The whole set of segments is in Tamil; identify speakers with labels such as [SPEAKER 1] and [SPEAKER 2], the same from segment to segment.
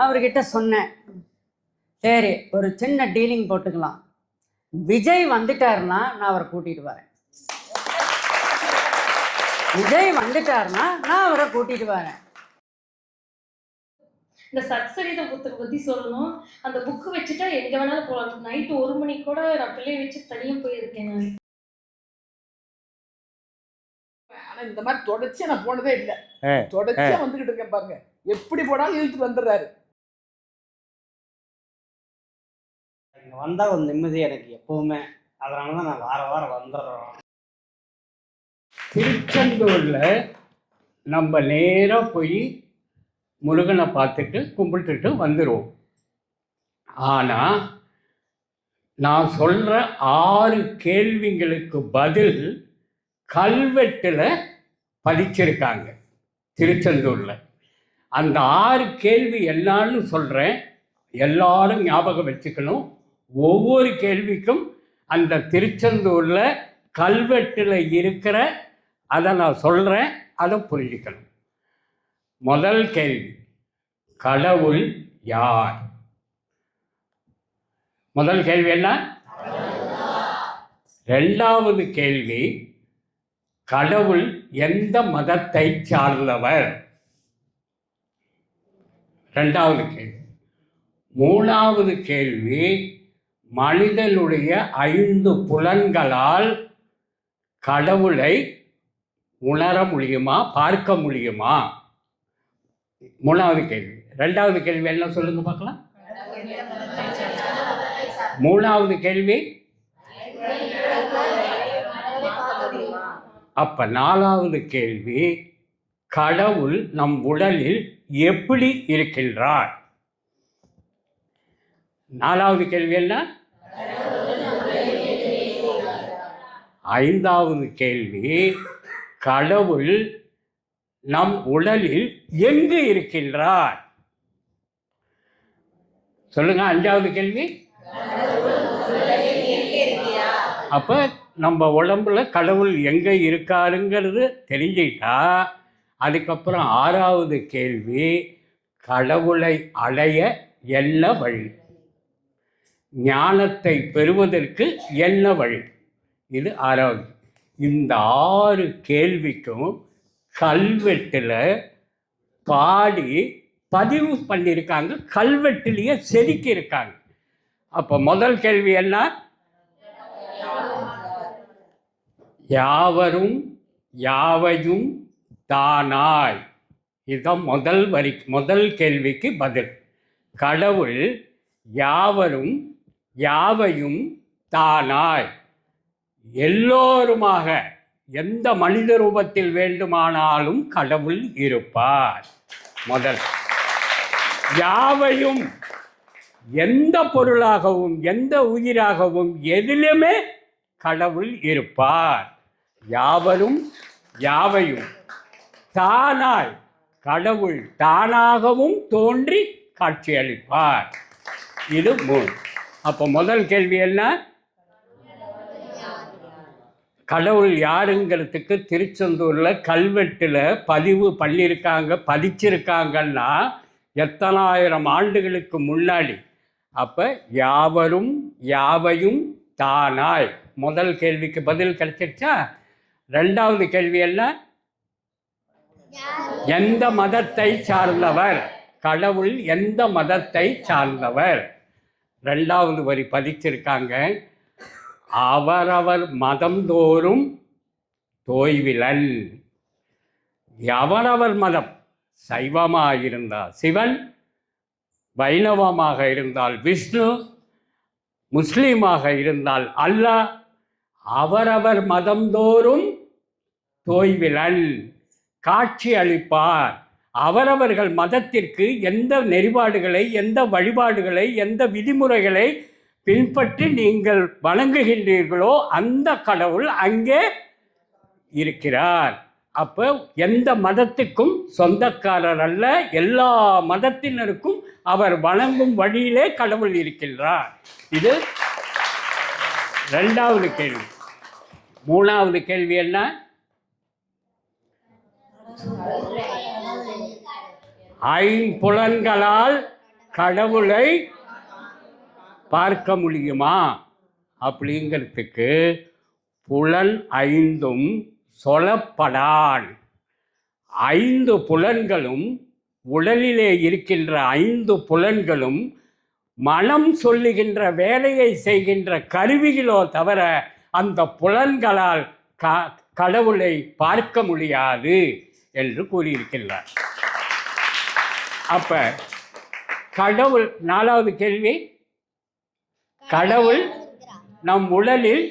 [SPEAKER 1] அவர்கிட்ட சொன்னேன், சரி ஒரு சின்ன டீலிங் போட்டுக்கலாம், விஜய் வந்துட்டாருன்னா நான் அவரை கூட்டிகிட்டு வரேன், விஜய் வந்துட்டாருன்னா நான் அவரை கூட்டிகிட்டு வரேன்.
[SPEAKER 2] இந்த சச்சரிதை புத்தகம் பற்றி சொல்லணும். அந்த புக்கு வச்சுட்டா எங்கே வேணாலும் போகலாம். நைட்டு 1 மணிக்கு கூட நான் பிள்ளைய வச்சு தனியாக போயிருக்கேன் நான்.
[SPEAKER 3] ஆனால் இந்த மாதிரி தொடர்ச்சியாக நான் போனதே இல்லை. தொடர்ச்சியாக வந்துக்கிட்டு இருக்கேன் பாருங்க, எப்படி போனாலும் இழுத்துட்டு வந்துடுறாரு.
[SPEAKER 4] இங்கே வந்தால் ஒரு நிம்மதி எனக்கு எப்பவுமே, அதனால தான் நான் வாரம் வந்துடுறோம்.
[SPEAKER 5] திருச்செந்தூரில் நம்ம நேராக போய் முருகனை பார்த்துட்டு கும்பிட்டுட்டு வந்துடுவோம். ஆனால் நான் சொல்கிற 6 கேள்விங்களுக்கு பதில் கல்வெட்டில் பதிச்சிருக்காங்க திருச்செந்தூரில். அந்த 6 கேள்வி என்னான்னு சொல்கிறேன், எல்லாரும் ஞாபகம் வச்சுக்கணும். ஒவ்வொரு கேள்விக்கும் அந்த திருச்செந்தூரில் கல்வெட்டில் இருக்கிற அதை நான் சொல்கிறேன், அதை புரிஞ்சுக்கணும். முதல் கேள்வி, கடவுள் யார்? முதல் கேள்வி என்ன? இரண்டாவது கேள்வி, கடவுள் எந்த மதத்தை சார்ந்தவர்? இரண்டாவது கேள்வி. மூணாவது கேள்வி, மனிதனுடைய 5 புலன்களால் கடவுளை உணர முடியுமா, பார்க்க முடியுமா? மூணாவது கேள்வி. ரெண்டாவது கேள்வி என்ன சொல்லுங்க பார்க்கலாம். மூணாவது கேள்வி. அப்ப நாலாவது கேள்வி, கடவுள் நம் உடலில் எப்படி இருக்கின்றார்? நாலாவது கேள்வி என்ன? ஐந்தாவது கேள்வி, கடவுள் நம் உடலில் எங்கு இருக்கின்றார்? சொல்லுங்க. அஞ்சாவது கேள்வி. அப்ப நம்ம உடம்புல கடவுள் எங்க இருக்காருங்கிறது தெரிஞ்சிட்டா, அதுக்கப்புறம் 6வது கேள்வி, கடவுளை அடைய என்ன வழி, ஞானத்தை பெறுவதற்கு என்ன வழி? இது 6வது. இந்த 6 கேள்விக்கும் கல்வெட்டில் பாடி பதிவு பண்ணியிருக்காங்க, கல்வெட்டிலேயே செதுக்கி இருக்காங்க. அப்போ முதல் கேள்வி என்ன? யாவரும் யாவையும் தானாய். இதுதான் முதல் கேள்விக்கு பதில். கடவுள் யாவரும் யாவையும் தானாய், எல்லோருமாக, எந்த மனித ரூபத்தில் வேண்டுமானாலும் கடவுள் இருப்பார். முதல். யாவையும், எந்த பொருளாகவும் எந்த உயிராகவும் எதிலுமே கடவுள் இருப்பார். யாவரும் யாவையும். தானாய், கடவுள் தானாகவும் தோன்றி காட்சியளிப்பார். இது 3. அப்போ முதல் கேள்வி என்ன? கடவுள் யாருங்கிறதுக்கு திருச்செந்தூரில் கல்வெட்டில் பதிவு பண்ணியிருக்காங்க, பதிச்சிருக்காங்கன்னா எத்தனாயிரம் ஆண்டுகளுக்கு முன்னாடி. அப்போ யாவரும் யாவையும் தானாய், முதல் கேள்விக்கு பதில் கிடைச்சிருச்சா? ரெண்டாவது கேள்வி என்ன? எந்த மதத்தை சார்ந்தவர்? கடவுள் எந்த மதத்தை சார்ந்தவர்? ரெண்டாவது வரி பதிச்சிருக்காங்க, அவரவர் மதம் தோறும் தோய்விலன். அவரவர் மதம், சைவமாக இருந்தால் சிவன், வைணவமாக இருந்தால் விஷ்ணு, முஸ்லீமாக இருந்தால் அல்லாஹ், அவரவர் மதம் தோறும் தோய்விலன், காட்சி அளிப்பார். அவரவர்கள் மதத்திற்கு எந்த நெறிபாடுகளை, எந்த வழிபாடுகளை, எந்த விதிமுறைகளை பின்பற்றி நீங்கள் வணங்குகின்றீர்களோ அந்த கடவுள் அங்கே இருக்கிறார். அப்போ எந்த மதத்துக்கும் சொந்தக்காரர் அல்ல, எல்லா மதத்தினருக்கும் அவர் வணங்கும் வழியிலே கடவுள் இருக்கின்றார். இது ரெண்டாவது கேள்வி. மூணாவது கேள்வி என்ன? ஐம்புலன்களால் கடவுளை பார்க்க முடியுமா அப்படிங்கிறதுக்கு புலன் ஐந்தும் சொல்லப்படான். 5 புலன்களும், உடலிலே இருக்கின்ற 5 புலன்களும் மனம் சொல்லுகின்ற வேலையை செய்கின்ற கருவிகளோ தவிர அந்த புலன்களால் கடவுளை பார்க்க முடியாது என்று கூறியிருக்கின்றார். அப்ப கடவுள், 4வது கேள்வி, கடவுள் நம் உடலில்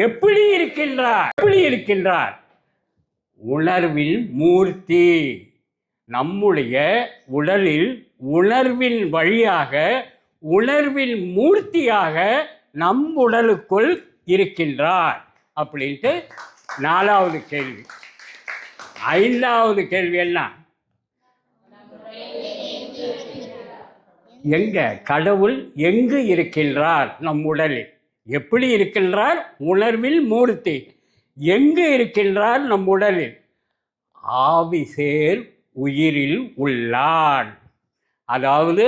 [SPEAKER 5] எப்படி இருக்கின்றார்? உணர்வின் மூர்த்தி. நம்முடைய உடலில் உணர்வின் வழியாக, உணர்வின் மூர்த்தியாக நம் உடலுக்குள் இருக்கின்றார் அப்படின்ட்டு 4வது கேள்வி. 5வது கேள்வி என்ன? எங்க கடவுள் எங்கு இருக்கின்றார்? நம் உடலில். எப்படி இருக்கின்றார்? உணர்வில் மூர்த்தி. எங்கு இருக்கின்றார்? நம் உடலில். ஆவிசேர் உயிரில் உள்ளான். அதாவது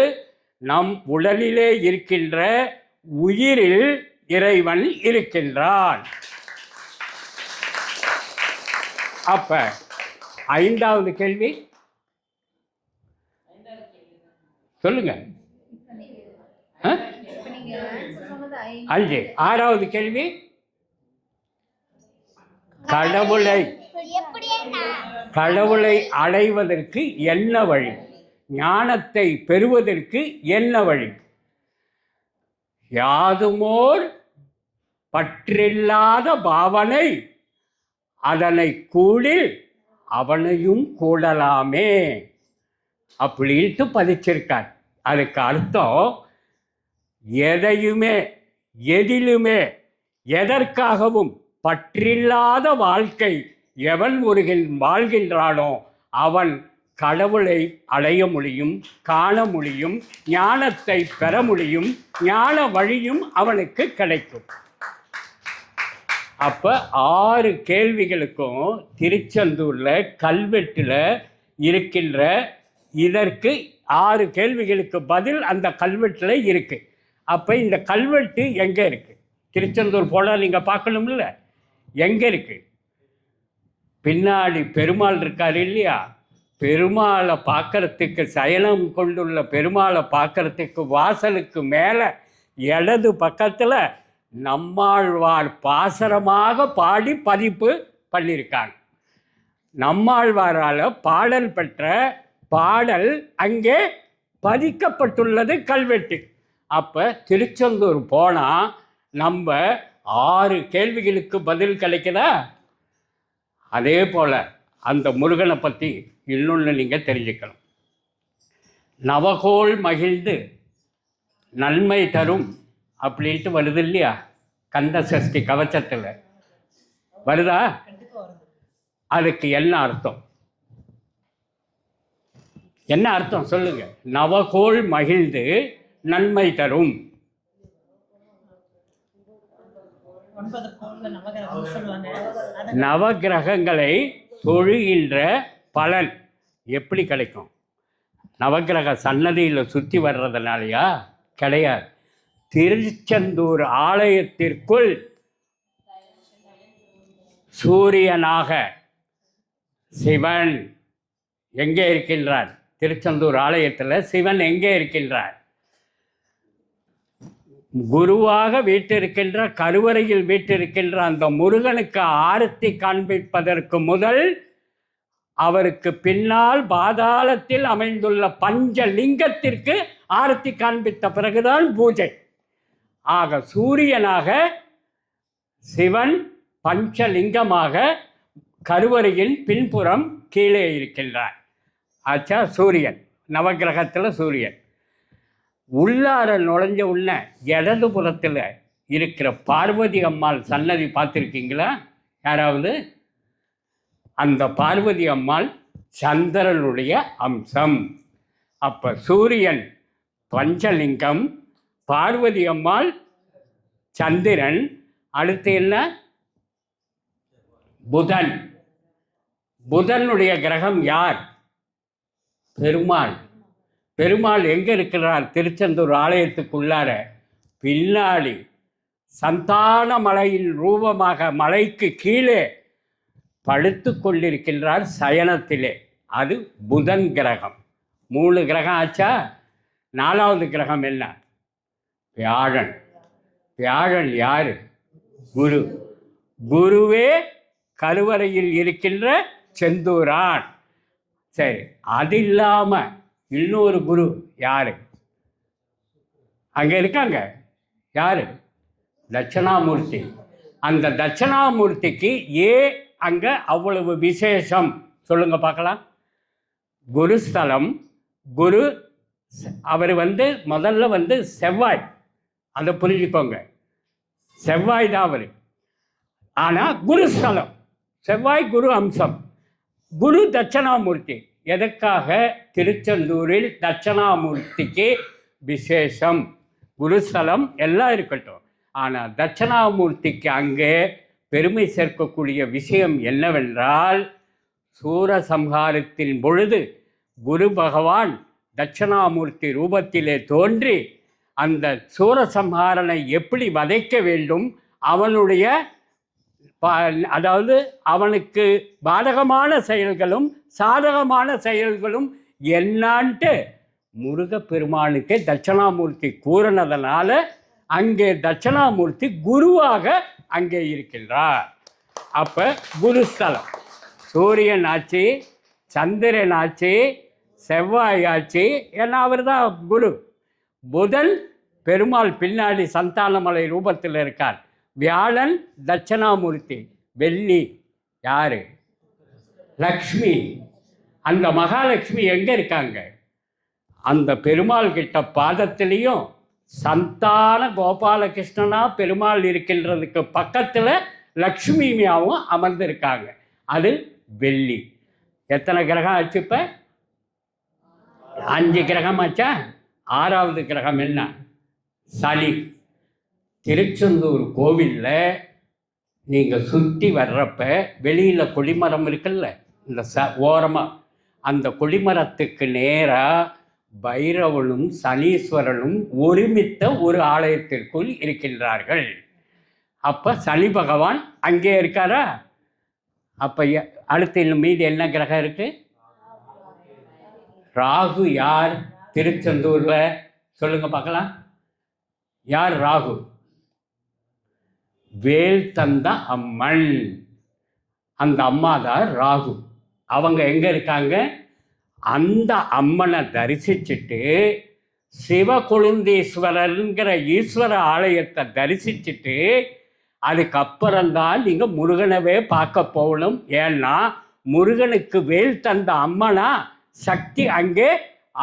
[SPEAKER 5] நம் உடலிலே இருக்கின்ற உயிரில் இறைவன் இருக்கின்றான். அப்ப 5வது கேள்வி சொல்லுங்க. 5. 6வது கேள்வி, கடவுளை அடைவதற்கு என்ன வழி? ஞானத்தை பெறுவதற்கு என்ன வழி? யாதுமோர் பற்றில்லாத பாவனை அதனை கூடில் அவனையும் கூடலாமே அப்படின்ட்டு பதிச்சிருக்கார். அதுக்கு அர்த்தம், எதையுமே எதிலுமே எதற்காகவும் பற்றில்லாத வாழ்க்கை எவன் வாழ்கின்றானோ அவன் கடவுளை அடைய முடியும், காண முடியும், ஞானத்தை பெற முடியும், ஞான வழியும் அவனுக்கு கிடைக்கும். அப்ப 6 கேள்விகளுக்கும் திருச்செந்தூர்ல கல்வெட்டுல இருக்கின்ற இதற்கு 6 கேள்விகளுக்கு பதில் அந்த கல்வெட்டுல இருக்கு. அப்ப இந்த கல்வெட்டு எங்க இருக்கு? திருச்செந்தூர் போனால் நீங்க பார்க்கணும்ல, எங்க இருக்கு? பின்னாடி பெருமாள் இருக்காரு இல்லையா? பெருமாளை பார்க்கறதுக்கு, சயனம் கொண்டுள்ள பெருமாளை பார்க்கறதுக்கு வாசலுக்கு மேலே இடது பக்கத்தில் நம்மாழ்வார் பாசரமாக பாடி பதிப்பு பண்ணியிருக்காங்க. நம்மாழ்வாரால் பாடல் பெற்ற பாடல் அங்கே பதிக்கப்பட்டுள்ளது கல்வெட்டு. அப்போ திருச்செந்தூர் போனால் நம்ம 6 கேள்விகளுக்கு பதில் கிடைக்குதா? அதே போல் அந்த முருகனை பற்றி இன்னொன்று நீங்கள் தெரிஞ்சுக்கணும். நவகோள் மகிழ்ந்து நன்மை தரும் அப்படின்ட்டு வருது இல்லையா? கந்த சஷ்டி கவச்சத்தில் வருதா? அதுக்கு என்ன அர்த்தம்? என்ன அர்த்தம் சொல்லுங்க. நவகோள் மகிழ்ந்து நன்மை தரும். நவகிரகங்களை தொழுகின்ற பலன் எப்படி கிடைக்கும்? நவகிரக சன்னதியில் சுற்றி வர்றதுனாலயா? கிடையாது. திருச்செந்தூர் ஆலயத்திற்குள் சூரியனாக சிவன் எங்கே இருக்கின்றார்? திருச்செந்தூர் ஆலயத்தில் சிவன் எங்கே இருக்கின்றார்? குருவாக வீட்டிருக்கின்ற, கருவறையில் வீட்டிருக்கின்ற அந்த முருகனுக்கு ஆரத்தி காண்பிப்பதற்கு முதல் அவருக்கு பின்னால் பாதாளத்தில் அமைந்துள்ள பஞ்சலிங்கத்திற்கு ஆரத்தி காண்பித்த பிறகுதான் பூஜை. ஆக சூரியனாக சிவன் பஞ்சலிங்கமாக கருவறையின் பின்புறம் கீழே இருக்கின்றார். ஆச்சா சூரியன், நவகிரகத்தில் சூரியன். உள்ளார நுழைஞ்ச உள்ள இடது புறத்தில் இருக்கிற பார்வதி அம்மாள் சன்னதி பார்த்துருக்கீங்களா யாராவது? அந்த பார்வதி அம்மாள் சந்திரனுடைய அம்சம். அப்போ சூரியன் பஞ்சலிங்கம், பார்வதி அம்மாள் சந்திரன், அடுத்து என்ன? புதன். புதனுடைய கிரகம் யார்? பெருமாள். பெருமாள் எங்கே இருக்கிறார்? திருச்செந்தூர் ஆலயத்துக்குள்ளார பின்னாடி சந்தான மலையின் ரூபமாக மலைக்கு கீழே படுத்து கொண்டிருக்கின்றார் சயனத்திலே. அது புதன் கிரகம். 3 கிரகம் ஆச்சா? 4வது கிரகம் என்ன? வியாழன். வியாழன் யாரு? குரு. குருவே கருவறையில் இருக்கின்ற செந்தூரான். சரி, அது இல்லாமல் இன்னொரு குரு யாரு அங்கே இருக்காங்க? யாரு? தட்சணாமூர்த்தி. அந்த தட்சணாமூர்த்திக்கு அங்கே அவ்வளவு விசேஷம் சொல்லுங்க பார்க்கலாம். குருஸ்தலம். குரு அவர் முதல்ல செவ்வாய், அதை புரிஞ்சுக்கோங்க. செவ்வாய் தான் அவர். ஆனால் குருஸ்தலம் செவ்வாய், குரு அம்சம். குரு தட்சணாமூர்த்தி. எதற்காக? திருச்செந்தூரில் தட்சணாமூர்த்திக்கு விசேஷம். குருஸ்தலம் எல்லாம் இருக்கட்டும், ஆனால் தட்சணாமூர்த்திக்கு அங்கே பெருமை சேர்க்கக்கூடிய விஷயம் என்னவென்றால், சூரசம்ஹாரத்தின் பொழுது குரு பகவான் தட்சணாமூர்த்தி ரூபத்திலே தோன்றி அந்த சூரசம்ஹாரனை எப்படி வதைக்க வேண்டும், அவனுடைய அதாவது அவனுக்கு பாதகமான செயல்களும் சாதகமான செயல்களும் என்னான்ட்டு முருகப்பெருமானுக்கு தட்சணாமூர்த்தி கூறினதனால அங்கே தட்சணாமூர்த்தி குருவாக அங்கே இருக்கின்றார். அப்போ குருஸ்தலம். சூரியன் ஆச்சு, சந்திரன் ஆச்சு, செவ்வாய் ஆச்சு, ஏன்னா அவர் தான் குரு. புதன் பெருமாள் பின்னாடி சந்தானமலை ரூபத்தில் இருக்கார். வியாழன் தட்சணாமூர்த்தி. வெள்ளி யாரு? லக்ஷ்மி. அந்த மகாலட்சுமி எங்கே இருக்காங்க? அந்த பெருமாள் கிட்ட பாதத்திலையும் சந்தான கோபாலகிருஷ்ணனா பெருமாள் இருக்கின்றதுக்கு பக்கத்தில் லக்ஷ்மியாவும் அமர்ந்திருக்காங்க. அது வெள்ளி. எத்தனை கிரகம் ஆச்சு? இப்போ 5 கிரகம் ஆச்சா? 6வது கிரகம் என்ன? சனி. திருச்செந்தூர் கோவிலில் நீங்கள் சுற்றி வர்றப்ப வெளியில் கொடிமரம் இருக்குல்ல, இந்த ஓரமாக அந்த கொடிமரத்துக்கு நேராக பைரவனும் சனீஸ்வரனும் ஒருமித்த ஒரு ஆலயத்திற்குள் இருக்கின்றார்கள். அப்போ சனி பகவான் அங்கே இருக்காரா? அப்போ அடுத்து இன்னும் மீதி என்ன கிரகம் இருக்கு? ராகு. யார் திருச்செந்தூரில்? சொல்லுங்க பார்க்கலாம். யார் ராகு? வேல் தந்த அம்மன். அந்த அம்மா தான் ராகு. அவங்க எங்கே இருக்காங்க? அந்த அம்மனை தரிசிச்சுட்டு சிவகுழுந்தீஸ்வரருங்கிற ஈஸ்வர ஆலயத்தை தரிசிச்சுட்டு அதுக்கப்புறம்தான் நீங்கள் முருகனவே பார்க்க போகணும். ஏன்னா முருகனுக்கு வேல் தந்த அம்மனா சக்தி அங்கே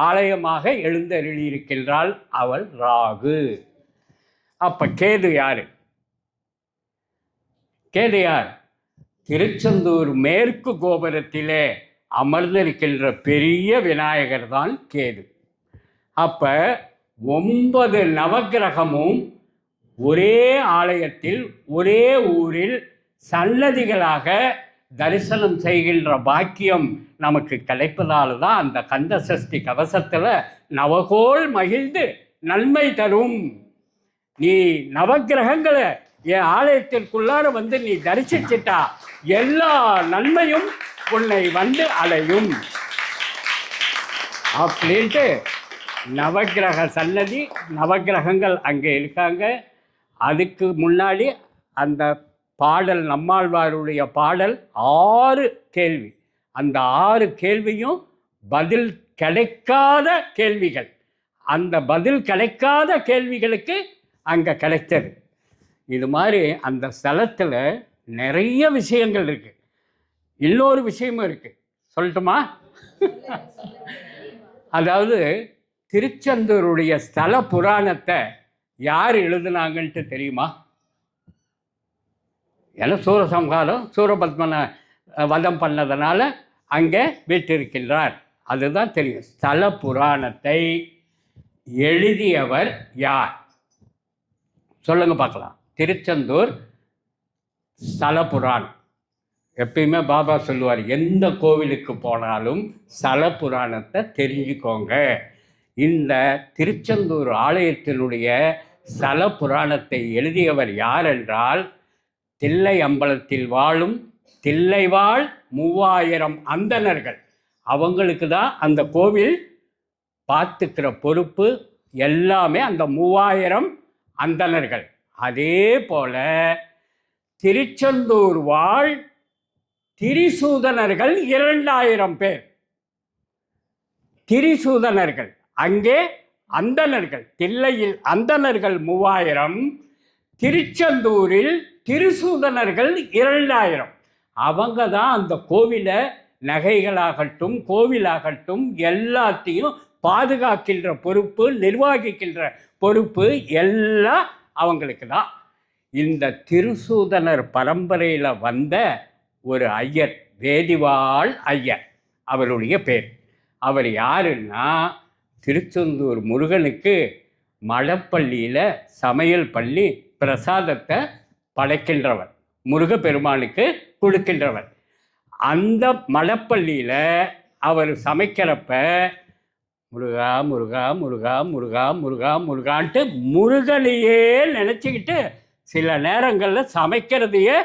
[SPEAKER 5] ஆலயமாக எழுந்தருளியிருக்கின்றாள். அவள் ராகு. அப்போ கேது யார்? கேது யார்? திருச்செந்தூர் மேற்கு கோபுரத்திலே அமர்ந்திருக்கின்ற பெரிய விநாயகர் தான் கேது. அப்போ 9 நவக்கிரகமும் ஒரே ஆலயத்தில் ஒரே ஊரில் சன்னதிகளாக தரிசனம் செய்கின்ற பாக்கியம் நமக்கு கிடைப்பதால் தான் அந்த கந்த சஷ்டி கவசத்தில் நவகோள் மகிழ்ந்து நன்மை தரும். நீ நவக்கிரகங்களை என் ஆலயத்திற்குள்ளார நீ தரிசிச்சிட்டா எல்லா நன்மையும் உன்னை அலையும் அப்படின்ட்டு நவக்கிரக சன்னதி, நவக்கிரகங்கள் அங்கே இருக்காங்க. அதுக்கு முன்னாடி அந்த பாடல், நம்மாழ்வாருடைய பாடல் 6 கேள்வி. அந்த 6 கேள்வியும் பதில் கிடைக்காத கேள்விகள். அந்த பதில் கிடைக்காத கேள்விகளுக்கு அங்கே கிடைத்தது. இது மாதிரி அந்த ஸ்தலத்தில் நிறைய விஷயங்கள் இருக்குது. இன்னொரு விஷயமும் இருக்குது, சொல்லட்டுமா? அதாவது திருச்செந்தூருடைய ஸ்தல புராணத்தை யார் எழுதுனாங்கன்ட்டு தெரியுமா? ஏன்னா சூரசம்ஹாரம், சூரபத்மனை வதம் பண்ணதுனால அங்கே வீற்றிருக்கின்றார், அதுதான் தெரியும். ஸ்தல புராணத்தை எழுதியவர் யார் சொல்லுங்க பார்க்கலாம். திருச்செந்தூர் ஸ்தல புராணம். எப்பயுமே பாபா சொல்லுவார், எந்த கோவிலுக்கு போனாலும் ஸ்தல புராணத்தை தெரிஞ்சுக்கோங்க. இந்த திருச்செந்தூர் ஆலயத்தினுடைய ஸ்தல புராணத்தை எழுதியவர் யார் என்றால், தில்லை அம்பலத்தில் வாழும் தில்லைவாழ் 3000 அந்தணர்கள். அவங்களுக்கு தான் அந்த கோவில் பார்த்துக்கிற பொறுப்பு எல்லாமே அந்த 3000 அந்தணர்கள். அதே போல திருச்செந்தூர் வாழ் திரிசூதனர்கள் 2000 பேர். திரிசூதனர்கள் அங்கே அந்தணர்கள், தில்லையில் அந்தணர்கள் 3000, திருச்செந்தூரில் திரிசூதனர்கள் 2000. அவங்க தான் அந்த கோவிலை நகைகளாகட்டும் கோவிலாகட்டும் எல்லாத்தையும் பாதுகாக்கின்ற பொறுப்பு, நிர்வகிக்கின்ற பொறுப்பு எல்லாம் அவங்களுக்கு தான். இந்த திருசூதனர் பரம்பரையில் வந்த ஒரு ஐயர், வேதிவாள் ஐயர் அவருடைய பேர். அவர் யாருன்னா, திருச்செந்தூர் முருகனுக்கு மடப்பள்ளியில் சமையல் பண்ணி பிரசாதத்தை படைக்கின்றவர், முருகப்பெருமானுக்கு கொடுக்கின்றவர். அந்த மடப்பள்ளியில் அவர் சமைக்கிறப்ப முருகா முருகா முருகா முருகா முருகா முருகான்ட்டு முருகனையே நினச்சிக்கிட்டு சில நேரங்களில் சமைக்கிறதையே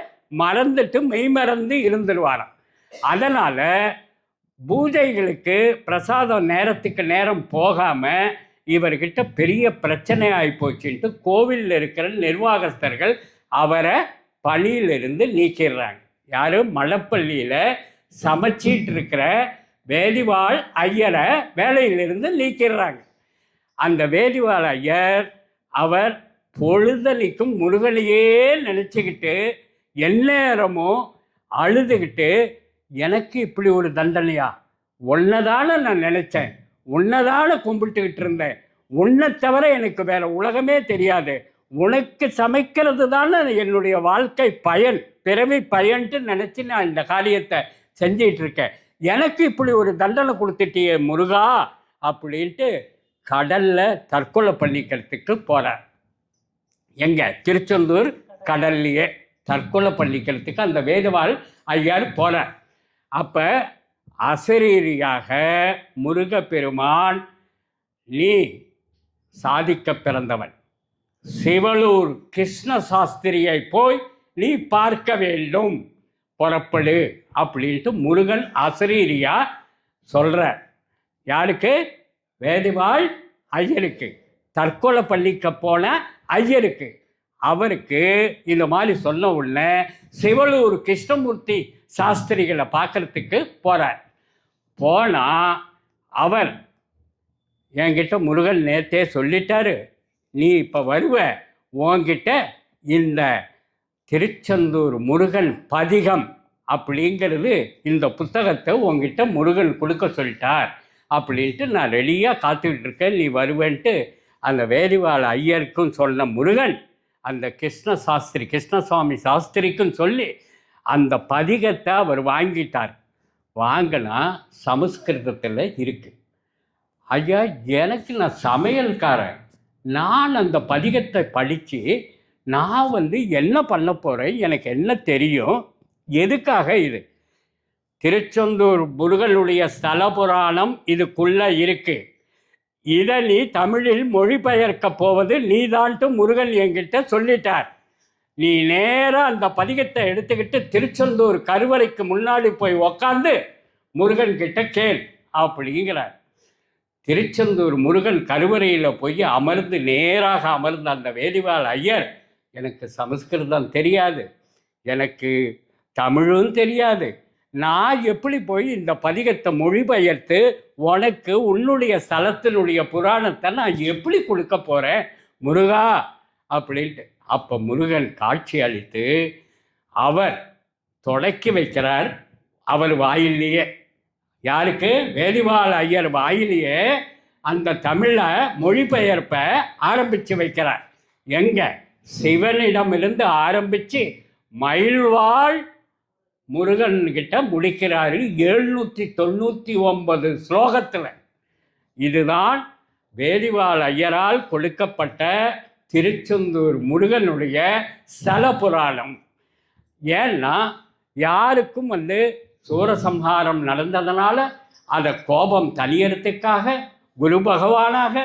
[SPEAKER 5] மறந்துட்டு மெய்மறந்து இருந்துருவாராம். அதனால் பூஜைகளுக்கு பிரசாதம் நேரத்துக்கு நேரம் போகாமல் இவர்கிட்ட பெரிய பிரச்சனை ஆகிப்போச்சுன்ட்டு கோவிலில் இருக்கிற நிர்வாகஸ்தர்கள் அவரை பணியிலிருந்து நீக்கிடுறாங்க. யார்? மடப்பள்ளியில் சமைச்சிட்டு இருக்கிற வேதிவாள் ஐயரை வேலையிலிருந்து நீக்கிடுறாங்க. அந்த வேதிவாள் ஐயர் அவர் பொழுதனைக்கும் முருகனையே நினச்சிக்கிட்டு எந்நேரமும் அழுதுகிட்டு, எனக்கு இப்படி ஒரு தண்டனையா, உன்னைதானே நான் நினச்சேன், உன்னைதானே கும்பிட்டுக்கிட்டு இருந்தேன், உன்னை தவிர எனக்கு வேறு உலகமே தெரியாது, உனக்கு சமைக்கிறது தானே என்னுடைய வாழ்க்கை பயன், பிறவி பயன்ட்டு நினச்சி நான் இந்த காரியத்தை செஞ்சிகிட்ருக்கேன், எனக்கு இப்படி ஒரு தண்டனை கொடுத்துட்டியே முருகா அப்படின்ட்டு கடலில் தற்கொலை பண்ணிக்கிறதுக்கு போகிறார். எங்கே? திருச்செந்தூர் கடல்லையே தற்கொலை பண்ணிக்கிறதுக்கு அந்த வேதவாள் ஐயர் போகிறார். அப்போ அசரீரியாக முருகப்பெருமான், நீ சாதிக்க பிறந்தவன், சிவலூர் கிருஷ்ண சாஸ்திரியை போய் நீ பார்க்க வேண்டும், புறப்படு அப்படின்ட்டு முருகன் அசரீரியா சொல்கிறார். யாருக்கு? வேதிவாள் ஐயருக்கு, தற்கொலை பண்ணிக்க போன ஐயருக்கு. அவருக்கு இந்த மாதிரி சொன்ன உடனே சிவலூர் கிருஷ்ணமூர்த்தி சாஸ்திரிகளை பார்க்கறதுக்கு போகிறார். போனால் அவர் என்கிட்ட முருகன் நேற்றே சொல்லிட்டாரு, நீ இப்போ வருவ, உன்கிட்ட இந்த திருச்செந்தூர் முருகன் பதிகம் அப்படிங்கிறது இந்த புத்தகத்தை உங்ககிட்ட முருகன் கொடுக்க சொல்லிட்டார் அப்படின்ட்டு நான் ரெடியாக காத்துக்கிட்டு இருக்கேன், நீ வருவேன்ட்டு அந்த வேதிவாள் ஐயருக்கும் சொன்ன முருகன் அந்த கிருஷ்ணசுவாமி சாஸ்திரிக்கும் சொல்லி அந்த பதிகத்தை அவர் வாங்கிட்டார். வாங்கினா சமஸ்கிருதத்தில் இருக்குது. ஐயா, எனக்கு நான் சமையல்காரன், நான் அந்த பதிகத்தை படித்து நான் என்ன பண்ண போகிறேன், எனக்கு என்ன தெரியும், எதுக்காக இது? திருச்செந்தூர் முருகனுடைய ஸ்தல புராணம் இதுக்குள்ளே இருக்குது, இதை நீ தமிழில் மொழிபெயர்க்க போவது நீதான்ட்டு முருகன் என்கிட்ட சொல்லிட்டார். நீ நேராக அந்த பதிகத்தை எடுத்துக்கிட்டு திருச்செந்தூர் கருவறைக்கு முன்னாடி போய் உக்காந்து முருகன்கிட்ட கேள் அப்படிங்கிறார். திருச்செந்தூர் முருகன் கருவறையில் போய் அமர்ந்து நேராக அமர்ந்த அந்த வேதிவாள் ஐயர், எனக்கு சமஸ்கிருதம் தெரியாது, எனக்கு தமிழும் தெரியாது, நான் எப்படி போய் இந்த பதிகத்தை மொழிபெயர்த்து உனக்கு உன்னுடைய ஸ்தலத்தினுடைய புராணத்தை நான் எப்படி கொடுக்க போகிறேன் முருகா அப்படின்ட்டு. அப்போ முருகன் காட்சி அளித்து அவர் தொடக்கி வைக்கிறார். அவர் வாயிலேயே, யாருக்கு? வேதிவாள் ஐயர் வாயிலேயே அந்த தமிழை மொழிபெயர்ப்ப ஆரம்பித்து வைக்கிறார். எங்கே? சிவனிடமிருந்து ஆரம்பித்து மயில்வாள் முருகன்கிட்ட முடிக்கிறாரு 799 ஸ்லோகத்தில். இதுதான் வேதிவாள் ஐயரால் கொடுக்கப்பட்ட திருச்செந்தூர் முருகனுடைய ஸ்தல புராணம். ஏன்னா யாருக்கும் சூரசம்ஹாரம் நடந்ததுனால அதை கோபம் தணியறதுக்காக குரு பகவானாக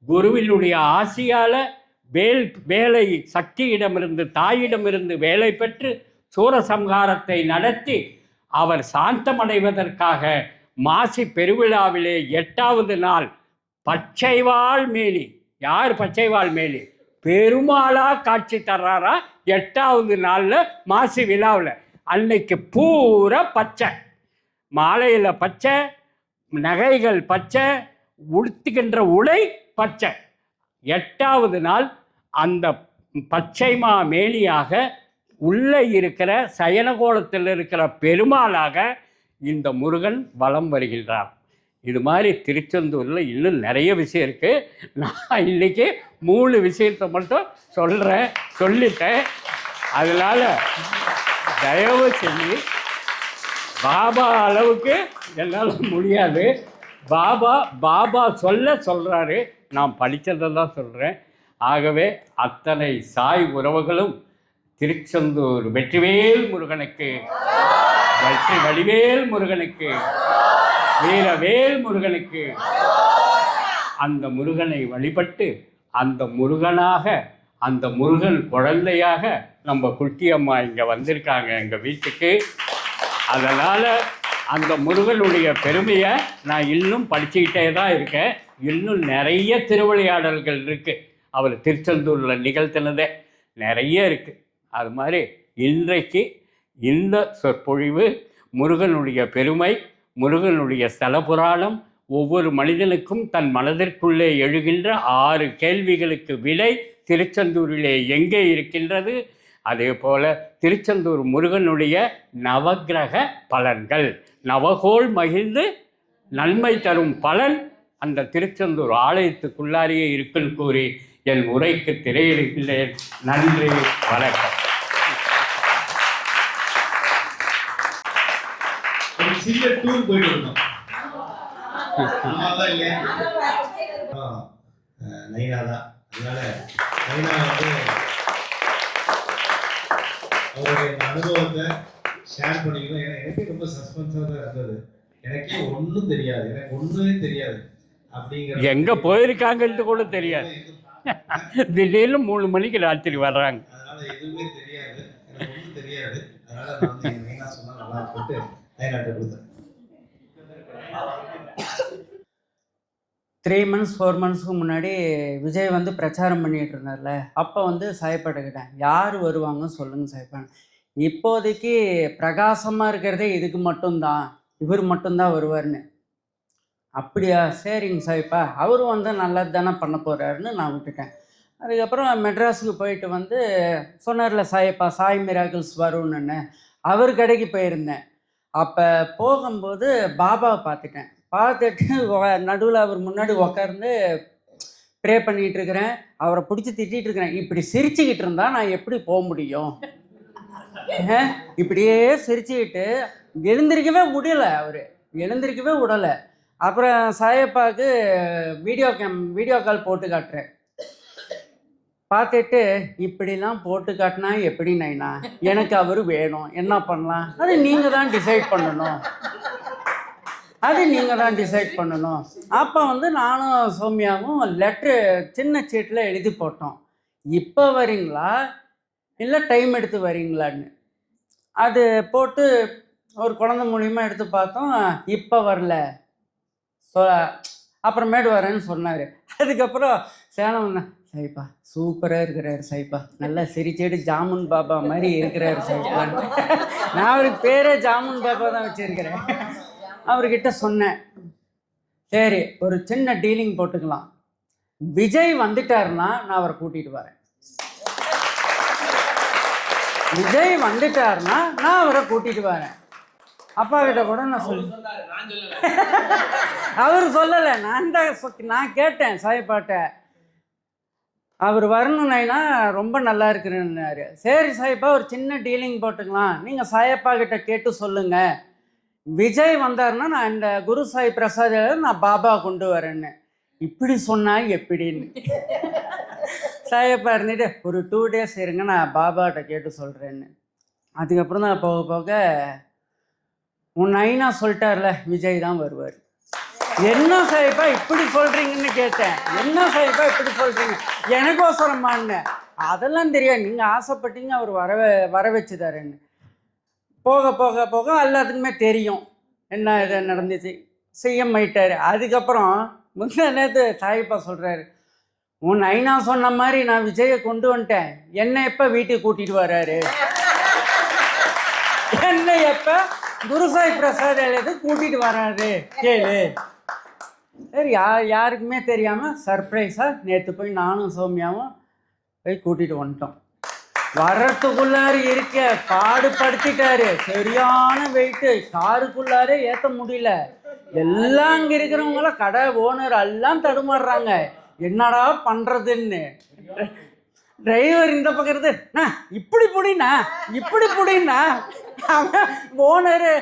[SPEAKER 5] குருவினுடைய ஆசியால் வேலை சக்தியிடமிருந்து தாயிடமிருந்து வேலை பெற்று சூரசம்ஹாரத்தை நடத்தி அவர் சாந்தமடைவதற்காக மாசி பெருவிழாவிலே 8வது நாள் பச்சைவாள் மேலி, யார் பச்சைவாள் மேலி? பெருமாளா காட்சி தர்றாரா 8வது நாளில் மாசி விழாவில். அன்னைக்கு பூரா பச்சை, மாலையில் பச்சை, நகைகள் பச்சை, உடுத்துகின்ற உடை பச்சை. 8வது நாள் அந்த பச்சைமா மேலியாக உள்ளே இருக்கிற சயனகோலத்தில் இருக்கிற பெருமாளாக இந்த முருகன் வலம் வருகின்றார். இது மாதிரி திருச்செந்தூரில் இன்னும் நிறைய விஷயம் இருக்குது. நான் இன்றைக்கி 3 விஷயத்தை மட்டும் சொல்லிட்டேன். அதனால் தயவு செஞ்சு பாபா அளவுக்கு என்னால் முடியாது. பாபா சொல்கிறாரு, நான் படித்ததை தான் சொல்கிறேன். ஆகவே அத்தனை சாய் உறவுகளும் திருச்செந்தூர் வெற்றிவேல் முருகனுக்கு, வடிவேல் முருகனுக்கு, வீரவேல் முருகனுக்கு, அந்த முருகனை வழிபட்டு அந்த முருகனாக, அந்த முருகன் குழந்தையாக நம்ம குட்டியம்மா இங்கே வந்திருக்காங்க எங்கள் வீட்டுக்கு. அதனால் அந்த முருகனுடைய பெருமையை நான் இன்னும் படிச்சுக்கிட்டே தான் இருக்கேன். இன்னும் நிறைய திருவிளையாடல்கள் இருக்குது. அவர் திருச்செந்தூரில் நிகழ்த்தினதே நிறைய இருக்குது. அது மாதிரி இன்றைக்கு இந்த சொற்பொழிவு முருகனுடைய பெருமை, முருகனுடைய ஸ்தல புராணம், ஒவ்வொரு மனிதனுக்கும் தன் மனதிற்குள்ளே எழுகின்ற 6 கேள்விகளுக்கு விடை திருச்செந்தூரிலே எங்கே இருக்கின்றது, அதே போல் திருச்செந்தூர் முருகனுடைய நவக்கிரக பலன்கள், நவகோள் மகிழ்ந்து நன்மை தரும் பலன் அந்த திருச்செந்தூர் ஆலயத்துக்குள்ளாரியே இருக்குன்னு கூறி என் உரைக்கு திரையிடுகின்றேன். நன்றி, வணக்கம்.
[SPEAKER 6] சின்ன டூர் போயிட்டு இருந்தோம். நைனா தான். அதனால நைனா வந்து அவருடைய அனுபவத்தை ஷேர் பண்ணிக்கணும். ஏன்னா எனக்கு ரொம்ப சஸ்பென்ஸாக தான் இருந்தது. எனக்கே ஒன்றும் தெரியாது, எனக்கு ஒன்றுமே தெரியாது. அப்படிங்கிற
[SPEAKER 5] எங்கே போயிருக்காங்கன்ட்டு கூட தெரியாது. திடீர்னு 3 மணிக்கு ராத்திரி வர்றாங்க.
[SPEAKER 6] அதனால எதுவுமே தெரியாது, எனக்கு ஒன்றும் தெரியாது. அதனால நான் வந்து நைனா சொன்னால் நல்லா போட்டு நைனாட்ட கொடுத்தேன்.
[SPEAKER 1] 3 months 4 monthsக்கு முன்னாடி விஜய் வந்து பிரச்சாரம் பண்ணிகிட்டு இருந்தார்ல, அப்போ வந்து சாயப்பாட்டுக்கிட்டேன், யார் வருவாங்க சொல்லுங்கள் சாயப்பான், இப்போதைக்கு பிரகாசமாக இருக்கிறதே இதுக்கு மட்டும்தான், இவர் மட்டும்தான் வருவார்னு. அப்படியா, சரிங்க சாய்ப்பா, அவரும் வந்து நல்லது தானே பண்ண போகிறாருன்னு நான் விட்டுட்டேன். அதுக்கப்புறம் மெட்ராஸுக்கு போயிட்டு வந்து சொன்னார்ல சாயப்பா, சாய் மிராக்கிள்ஸ் வரும்னு, அவர் கடைக்கு போயிருந்தேன். அப்போ போகும்போது பாபாவை பார்த்துட்டேன். பார்த்துட்டு நடுவில் அவர் முன்னாடி உக்கார்ந்து ப்ரே பண்ணிகிட்டு இருக்கிறேன். அவரை பிடிச்சி திட்டிகிட்டு இருக்கிறேன். இப்படி சிரிச்சுக்கிட்டு இருந்தால் நான் எப்படி போக முடியும்? இப்படியே சிரிச்சுக்கிட்டு எழுந்திருக்கவே முடியலை, அவர் எழுந்திருக்கவே விடலை. அப்புறம் சாயப்பாவுக்கு வீடியோ கால் போட்டு காட்டுறேன். பார்த்துட்டு இப்படிலாம் போட்டு காட்டினா எப்படி நைனா, எனக்கு அவர் வேணும், என்ன பண்ணலாம், அது நீங்கள் தான் டிசைட் பண்ணணும், அப்போ வந்து நானும் சௌமியாவும் லெட்ரு சின்ன சீட்டில் எழுதி போட்டோம். இப்போ வரீங்களா இல்லை டைம் எடுத்து வரீங்களான்னு. அது போட்டு ஒரு குழந்தை மூலியமாக எடுத்து பார்த்தோம். இப்போ வரல, அப்புறமேட்டு வரேன்னு சொன்னார். அதுக்கப்புறம் சேலம், சாய்ப்பா சூப்பராக இருக்கிறாரு சாய்ப்பா, நல்லா சிரிச்சேடு ஜாமுன் பாபா மாதிரி இருக்கிறாரு சாய்ப்பான்னு. நான் அவருக்கு பேரே ஜாமுன் பாபா தான் வச்சுருக்கிறேன். அவர்கிட்ட சொன்னேன், சரி ஒரு சின்ன டீலிங் போட்டுக்கலாம், விஜய் வந்துட்டாருன்னா நான் அவரை கூட்டிகிட்டு வரேன், விஜய் வந்துட்டாருன்னா நான் அவரை கூட்டிகிட்டு வரேன். அப்பா கிட்ட கூட நான் அவர் சொல்லலை, நான் கேட்டேன் சாய்ப்பாட்ட, அவர் வரணும்னா ரொம்ப நல்லா இருக்கிறேன்னாரு. சரி சாய்ப்பா ஒரு சின்ன டீலிங் போட்டுக்கலாம், நீங்கள் சாயப்பா கிட்ட கேட்டு சொல்லுங்கள், விஜய் வந்தாருன்னா நான் இந்த குரு சாய் பிரசாத் நான் பாபா கொண்டு வரேன்னு. இப்படி சொன்னால் எப்படின்னு சாயப்பா இருந்துட்டு ஒரு 2 days இருங்க, நான் பாபாட்ட கேட்டு சொல்கிறேன்னு. அதுக்கப்புறம் தான் போக போக உன் நைனா சொல்லிட்டார்ல, விஜய் தான் வருவார். என்ன சாய்ப்பா இப்படி சொல்கிறீங்கன்னு கேட்டேன். என்ன சாய்ப்பா இப்படி சொல்கிறீங்க, எனக்கோசரமான்னு. அதெல்லாம் தெரியாது, நீங்கள் ஆசைப்பட்டீங்க அவர் வர வச்சு தரேன்னு. போக போக போக எல்லாத்துக்குமே தெரியும் என்ன இது நடந்துச்சு. சிஎம் ஆயிட்டார். அதுக்கப்புறம் முந்தின நேற்று சாய்ப்பா சொல்கிறாரு, உன் நைனா சொன்ன மாதிரி நான் விஜயை கொண்டு வந்துட்டேன், என்னை எப்போ வீட்டுக்கு கூட்டிகிட்டு வர்றாரு, என்னை எப்போ குருசாய் பிரசாத் ஆலயத்துக்கு கூட்டிகிட்டு வர்றாரு கேளு. சரி, யாருக்குமே தெரியாமல் சர்ப்ரைஸாக நேற்று போய் நானும் சௌமியாவும் போய் கூட்டிகிட்டு வந்துட்டோம். வர்றதுக்குள்ளாரு இருக்க பாடுபடுத்திட்டாரு. சரியான வெயிட்டு, காருக்குள்ளாரே ஏற்ற முடியல. எல்லாம் அங்கே இருக்கிறவங்களாம் கடை ஓனர் எல்லாம் தடுமாறுறாங்க, என்னடா பண்ணுறதுன்னு. டிரைவர் இந்த பக்கம் இருந்து, இப்படி பிடிண்ணா இப்படி பிடிண்ணா. அவன் ஓனரு,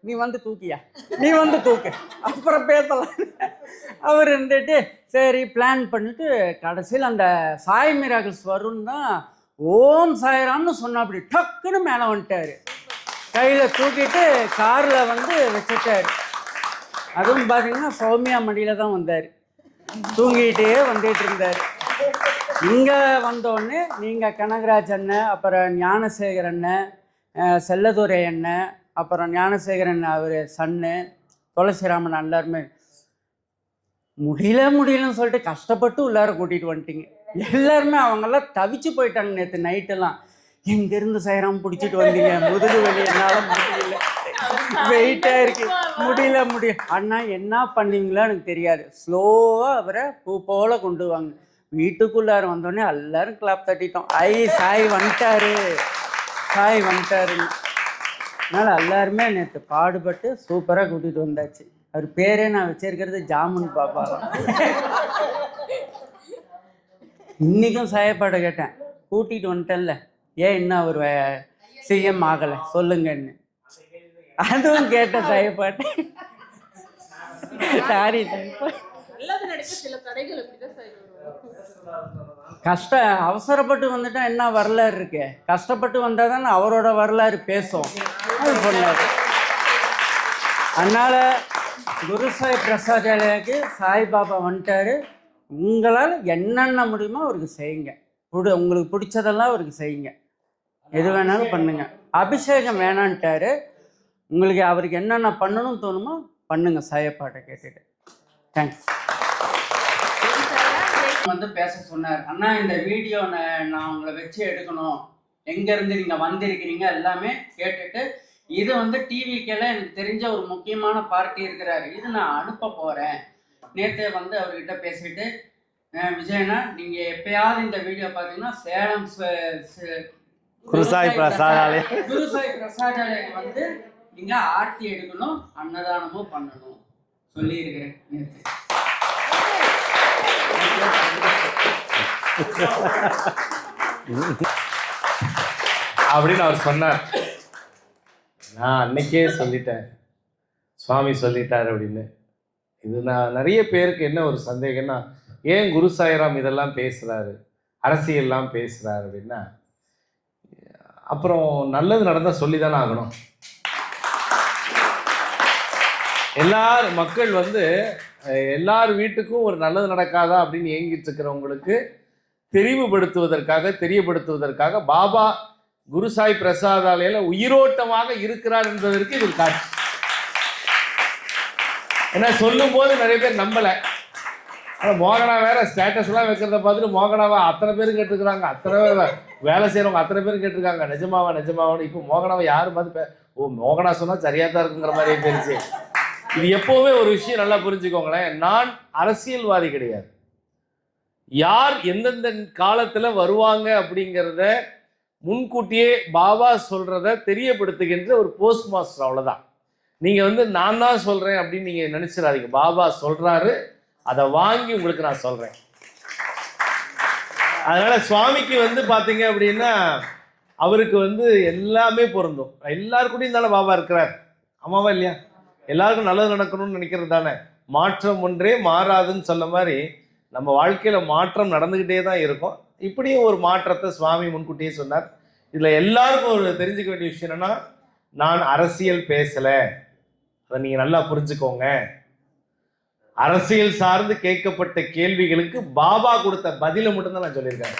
[SPEAKER 1] நீ வந்து தூக்கியா, நீ வந்து தூக்கு, அப்புறம் பேசலாம். அவர் இருந்துட்டு சரி பிளான் பண்ணிட்டு கடைசியில் அந்த சாய் மிராக்கிள்ஸ் வரும்னு தான் ஓம் சாய்ராம்னு சொன்னா, அப்படி டக்குன்னு மேலே வந்துட்டார். கையில் தூக்கிட்டு காரில் வந்து வச்சுட்டார். அதுவும் பார்த்தீங்கன்னா சௌமியா மடியில் தான் வந்தார், தூங்கிட்டே வந்துட்டு இருந்தார். இங்கே வந்தோடனே நீங்கள் கனகராஜ் அண்ணன், அப்புறம் ஞானசேகர் அண்ணன், செல்லதுரை அண்ணன், அப்புறம் ஞானசேகரன் அவர் சன்னு, துளசிராமன் எல்லாருமே முடியலன்னு சொல்லிட்டு கஷ்டப்பட்டு உள்ளார கூட்டிகிட்டு வந்துட்டீங்க. எல்லாருமே அவங்கெல்லாம் தவிச்சு போயிட்டாங்க நேற்று நைட்டெல்லாம். எங்கேருந்து சைராம் பிடிச்சிட்டு வந்தீங்க, முதுகு வலி என்னால் முடியல, வெயிட்டாக இருக்கு, முடியல. அண்ணா என்ன பண்ணுவீங்களோ எனக்கு தெரியாது, ஸ்லோவாக அவரை பூ போல் கொண்டு வாங்க. வீட்டுக்குள்ளார வந்தோடனே எல்லாரும் கிளாப் தட்டிட்டோம், சாய் வந்துட்டாரு, சாய் வந்துட்டாருன்னு. அதனால் எல்லாருமே நேற்று பாடுபட்டு சூப்பராக கூட்டிகிட்டு வந்தாச்சு. அவர் பேரே நான் வச்சிருக்கிறது ஜாமுன் பாப்பா. இன்றைக்கும் சாயப்பாட்டை கேட்டேன், கூட்டிகிட்டு வந்துட்டேன்ல, ஏன் இன்னும் அவர் சிஎம் ஆகலை சொல்லுங்கன்னு. அதுவும் கேட்ட சாயப்பாட்டை. சாரி சாயப்பா, அவசரப்பட்டு வந்துட்டா என்ன வரலாறு இருக்கு, கஷ்டப்பட்டு வந்தால் தானே அவரோட வரலாறு பேசும் சொன்னார். அதனால் குருசாய் பிரசாத் ஆலயாக்கு சாய்பாபா வந்துட்டாரு. உங்களால் என்னென்ன முடியுமோ அவருக்கு செய்யுங்க, உங்களுக்கு பிடிச்சதெல்லாம் அவருக்கு செய்யுங்க, எது வேணாலும் பண்ணுங்க. அபிஷேகம் வேணான்ட்டாரு, உங்களுக்கு அவருக்கு என்னென்ன பண்ணணும்னு தோணுமோ பண்ணுங்க சாயப்பாட்டை கேட்டுட்டு. தேங்க்ஸ். வந்து பேச சொன்னார், அண்ணா இந்த வீடியோ நான் உங்களை வச்சு எடுக்கணும், எங்கேருந்து நீங்கள் வந்திருக்கிறீங்க எல்லாமே கேட்டுட்டு, இது வந்து டிவிக்கெல்லாம் எனக்கு தெரிஞ்ச ஒரு முக்கியமான பார்ட்டி இருக்கிறாரு, இது நான் அனுப்ப போகிறேன். நேற்றே வந்து அவர்கிட்ட பேசிட்டு, விஜயண்ணா நீங்கள் எப்பயாவது இந்த வீடியோ பார்த்தீங்கன்னா சேலம் குருசாய் பிரசாத் ஆலயம் வந்து நீங்கள் ஆர்த்தி எடுக்கணும், அன்னதானமும் பண்ணணும் சொல்லியிருக்கிறேன் நேற்று.
[SPEAKER 7] அப்படின்னு அவர் சொன்னார். நான் அன்னைக்கே சொல்லிட்டேன், சுவாமி சொல்லிட்டார் அப்படின்னு. இது நான் நிறைய பேருக்கு என்ன ஒரு சந்தேகம்னா, ஏன் குரு சாய்ராம் இதெல்லாம் பேசுகிறாரு, அரசியல்லாம் பேசுகிறாரு அப்படின்னா, அப்புறம் நல்லது நடந்தால் சொல்லி தானே ஆகணும். மக்கள் வந்து எல்லார் வீட்டுக்கும் ஒரு நல்லது நடக்காதா அப்படின்னு ஏங்கிட்டு இருக்கிறவங்களுக்கு தெரியப்படுத்துவதற்காக பாபா குருசாய் பிரசாத் ஆலயில உயிரோட்டமாக இருக்கிறார் என்பதற்கு இது காட்சி. ஏன்னா சொல்லும் போது நிறைய பேர் நம்பல. மோகனா வேற ஸ்டேட்டஸ் எல்லாம் வைக்கிறத பார்த்துட்டு மோகனாவை அத்தனை பேரும் கேட்டுருக்காங்க, அத்தனை பேர் வேலை செய்யறவங்க அத்தனை பேரும் கேட்டிருக்காங்க, நிஜமாவான்னு. இப்போ மோகனாவை யாரும் பார்த்து மோகனா சொன்னா சரியா தான் இருக்குங்கிற மாதிரியே தெரிஞ்சு. இது எப்போவுமே ஒரு விஷயம் நல்லா புரிஞ்சுக்கோங்களேன், நான் அரசியல்வாதி கிடையாது. யார் எந்தெந்த காலத்துல வருவாங்க அப்படிங்கிறத முன்கூட்டியே பாபா சொல்றத தெரியப்படுத்துகின்ற ஒரு போஸ்ட் மாஸ்டர், அவ்வளவுதான். நீங்க வந்து நான் தான் சொல்றேன் அப்படின்னு நீங்க நினைச்சிடாதீங்க. பாபா சொல்றாரு, அதை வாங்கி உங்களுக்கு நான் சொல்றேன். அதனால சுவாமிக்கு வந்து பாத்தீங்க அப்படின்னா அவருக்கு வந்து எல்லாமே பொருந்தும். எல்லாருக்கூடயும் தானே பாபா இருக்கிறார், ஆமாவா இல்லையா? எல்லாருக்கும் நல்லது நடக்கணும்னு நினைக்கிறது தானே. மாற்றம் ஒன்றே மாறாதுன்னு சொல்ல மாதிரி நம்ம வாழ்க்கையில மாற்றம் நடந்துகிட்டே தான் இருக்கும். இப்படியும் ஒரு மாற்றத்தை சுவாமி முன்கூட்டியே சொன்னார். இதுல எல்லாருக்கும் ஒரு தெரிஞ்சுக்க வேண்டிய விஷயம் என்னன்னா, நான் அரசியல் பேசல, அதை நீங்க நல்லா புரிஞ்சுக்கோங்க. அரசியல் சார்ந்து கேட்கப்பட்ட கேள்விகளுக்கு பாபா கொடுத்த பதிலை மட்டும்தான் நான் சொல்லியிருக்கேன்.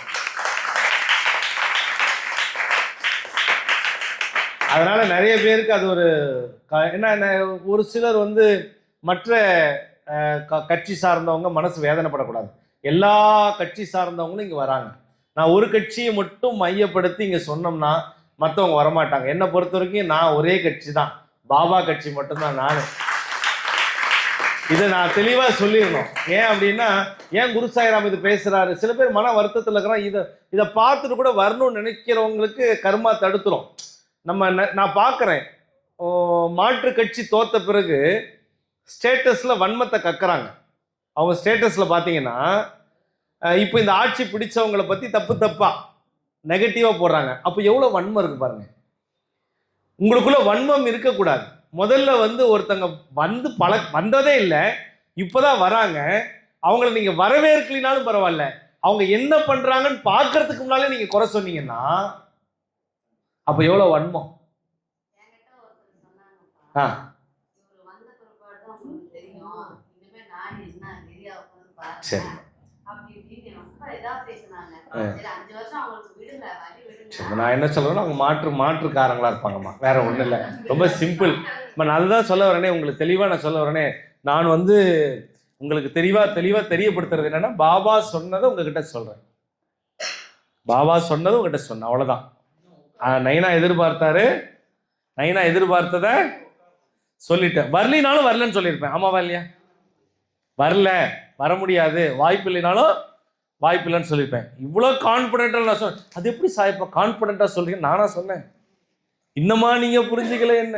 [SPEAKER 7] அதனால நிறைய பேருக்கு அது ஒரு என்ன, ஒரு சிலர் வந்து மற்ற கட்சி சார்ந்தவங்க மனசு வேதனைப்படக்கூடாது. எல்லா கட்சி சார்ந்தவங்களும் இங்கே வராங்க. நான் ஒரு கட்சியை மட்டும் மையப்படுத்தி இங்கே சொன்னோம்னா மற்றவங்க வரமாட்டாங்க. என்னை பொறுத்த வரைக்கும் நான் ஒரே கட்சி தான், பாபா கட்சி மட்டும்தான் நான். இதை நான் தெளிவாக சொல்லிடணும். ஏன் அப்படின்னா, ஏன் குரு சாய்ராம் இது பேசுகிறாரு, சில பேர் மன வருத்தத்தில் இருக்கிறான். இதை பார்த்துட்டு கூட வரணும்னு நினைக்கிறவங்களுக்கு கர்மா தடுத்துரும். நான் பார்க்குறேன், மாற்று கட்சி தோத்த பிறகு ஸ்டேட்டஸில் வன்மத்தை கக்குறாங்க. அவங்க ஸ்டேட்டஸில் பார்த்தீங்கன்னா இப்போ இந்த ஆட்சி பிடிச்சவங்களை பற்றி தப்பாக நெகட்டிவாக போடுறாங்க. அப்போ எவ்வளோ வன்மம் இருக்குது பாருங்கள். உங்களுக்குள்ள வன்மம் இருக்கக்கூடாது. முதல்ல வந்து ஒருத்தங்க வந்து வந்ததே இல்லை, இப்போதான் வராங்க. அவங்கள நீங்கள் வரவேற்கலினாலும் பரவாயில்ல, அவங்க என்ன பண்ணுறாங்கன்னு பார்க்கறதுக்கு முன்னாலே நீங்கள் குறை சொன்னீங்கன்னா அப்போ எவ்வளோ வன்மம். சரி, நான் என்ன சொல்றேன்னா, அவங்க மாற்றுக்காரங்களா இருப்பாங்கம்மா, வேற ஒன்றும் இல்லை. ரொம்ப சிம்பிள். நான் அதுதான் சொல்ல வரேனே, உங்களுக்கு தெளிவாக நான் சொல்ல வரேனே. நான் வந்து உங்களுக்கு தெளிவாக தெரியப்படுத்துறது என்னன்னா, பாபா சொன்னதை உங்ககிட்ட சொல்றேன். பாபா சொன்னதை உங்ககிட்ட சொன்னேன், அவ்வளோதான். நைனா எதிர்பார்த்ததை சொல்லிட்டேன். வரலினாலும் வரலன்னு சொல்லியிருப்பேன். ஆமாவா இல்லையா? வர முடியாது, வாய்ப்பு இல்லைனாலும் வாய்ப்பு இல்லைன்னு சொல்லியிருப்பேன். இவ்வளோ கான்ஃபிடென்ட்டாக நான் சொன்னேன். அது எப்படி சாய்ப்பா கான்ஃபிடென்ட்டாக சொல்றீங்க? நானா சொன்னேன்? இன்னமா நீங்க புரிஞ்சுக்கல என்ன?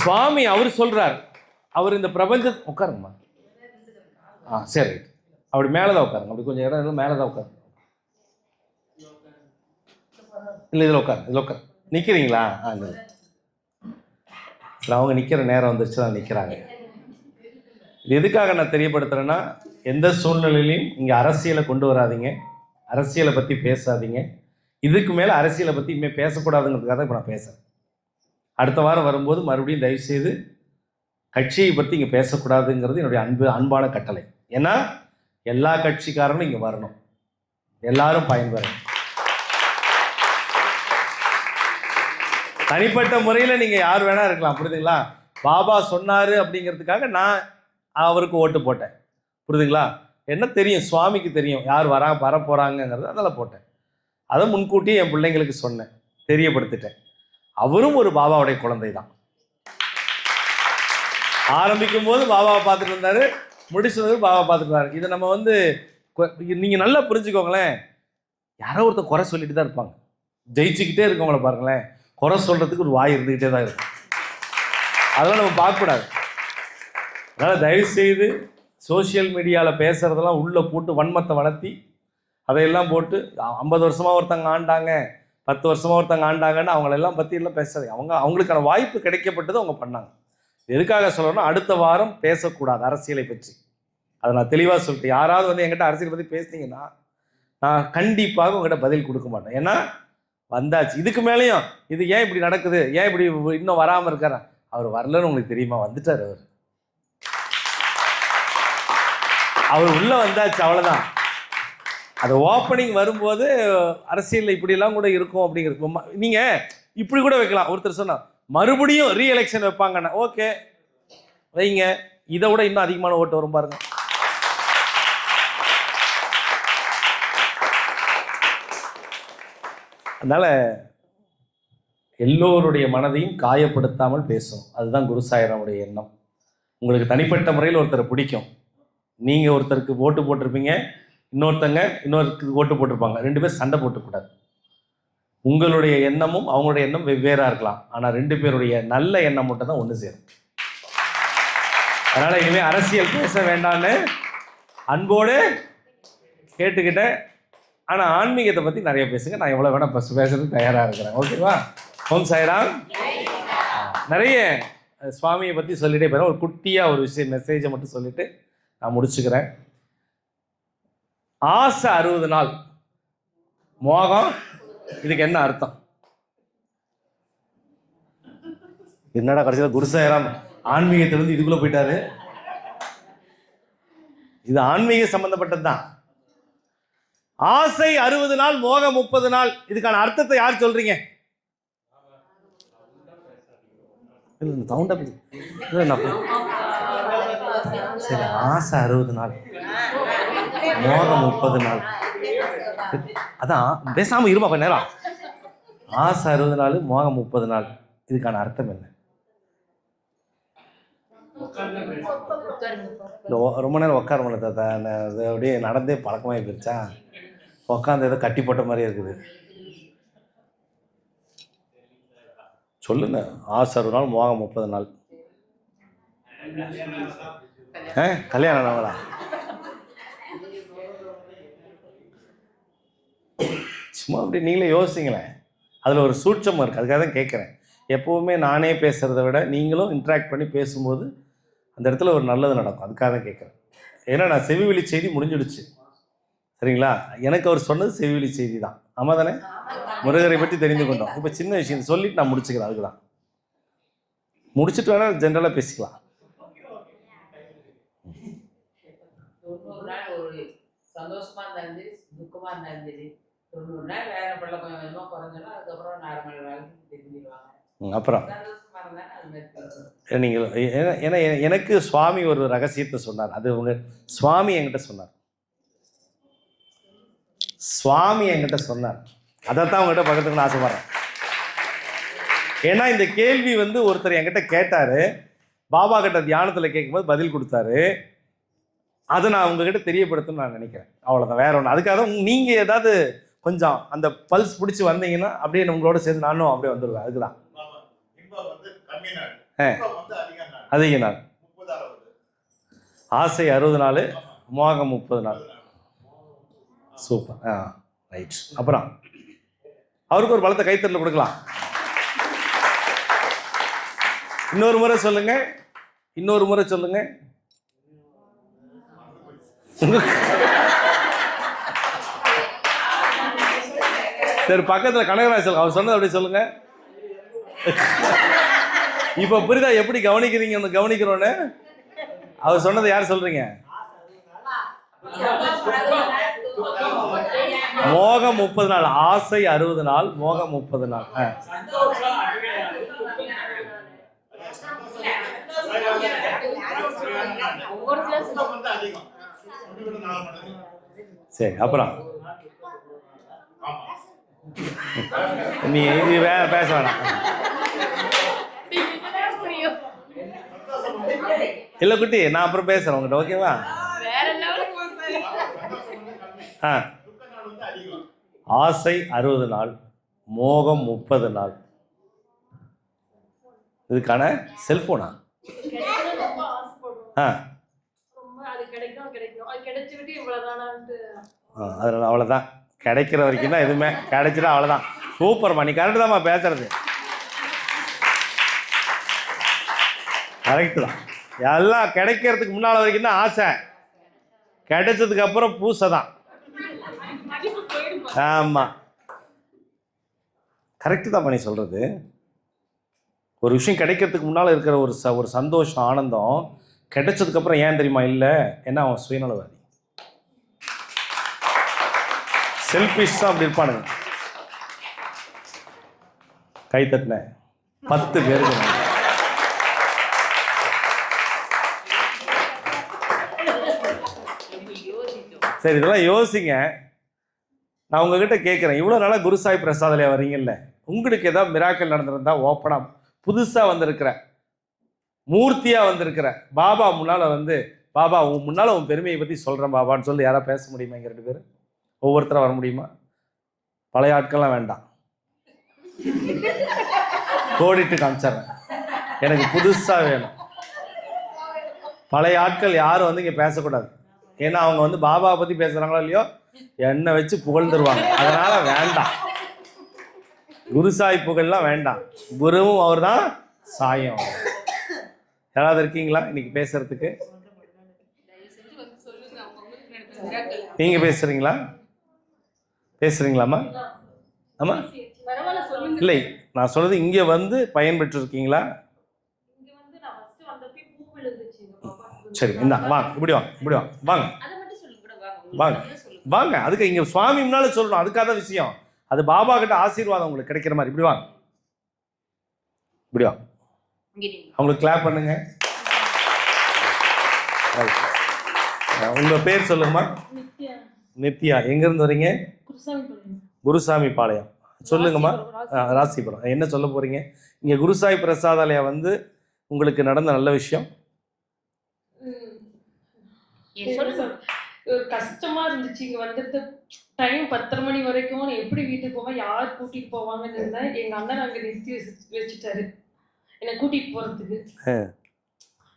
[SPEAKER 7] சுவாமி அவர் சொல்றார், அவர் இந்த பிரபஞ்ச உட்காருங்கம்மா. சரி, அப்படி மேலதான் உட்காருங்க. அப்படி கொஞ்சம் இடம் மேலதான் உட்காருங்க. இல்லை, இதில் உட்காரு. நிற்கிறீங்களா? இல்லை, அவங்க நிற்கிற நேரம் வந்துருச்சு தான் நிற்கிறாங்க. இது எதுக்காக நான் தெரியப்படுத்துகிறேன்னா, எந்த சூழ்நிலையிலையும் இங்கே அரசியலை கொண்டு வராதிங்க, அரசியலை பற்றி பேசாதீங்க. இதுக்கு மேலே அரசியலை பற்றி இனிமேல் பேசக்கூடாதுங்கிறதுக்காக தான் இப்போ நான் பேசுகிறேன். அடுத்த வாரம் வரும்போது மறுபடியும் தயவுசெய்து கட்சியை பற்றி இங்கே பேசக்கூடாதுங்கிறது என்னுடைய அன்பான கட்டளை. ஏன்னா எல்லா கட்சிக்காரனும் இங்கே வரணும், எல்லாரும் பயன்பெறணும். தனிப்பட்ட முறையில் நீங்கள் யார் வேணா இருக்கலாம், புரியுதுங்களா? பாபா சொன்னார் அப்படிங்கிறதுக்காக நான் அவருக்கு ஓட்டு போட்டேன், புரியுதுங்களா? என்ன தெரியும், சுவாமிக்கு தெரியும் யார் வர போகிறாங்கங்கிறது, அதெல்லாம் போட்டேன். அதை முன்கூட்டியே என் பிள்ளைங்களுக்கு சொன்னேன், தெரியப்படுத்திட்டேன். அவரும் ஒரு பாபாவுடைய குழந்தை தான். ஆரம்பிக்கும் போது பாபாவை பார்த்துட்டு இருந்தார், முடிச்சது பாபா பார்த்துட்டு இருந்தார். இதை நம்ம வந்து நீங்கள் நல்லா புரிஞ்சுக்கோங்களேன். யாரோ ஒருத்தர் குறை சொல்லிட்டு தான் இருப்பாங்க. ஜெயிச்சுக்கிட்டே இருக்கவங்கள பாருங்களேன், குறை சொல்கிறதுக்கு ஒரு வாய் இருந்துக்கிட்டே தான் இருக்கும். அதெல்லாம் நம்ம பார்க்கக்கூடாது. அதனால் தயவுசெய்து சோஷியல் மீடியாவில் பேசுகிறதெல்லாம் உள்ளே போட்டு வன்மத்தை வளர்த்தி அதையெல்லாம் போட்டு 50 வருஷமாக ஒருத்தங்க ஆண்டாங்க, 10 வருஷமாக ஒருத்தங்க ஆண்டாங்கன்னு அவங்களெல்லாம் பற்றி எல்லாம் பேசாது. அவங்களுக்கான வாய்ப்பு கிடைக்கப்பட்டது அவங்க பண்ணாங்க. எதுக்காக சொல்லணும்னா, அடுத்த வாரம் பேசக்கூடாது அரசியலை பற்றி. அதை நான் தெளிவாக சொல்லிட்டு, யாராவது வந்து என்கிட்ட அரசியலை பற்றி பேசுனீங்கன்னா நான் கண்டிப்பாக உங்கள்கிட்ட பதில் கொடுக்க மாட்டேன். ஏன்னா வந்தாச்சு. இதுக்கு மேலேயும் இது ஏன் இப்படி நடக்குது, ஏன் இப்படி இன்னும் வராமல் இருக்காரு, அவர் வரலன்னு உங்களுக்கு தெரியுமா? வந்துட்டார். அவர் உள்ள வந்தாச்சு, அவ்வளோதான். அது ஓப்பனிங் வரும்போது அரசியலில் இப்படிலாம் கூட இருக்கும் அப்படிங்கிறது. நீங்கள் இப்படி கூட வைக்கலாம். ஒருத்தர் சொன்னால் மறுபடியும் ரீஎலெக்ஷன் வைப்பாங்கண்ணா, ஓகே வைங்க, இதை விட இன்னும் அதிகமான ஓட்டு வரும் பாருங்க. அதனால் எல்லோருடைய மனதையும் காயப்படுத்தாமல் பேசும். அதுதான் குரு சாய்ராமுடைய எண்ணம். உங்களுக்கு தனிப்பட்ட முறையில் ஒருத்தரை பிடிக்கும், நீங்கள் ஒருத்தருக்கு ஓட்டு போட்டிருப்பீங்க, இன்னொருத்தருக்கு ஓட்டு போட்டிருப்பாங்க, 2 பேர் சண்டை போட்டுக்கூடாது. உங்களுடைய எண்ணமும் அவங்களுடைய எண்ணம் வெவ்வேறாக இருக்கலாம், ஆனால் 2 பேருடைய நல்ல எண்ணம் மட்டும் தான் ஒன்று சேரும். அதனால் இனிமேல் அரசியல் பேச வேண்டான்னு அன்போடு கேட்டுக்கிட்டேன். ஆனால் ஆன்மீகத்தை பற்றி நிறைய பேசுங்க, நான் எவ்வளோ வேணால் பேசுறதுக்கு தயாராக இருக்கிறேன். ஓகேவா? ஓம் சாய்ராம். நிறைய சுவாமியை பற்றி சொல்லிட்டே போகிறேன். ஒரு குட்டியாக ஒரு விஷயம் மெசேஜை மட்டும் சொல்லிவிட்டு நான் முடிச்சுக்கிறேன். ஆசை 60 நாள், மோகம் இதுக்கு என்ன அர்த்தம்?
[SPEAKER 8] என்னடா கடைசியில் குருசாயிராம் ஆன்மீகத்திலிருந்து இதுக்குள்ளே போயிட்டாரு. இது ஆன்மீக சம்பந்தப்பட்டது தான். ஆசை 60 நாள், மோகம் 30 நாள். இதுக்கான அர்த்தத்தை யார் சொல்றீங்க? சரி, ஆசை 60 நாள், மோகம் 30 நாள். அதான் பேசாம இருமா கொஞ்ச நேரம். ஆசை 60 நாள், மோகம் 30 நாள். இதுக்கான அர்த்தம் என்ன? ரொம்ப நேரம் உட்கார முடியல தாத்தா. அது அப்படியே நடந்தே பழக்கமாகி போயிருச்சா, உட்காந்து ஏதோ கட்டி போட்ட மாதிரியே இருக்குது. சொல்லுங்க. ஆசை 60 நாள், மோகம் 30 நாள். கல்யாணம் ஆனவங்களா? சும்மா அப்படி நீங்களே யோசிங்களேன். அதில் ஒரு சூட்சமாக இருக்குது. அதுக்காக தான் கேட்குறேன். எப்போவுமே நானே பேசுகிறத விட நீங்களும் இன்ட்ராக்ட் பண்ணி பேசும்போது அந்த இடத்துல ஒரு நல்லது நடக்கும். அதுக்காக தான் கேட்குறேன். ஏன்னா நான் செவிவெளி செய்தி முடிஞ்சிடுச்சு, சரிங்களா? எனக்கு அவர் சொன்னது செவிவெளி செய்தி தான். ஆமாம் தானே? முருகரை பற்றி தெரிந்து கொண்டோம். இப்போ சின்ன விஷயம் சொல்லிட்டு நான் முடிச்சுக்கிறேன். அதுக்கு தான் முடிச்சுட்டு வேணால் ஜென்ரலாக பேசிக்கலாம்.
[SPEAKER 3] 90 நாள் ஒரு சந்தோஷமா இருந்தாலும் சரி, துக்கமா இருந்தாலும் சரி, 90 நாள் வேற பிள்ளை கொஞ்சம் கொஞ்சமாக குறைஞ்சோன்னா அதுக்கப்புறம் நார்மல் வாழ்க்கை தெரிஞ்சிடுவாங்க.
[SPEAKER 8] அப்புறம்
[SPEAKER 3] சந்தோஷமா இருந்தாலும் அது மாதிரி
[SPEAKER 8] நீங்கள் ஏன்னா எனக்கு சுவாமி ஒரு ரகசியத்தை சொன்னார். அது உங்க சுவாமி என்கிட்ட சொன்னார். சுவாமி என்கிட்ட சொன்னார். அதைத்தான் உங்ககிட்ட பக்கத்துக்குன்னு ஆசைப்படுறேன். ஏன்னா இந்த கேள்வி வந்து ஒருத்தர் என்கிட்ட கேட்டார். பாபா கிட்ட தியானத்தில் கேட்கும்போது பதில் கொடுத்தாரு. அதை நான் உங்ககிட்ட தெரியப்படுத்தணும்னு நான் நினைக்கிறேன். அவ்வளோதான், வேற ஒன்று. அதுக்காக நீங்கள் ஏதாவது கொஞ்சம் அந்த பல்ஸ் பிடிச்சி வந்தீங்கன்னா அப்படியே உங்களோட சேர்ந்து நானும் அப்படியே வந்துடுவேன். அதுக்குதான் அதிக நாள். ஆசை 60 நாள், மோகம் 30 நாள். சூப்பர். ரைட். அப்புறம் அவருக்கு ஒரு பலத்தை கைத்தறல கொடுக்கலாம். இன்னொரு முறை சொல்லுங்க. இன்னொரு முறை சொல்லுங்க. சரி, பக்கத்தில் கனகராஜ் சொல்லுங்க. அவர் சொன்னது அப்படி சொல்லுங்க. இப்ப புரியுதா எப்படி கவனிக்கிறீங்க? கவனிக்கிறோன்னு அவர் சொன்னதை யார் சொல்றீங்க? மோகம் 30 நாள், ஆசை 60 நாள், மோகம் 30 நாள். சரி, அப்புறம் நீ இது பேச வேணாம். இல்லை குட்டி, நான் அப்புறம் பேசுறேன் உங்ககிட்ட, ஓகேவா? ஆசை 60 நாள், மோகம் 30 நாள். இதுக்கான செல்போனா? அதனால அவ்வளோதான். கிடைக்கிற வரைக்கும் தான். எதுவுமே கிடைச்சிட்டா அவ்வளோதான். சூப்பர்மா, நீ கரெக்டு தான்மா பேசுறது. கரெக்டு தான். எல்லாம் கிடைக்கிறதுக்கு முன்னால் வரைக்கும் தான் ஆசை, கிடைச்சதுக்கு அப்புறம் பூசை தான். ஆமாம், கரெக்டு தான் பண்ணி சொல்கிறது. ஒரு விஷயம் கிடைக்கிறதுக்கு முன்னால் இருக்கிற ஒரு சந்தோஷம், ஆனந்தம் கிடைச்சதுக்கப்புறம் ஏன் தெரியுமா இல்லை? ஏன்னா அவன் சுயநலவாதி, செல்ஃபிஷ் தான் அப்படி இருப்பானுங்க. கை தட்டின 10 பேருக்கு. சரி, இதெல்லாம் யோசிங்க. நான் உங்ககிட்ட கேட்குறேன், இவ்வளோ நாளாக குருசாய் பிரசாதில் வரீங்கல்ல, உங்களுக்கு ஏதாவது மிராக்கல் நடந்திருந்தா ஓப்பனாக புதுசாக வந்திருக்கிற மூர்த்தியாக வந்திருக்கிற பாபா முன்னால் வந்து, பாபா உன் முன்னால் உன் பெருமையை பற்றி சொல்கிறேன் பாபான்னு சொல்லி யாராவது பேச முடியுமா? இங்கே 2 பேர் ஒவ்வொருத்தராக வர முடியுமா? பழைய ஆட்கள்லாம் வேண்டாம், கோடிட்டு காமிச்சிட்றேன். எனக்கு புதுசாக வேணும். பழைய ஆட்கள் யாரும் வந்து இங்கே பேசக்கூடாது. ஏன்னா அவங்க வந்து பாபாவை பற்றி பேசுகிறாங்களோ இல்லையோ என்னை வச்சு புகழ்ந்துருவாங்க. அதனால் வேண்டாம், குருசாய் புகழ்லாம் வேண்டாம். குருவும் அவர் தான், சாயம். யாராவது இருக்கீங்களா இன்னைக்கு பேசுறதுக்கு? நீங்க பேசுறீங்களா? பேசுறீங்களாமா? ஆமா, இல்லை நான் சொல்றது இங்கே வந்து பயன்பெற்று இருக்கீங்களா? சரி இந்தாங்க வாங்க, இப்படி வாங்க, இப்படி வாங்க, வாங்க
[SPEAKER 3] அதை மட்டும் சொல்லுங்க கூட, வாங்க
[SPEAKER 8] வாங்க.
[SPEAKER 3] உங்களுக்கு சொல்லுங்க.
[SPEAKER 8] வாங்க. அதுக்கு இங்கே சுவாமி முன்னால சொல்லணும், அதுக்காக விஷயம். அது பாபா கிட்ட ஆசீர்வாதம் உங்களுக்கு கிடைக்கிற மாதிரி. இப்படி வாங்க, இப்படி வாங்க.
[SPEAKER 3] இங்க நீங்க.
[SPEAKER 8] அவங்களுக்கு கிளாப் பண்ணுங்க. உங்க பேர் சொல்லுங்கம்மா.
[SPEAKER 2] நித்யா.
[SPEAKER 8] நித்யா. எங்கேருந்து வரீங்க?
[SPEAKER 2] குருசாமி பாளையம்.
[SPEAKER 8] குருசாமி பாளையம். சொல்லுங்கம்மா.
[SPEAKER 2] ராசிபுரம்.
[SPEAKER 8] ராசிபுரம். என்ன சொல்ல போறீங்க? இங்கே குருசாய் பிரசாதாலயா வந்து உங்களுக்கு நடந்த நல்ல விஷயம்.
[SPEAKER 3] ஏன் சொல்லுங்க.
[SPEAKER 2] ஒரு கஷ்டமா இருந்துச்சு இங்க வந்துட்டு. டைம் 10:30 மணி வரைக்கும் நான் எப்படி வீட்டுக்கு போவேன், யார் கூட்டிட்டு போவாங்கன்னு இருந்தேன். எங்க அண்ணன் அங்க நிறுத்தி வச்சுட்டாரு என்னை கூட்டிட்டு போறதுக்கு.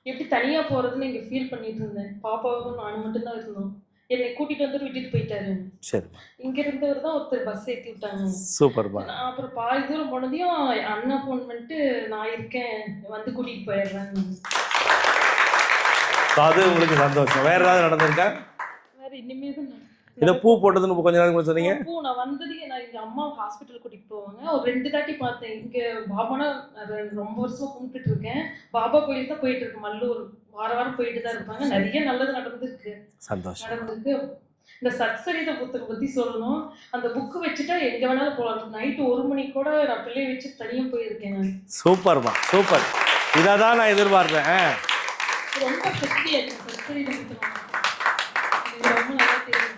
[SPEAKER 2] எப்படி தனியா போறதுன்னு இங்க ஃபீல் பண்ணிட்டு இருந்தேன். பாப்பாவும் நானும் மட்டும்தான் இருந்தோம். என்னை கூட்டிட்டு வந்து விட்டுட்டு போயிட்டாரு.
[SPEAKER 8] சரி,
[SPEAKER 2] இங்க இருந்தவர் தான் ஒருத்தர் பஸ் ஏற்றி விட்டாங்க.
[SPEAKER 8] சூப்பர்மா.
[SPEAKER 2] நான் அப்புறம் பாதி தூரம் போனதையும் அண்ணன் ஃபோன் பண்ணிட்டு நான் இருக்கேன் வந்து கூட்டிட்டு போயிடுறேன்.
[SPEAKER 8] அது உங்களுக்கு சந்தோஷம். வேற ஏதாவது நடந்திருக்கா?
[SPEAKER 2] வேற இனிமே தான்
[SPEAKER 8] இதை பூ போட்டதுன்னு கொஞ்ச நேரம் சொன்னீங்க.
[SPEAKER 2] பூ நான் வந்தது நான் எங்க அம்மா ஹாஸ்பிட்டல் கூட்டிட்டு போவாங்க. ஒரு 2 தாட்டி பார்த்தேன். இங்க பாபானா ரொம்ப வருஷமா கும்பிட்டுட்டு இருக்கேன். பாபா கோயில் தான் போயிட்டு இருக்கு. மல்லூர் வாரம் போயிட்டு தான் இருப்பாங்க. நிறைய நல்லது நடந்திருக்கு.
[SPEAKER 8] சந்தோஷம்.
[SPEAKER 2] நடந்திருக்கு. இந்த சத்சரித புத்தகம் பத்தி சொல்லணும். அந்த புக்கு வச்சுட்டா எங்க வேணாலும் போகலாம். நைட்டு 1 மணி கூட நான் பிள்ளைய வச்சு தனியா போயிருக்கேன் நான்.
[SPEAKER 8] சூப்பர்மா, சூப்பர். இதை தான் நான் எதிர்பார்த்தேன்.
[SPEAKER 2] ரொம்ப சக்தியா இருக்கு சத்சரித புத்தகம். எனக்கு ரொம்ப நல்லா தெரியும்.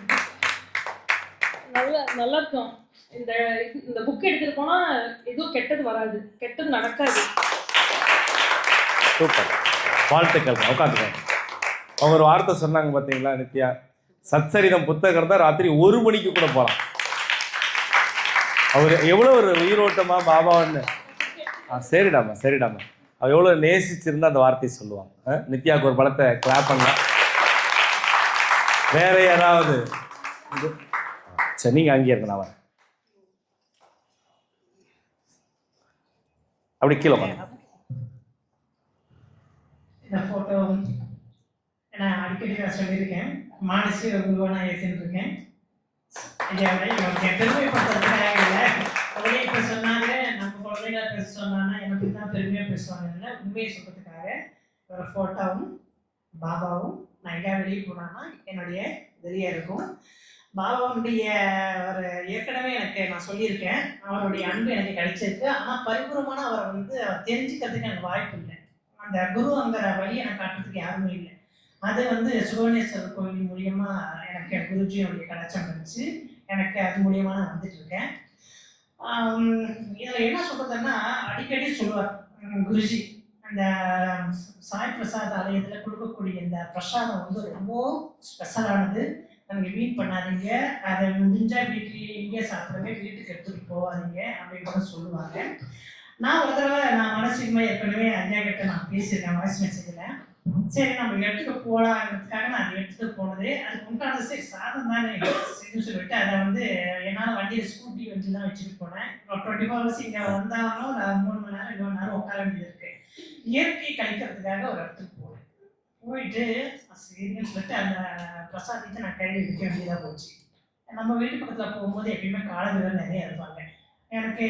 [SPEAKER 2] நல்லா இருக்கும். இந்த புக் எடுத்துட்டு போனா எதுவும் கெட்டது வராது, கெட்டது நடக்காது.
[SPEAKER 8] சூப்பர். வாழ்த்துக்கள். உட்காந்துக்கோங்க. அவங்க ஒரு வார்த்தை சொன்னாங்க பார்த்தீங்களா நித்யா? சத்சரிதம் புத்தகம் தான் ராத்திரி 1 மணிக்கு கூட போகலாம். அவர் எவ்வளோ ஒரு உயிரோட்டமா பாபான்னு. சரிடாமா, சரிடாமா. அவ எவ்வளோ நேசிச்சிருந்தா அந்த வார்த்தையை சொல்லுவாங்க. நித்யாவுக்கு ஒரு படத்தை கிளாப் பண்ணலாம். வேற யாராவது? சரி, நீங்க அங்கேயே இருக்க, நான் வரேன். அப்படி கீழே உட்காந்து.
[SPEAKER 9] இந்த ஃபோட்டோ நான் அடிக்கடி நான் சொல்லியிருக்கேன். மானசி குருவை நான் ஏற்றின்னு இருக்கேன். பெருமைப்படுத்துறதுக்காக இல்லை. அவங்களே இப்போ சொன்னாங்க நம்ம குழந்தைகளை பேச சொன்னாங்கன்னா எனக்கு தான் பெருமையாக பேசுவாங்க. இல்லை, உண்மையை சொல்கிறதுக்காக ஒரு ஃபோட்டோவும் பாபாவும் நான் எங்கே வெளியே போனான்னா என்னுடைய வெளியே இருக்கும். பாபாவுடைய ஒரு ஏற்கனவே எனக்கு நான் சொல்லியிருக்கேன். அவருடைய அன்பு எனக்கு கிடைச்சிருக்கு. ஆனால் பரிபூர்வமான அவரை அவர் தெரிஞ்சுக்கிறதுக்கு எனக்கு வாய்ப்பு இல்லை. அந்த குருங்கிற வழி எனக்கு காட்டுறதுக்கு யாருமே இல்லை. அது சுகவனேஸ்வரர் கோவில் மூலியமா எனக்கு குருஜியோடைய கடாட்சம் கிடைச்சு எனக்கு அது மூலியமா நான் வந்துட்டு இருக்கேன். இதில் என்ன சொல்றதுன்னா, அடிக்கடி சொல்லுவார் குருஜி, அந்த சாய் பிரசாத் ஆலயத்தில் கொடுக்கக்கூடிய இந்த பிரசாதம் ரொம்ப ஸ்பெஷலானது. நமக்கு வீட் பண்ணாதீங்க, அதை முடிஞ்சா வீட்லேயே இங்கே சாப்பிடுங்க, வீட்டுக்கு எடுத்துகிட்டு போகாதீங்க அப்படின்னு கூட சொல்லுவாங்க. நான் ஒரு தடவை நான் மனசுக்குமே ஏற்கனவே ஐயா கிட்ட நான் பேசியிருக்கேன் வாய்ஸ் மெசேஜில். சரி நம்ம எடுத்துக்க போகலாங்கிறதுக்காக நான் அதை எடுத்துகிட்டு போனது. அதுக்கு உண்டான சரி சாதம் தானே சரின்னு சொல்லிட்டு அதை என்னால் வண்டியில் ஸ்கூட்டி வண்டி தான் வச்சுட்டு போனேன். 24 ஹவர்ஸ் இங்கே வந்தாலும் நான் 3 மணி நேரம் 2 மணி நேரம் உட்கார வேண்டியது இருக்கு. இயற்கை கழிக்கிறதுக்காக ஒரு இடத்துக்கு போனேன். போயிட்டு சரின்னு சொல்லிட்டு அந்த பிரசாதத்தை நான் கையில் எடுக்க வேண்டியதாக போச்சு. நம்ம வீட்டு பக்கத்தில் போகும்போது எப்பயுமே காலங்கள் நிறைய இருப்பாங்க. எனக்கு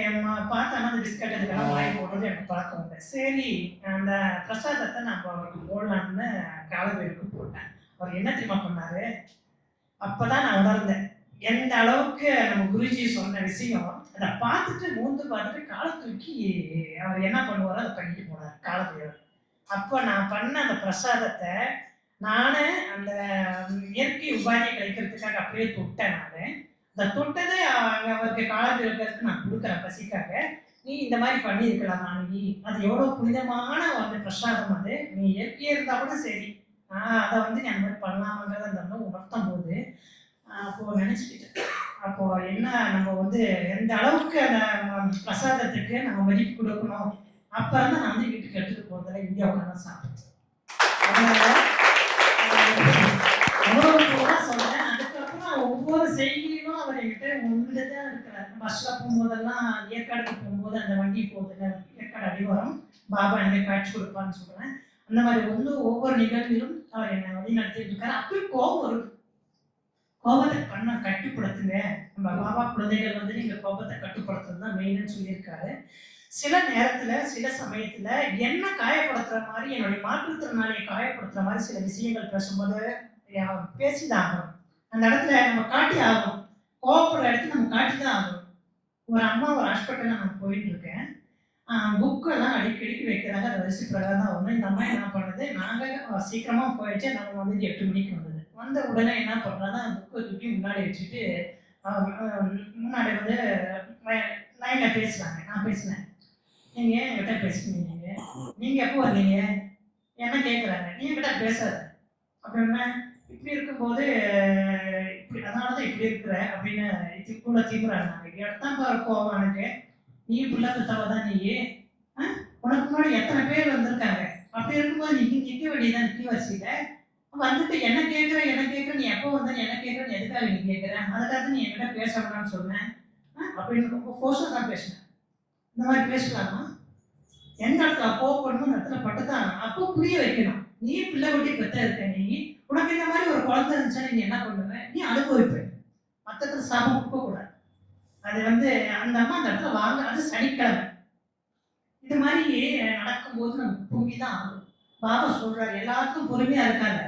[SPEAKER 9] பார்த்தோன்னா அந்த பிஸ்கட் அதுக்கெல்லாம் வாங்கி போடுறது எனக்கு பழக்கம் உண்டு. சரி, அந்த பிரசாதத்தை நம்ம அவருக்கு போடலான்னு காலவேலுக்கு போட்டேன். அவர் என்ன தெரியுமா பண்ணாரு? அப்போதான் நான் உணர்ந்தேன் எந்த அளவுக்கு நம்ம குருஜி சொன்ன விஷயம். அதை பார்த்துட்டு பார்த்துட்டு காலை தூக்கி அவர் என்ன பண்ணுவாரோ அதை பண்ணிட்டு போனார் காலவேலர். அப்போ நான் பண்ண அந்த பிரசாதத்தை நான் அந்த இயற்கை உபாதியை கிடைக்கிறதுக்காக அப்படியே தொட்டேன். நான் அந்த தொட்டதை அவருக்கு காலவேலருக்கு நான் கொடுக்குறேன் பசிக்காக. நீ இந்த மாதிரி பண்ணியிருக்கலாமா? நீ அது எவ்வளோ புனிதமான அந்த பிரசாதம். அது நீ இயற்கையாக இருந்தால் கூட சரி, அதை நீ அந்த மாதிரி பண்ணலாமாங்கிறத அந்த உணர்த்தும் போது அப்போது நினச்சிக்கிட்டேன். அப்போது என்ன நம்ம எந்த அளவுக்கு அந்த பிரசாதத்துக்கு நம்ம மதிப்பு கொடுக்கணும். அப்புறம் தான் நான் வீட்டுக்கு எடுத்துகிட்டு போகிறதில்ல, இங்கே உட்காந்து சாப்பிட்டேன். அதனால சொன்னேன். அதுக்கப்புறம் ஒவ்வொரு செய்தியிலும் அவர் என்கிட்ட உண்டுதான் இருக்கிறார். பஸ்ஸில் போகும்போதெல்லாம் ஏற்காடுக்கு போகும்போது அந்த வண்டி போகுதுல, ஏற்காடு அடிவாரம் பாபா எனக்கு காட்சி கொடுப்பான்னு சொல்கிறேன். அந்த மாதிரி ஒவ்வொரு நிகழ்விலும் அவர் என்னை வழி நடத்திட்டு இருக்காரு. அப்பயும் கோபம் வருது. கோபத்தை கட்டுப்படுத்துங்க. நம்ம பாபா குழந்தைகள் நீங்கள் கோபத்தை கட்டுப்படுத்துறது தான் மெயின்னு சொல்லியிருக்காரு. சில நேரத்துல சில சமயத்துல என்ன காயப்படுத்துற மாதிரி, என்னுடைய மாற்றுத்திறனாளியை காயப்படுத்துற மாதிரி சில விஷயங்கள் பேசும்போது பேசிதான் ஆகணும். அந்த இடத்துல நம்ம காட்டி ஆகணும். கோவப்படுற இடத்துல நம்ம காட்டி தான் ஆகணும். ஒரு அம்மா ஒரு ஹாஸ்பிட்டலில் நான் போயிட்டு இருக்கேன். புக்கெல்லாம் அடிக்கடிக்கு வைக்கிறாங்க. அது வரிசை பிரகாரம் தான் ஒன்று. இந்த அம்மா என்ன பண்ணுது, நாங்கள் சீக்கிரமாக போயிடுச்சு. நம்ம வந்து 8 மணிக்கு வந்தது. வந்த உடனே என்ன பண்ணுறாங்கன்னா புக்கை தூக்கி முன்னாடி வச்சுட்டு முன்னாடி வந்து லைனில் பேசுகிறாங்க. நான் பேசினேன், நீங்கள் என்கிட்ட பேசுனீங்க, நீங்கள் எப்போ வந்தீங்க என்ன கேட்குறாங்க. நீ என்கிட்ட பேசாத அப்படின்னா, இப்படி இருக்கும்போது இப்படி அதனால தான் இப்படி இருக்கிற அப்படின்னு இது கூட திமுறாங்க. இடத்தான் பாரு கோவம் எனக்கு. நீ பிள்ளை பெற்றவ தான் நீ. உனக்கு முன்னாடி எத்தனை பேர் வந்திருக்காங்க. அப்படி இருக்கும்போது நீ நிற்க வேண்டியதான் நிற்க வரிசையில் வந்துட்டு என்ன கேட்குற நீ எப்போ வந்தேன்னு என்ன கேட்குறேன்னு எதுக்காக நீ கேட்குற, அதுக்காக நீ என்கிட்ட பேச வேணாம்னு சொன்னேன் அப்படின்னு ரொம்ப ஃபோர்ஸாக தான் பேசினேன். இந்த மாதிரி பேசலாமா? எந்த இடத்துல கோவப்படணும் அந்த இடத்துல பட்டுதான். அப்போ புரிய வைக்கணும். நீ பிள்ளை குட்டி பெற்ற இருக்க, நீ உனக்கு இந்த மாதிரி ஒரு குழந்தை இருந்துச்சா நீ என்ன பண்ணுவ, நீ அனுபவிப்ப. மற்றத்துல சாபம் கூடாது. அது வந்து அந்த அம்மா அந்த இடத்துல வாங்க. அது சனிக்கிழமை. இது மாதிரி நடக்கும்போது நம்ம பொங்கி தான் ஆகும். பாபா சொல்றாரு, எல்லாத்துக்கும் பொறுமையா இருக்காங்க,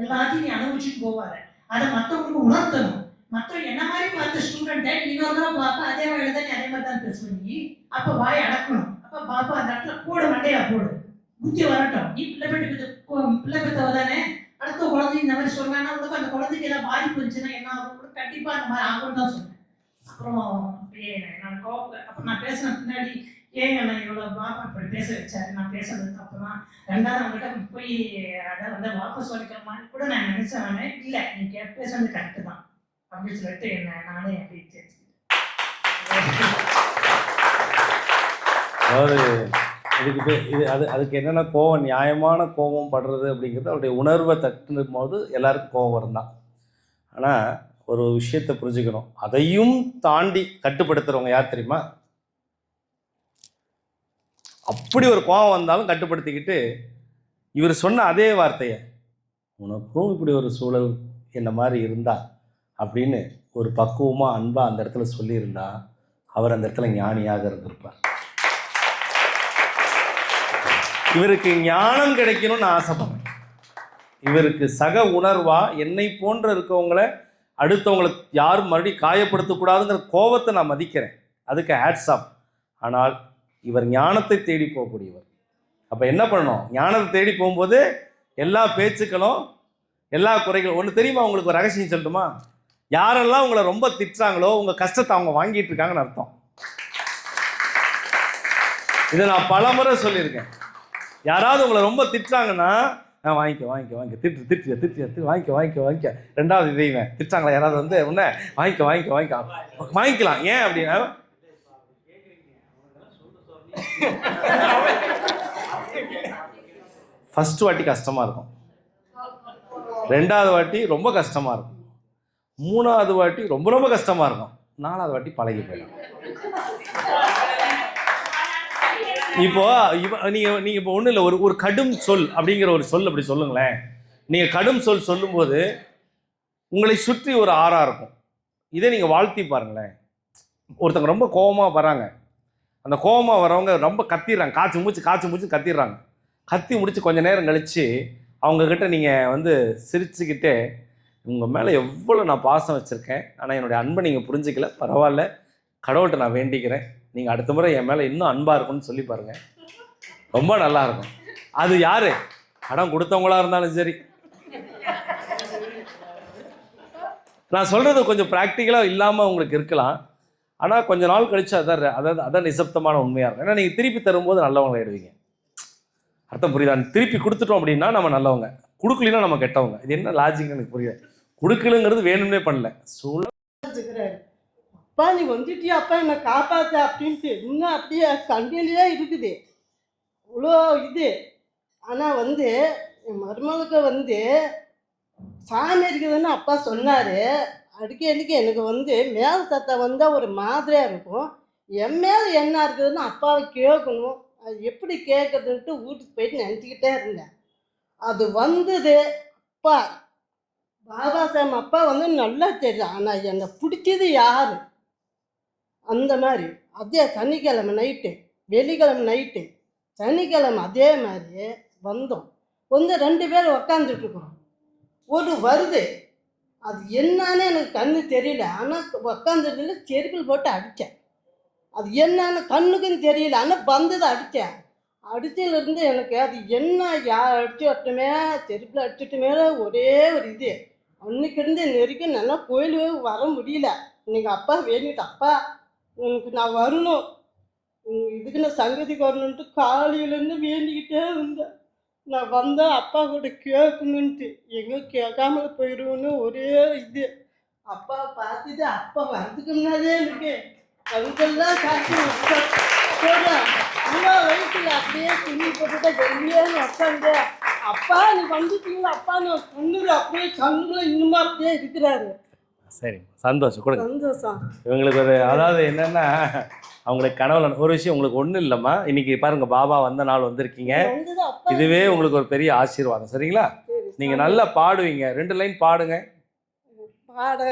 [SPEAKER 9] எல்லாத்தையும் நீ அனுபவிச்சுட்டு போவாரு. அதை மற்றவங்களுக்கு உணர்த்தணும். மற்றவங்க என்ன மாதிரி பார்த்த ஸ்டூடெண்ட்டை இன்னொரு தடவை பார்ப்ப அதே மாதிரி தான் நீ அதே மாதிரி தான் பேசுவ. நீ அப்போ வாயை அடக்கணும். அப்போ பாப்பா அந்த இடத்துல போடு, மண்டையா போடு, புத்தி வரட்டும். நீ பிள்ளை பெற்றவ தானே, அடுத்த குழந்தை இந்த மாதிரி சொல்றாங்கன்னா உனக்கு அந்த குழந்தைக்கு ஏதாவது பாதிப்பு இருந்துச்சுன்னா என்ன ஆகும், கண்டிப்பா அந்த மாதிரி ஆகும்னு தான் சொன்னேன். அப்புறம் நான் அப்போ நான் பேசின பின்னாடி ஏங்க நான் இவ்வளோ பாப்பா இப்படி பேச வச்சாரு, நான் பேசுறது அப்பதான் ரெண்டாவது அவங்ககிட்ட போய் அதை வந்து வாபஸ் வலிக்கலாமான்னு கூட நான் நினைச்சேன். இல்லை நீ பேசுறது கரெக்டு தான் அப்படின்னு சொல்லிட்டு என்ன நானே அப்படி
[SPEAKER 8] அதாவது இதுக்கு இது அதுக்கு என்னென்ன கோவம், நியாயமான கோபம் படுறது அப்படிங்கிறது அவருடைய உணர்வை தட்டுனும் போது எல்லாருக்கும் கோபம் வரும் தான். ஆனால் ஒரு விஷயத்தை புரிஞ்சுக்கணும், அதையும் தாண்டி கட்டுப்படுத்துகிறவங்க யார் தெரியுமா? அப்படி ஒரு கோபம் வந்தாலும் கட்டுப்படுத்திக்கிட்டு இவர் சொன்ன அதே வார்த்தையை, உனக்கும் இப்படி ஒரு சூழல் என்ன மாதிரி இருந்தா அப்படின்னு ஒரு பக்குவமாக அன்பாக அந்த இடத்துல சொல்லியிருந்தா அவர் அந்த இடத்துல ஞானியாக இருந்திருப்பார். இவருக்கு ஞானம் கிடைக்கணும்னு ஆசைப்படுறேன். இவருக்கு சக உணர்வா என்னை போன்ற இருக்கவங்களை அடுத்தவங்களுக்கு யாரும் மறுபடியும் காயப்படுத்தக்கூடாதுங்கிற கோபத்தை நான் மதிக்கிறேன். அதுக்கு ஹேட்ஸ் ஆஃப். ஆனால் இவர் ஞானத்தை தேடி போகக்கூடியவர். அப்போ என்ன பண்ணணும்? ஞானத்தை தேடி போகும்போது எல்லா பேச்சுக்களும் எல்லா குறைகளும் ஒன்று தெரியுமா? உங்களுக்கு ஒரு ரகசியம் சொல்லட்டுமா? யாரெல்லாம் உங்களை ரொம்ப திட்டுறாங்களோ உங்கள் கஷ்டத்தை அவங்க வாங்கிட்டு இருக்காங்கன்னு அர்த்தம். இதை நான் பல முறை சொல்லியிருக்கேன். யாராவது உங்களை ரொம்ப திட்டுறாங்கன்னா வாங்கிக்க திட்டு வாங்கிக்க. ரெண்டாவது இதையுமே திட்டாங்களா யாராவது வந்து உன்ன வாங்கிக்கலாம். ஏன் அப்படின்னா ஃபர்ஸ்ட் வாட்டி கஷ்டமாக இருக்கும், ரெண்டாவது வாட்டி ரொம்ப கஷ்டமாக இருக்கும், மூணாவது வாட்டி ரொம்ப ரொம்ப கஷ்டமாக இருக்கும், நாலாவது வாட்டி பழகி போயிடும். இப்போ நீங்கள் இப்போ ஒன்றும் இல்லை, ஒரு கடும் சொல் அப்படிங்கிற ஒரு சொல் அப்படி சொல்லுங்களேன். நீங்கள் கடும் சொல் சொல்லும்போது உங்களை சுற்றி ஒரு ஆறா இருக்கும். இதே நீங்கள் வாழ்த்தி பாருங்களேன். ஒருத்தங்க ரொம்ப கோபமாக வராங்க, அந்த கோபமாக வரவங்க ரொம்ப கத்திடுறாங்க, காய்ச்சி மூச்சு கத்திடுறாங்க. கத்தி முடிச்சு கொஞ்சம் நேரம் கழித்து அவங்கக்கிட்ட நீங்கள் வந்து சிரிச்சுக்கிட்டே, உங்கள் மேலே எவ்வளோ நான் பாசம் வச்சுருக்கேன், ஆனால் என்னுடைய அன்பை நீங்கள் புரிஞ்சிக்கல, பரவாயில்ல, கடவுள்கிட்ட நான் வேண்டிக்கிறேன், நீங்கள் அடுத்த முறை என் மேலே இன்னும் அன்பாக இருக்கும்னு சொல்லி பாருங்கள், ரொம்ப நல்லாயிருக்கும். அது யார் கடன் கொடுத்தவங்களா இருந்தாலும் சரி. நான் சொல்கிறது கொஞ்சம் ப்ராக்டிக்கலாக இல்லாமல் உங்களுக்கு இருக்கலாம், ஆனால் கொஞ்ச நாள் கழிச்சு அதான் நிசப்தமான உண்மையாக இருக்கும். ஏன்னா நீங்கள் திருப்பி தரும்போது நல்லவங்களை ஆயிடுவீங்க. அர்த்தம் புரியுதா? திருப்பி கொடுத்துட்டோம் அப்படின்னா நம்ம நல்லவங்க, கொடுக்கலன்னா நம்ம கெட்டவங்க. இது என்ன லாஜிக்னு எனக்கு புரியல. கொடுக்கலுங்கிறது வேணும்னே பண்ணல,
[SPEAKER 10] அப்பா நீ வந்துட்டியா, அப்பா என்னை காப்பாற்ற அப்படின்ட்டு இன்னும் அப்படியே கண்ணிலேயே இருக்குது இவ்வளோ இது. ஆனால் வந்து என் மருமகளுக்கு வந்து சாமி இருக்குதுன்னு அப்பா சொன்னார். அடிக்கடிக்கு எனக்கு வந்து மேல் சத்தம் வந்தால் ஒரு மாதிரியாக இருக்கும். என் மேலே என்ன இருக்குதுன்னு அப்பாவை கேட்கணும், அது எப்படி கேட்குறதுன்ட்டு வீட்டுக்கு போயிட்டு நினச்சிக்கிட்டே இருந்தேன். அது வந்தது. அப்பா பாபா சாம் அப்பா வந்து நல்லா தெரியும், ஆனால் என்னை பிடிச்சது யார் அந்த மாதிரி. அதே சனிக்கிழமை நைட்டு வெள்ளிக்கிழமை நைட்டு, சனிக்கிழமை அதே மாதிரி வந்தோம். வந்து 2 பேர் உக்காந்துட்ருக்குறோம். ஒரு வருது, அது என்னன்னு எனக்கு கண்ணு தெரியல. ஆனால் உக்காந்துருந்ததுல செருப்பில் போட்டு அடித்தேன். அது என்னன்னு கண்ணுக்கும் தெரியல. ஆனால் வந்ததை அடித்தேன். அடிச்சதுலேருந்து எனக்கு அது என்ன யார் அடிச்சு வரட்டுமே, செருப்பில் அடிச்சுட்டுமே ஒரே ஒரு இது. அன்னைக்கிருந்து இன்ன வரைக்கும் நல்லா கோயிலுக்கு வர முடியல. இன்னைக்கு அப்பா வேண்டிட்டு, அப்பா உனக்கு நான் வரணும், இதுக்கு நான் சங்கதிக்கு வரணுன்ட்டு காலையிலேருந்து வேண்டிக்கிட்டே இருந்தேன். நான் வந்தால் அப்பா கூட கேட்கணுன்ட்டு, எங்கே கேட்காம போயிடுவோன்னு ஒரே இது. அப்பா பார்த்துட்டு அப்பா வரதுக்கு முன்னாடியே எனக்கு அதுக்கெல்லாம் காசு போடுறேன். அம்மா வயசுல அப்படியே துணி போட்டுட்டா வெளியே உட்காந்து, அப்பா நீ வந்துட்டீங்களா அப்பா நான் கண்ணுல அப்படியே கண்ணுல இன்னுமா அப்படியே இருக்கிறாரு.
[SPEAKER 8] சரி, சந்தோஷம் கொடுங்க.
[SPEAKER 10] சந்தோஷம்.
[SPEAKER 8] இவங்களுக்கு ஒரு அதாவது என்னென்னா, அவங்களுக்கு கனவுல ஒரு விஷயம் உங்களுக்கு ஒன்றும் இல்லைம்மா. இன்னைக்கு பாருங்கள், பாபா வந்த நாள் வந்திருக்கீங்க.
[SPEAKER 10] வந்தது அப்பா
[SPEAKER 8] இதுவே உங்களுக்கு ஒரு பெரிய ஆசீர்வாதம். சரிங்களா? நீங்கள் நல்லா பாடுவீங்க. 2 லைன் பாடுங்க.
[SPEAKER 10] பாட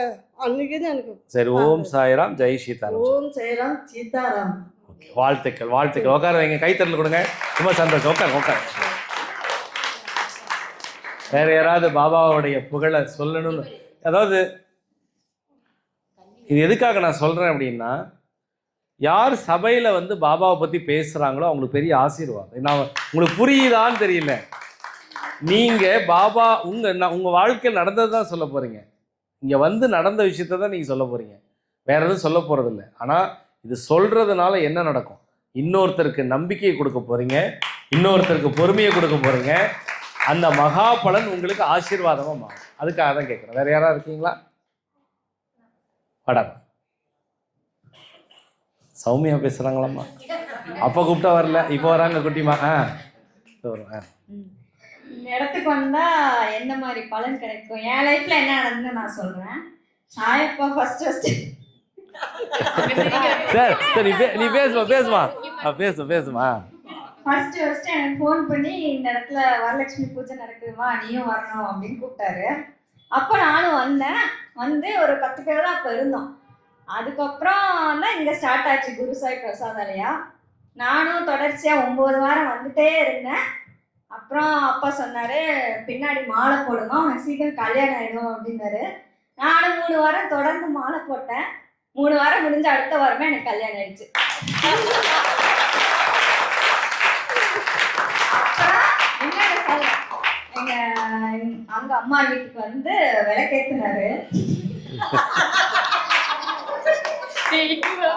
[SPEAKER 10] அன்னைக்கு எனக்கு.
[SPEAKER 8] சரி, ஓம் சாய்ராம், ஜெய் சீதாராம்.
[SPEAKER 10] ஓம் சாய்ராம், சீதாராம்.
[SPEAKER 8] வாழ்த்துக்கள், வாழ்த்துக்கள். உட்கார வைங்க, கைத்தட்டல் கொடுங்க. ரொம்ப சந்தோஷம். உட்கார. வேற யாராவது பாபாவுடைய புகழை சொல்லணும்னு, அதாவது இது எதுக்காக நான் சொல்கிறேன் அப்படின்னா, யார் சபையில் வந்து பாபாவை பற்றி பேசுகிறாங்களோ அவங்களுக்கு பெரிய ஆசீர்வாதம். நான் உங்களுக்கு புரியுதான்னு தெரியல. நீங்கள் பாபா உங்கள் வாழ்க்கையில் நடந்தது தான் சொல்ல போகிறீங்க. இங்கே வந்து நடந்த விஷயத்தை தான் நீங்கள் சொல்ல போகிறீங்க. வேறு எதுவும் சொல்ல போகிறதில்ல. ஆனால் இது சொல்கிறதுனால என்ன நடக்கும்? இன்னொருத்தருக்கு நம்பிக்கையை கொடுக்க போகிறீங்க, இன்னொருத்தருக்கு பொறுமையை கொடுக்க போகிறீங்க. அந்த மகா பலன் உங்களுக்கு ஆசீர்வாதமாக மாறும். அதுக்காக தான் கேட்குறேன். வேறு யாராவது இருக்கீங்களா? படம் சௌமியா பேசுகிறாங்களாம்மா. அப்போ கூப்பிட்டா வரல, இப்போ வராங்க குட்டிமா.
[SPEAKER 11] இடத்துக்கு வந்தா எந்த மாதிரி பலன் கிடைக்கும், என் லைஃப்ல என்ன நடந்ததுன்னு நான் சொல்றேன். சாயப்பா ஃபர்ஸ்ட்
[SPEAKER 8] சரி, நீ பேசுமா.
[SPEAKER 11] ஃபர்ஸ்ட் எனக்கு ஃபோன் பண்ணி இந்த இடத்துல வரலட்சுமி பூஜை நடக்குதுமா, நீயும் வரணும் அப்படின்னு கூப்பிட்டாரு. அப்போ நானும் வந்தேன். வந்து ஒரு 10 பேர் தான் அப்போ இருந்தோம். அதுக்கப்புறம் தான் இங்கே ஸ்டார்ட் ஆச்சு குரு சாய் பிரசாதாலயா. நானும் தொடர்ச்சியாக 9 வாரம் வந்துட்டே இருந்தேன். அப்புறம் அப்பா சொன்னார், பின்னாடி மாலை போடுங்க, உனக்கு சீக்கிரம் கல்யாணம் ஆகிடும் அப்படின்னாரு. நானும் 3 வாரம் தொடர்ந்து மாலை போட்டேன். 3 வாரம் முடிஞ்ச அடுத்த வாரமே எனக்கு கல்யாணம் ஆயிடுச்சு. அப்புறம் என்னோட சொல்றேன், அங்க அம்மா வீட்டுக்கு வந்து விளக்கேத்துனாரு.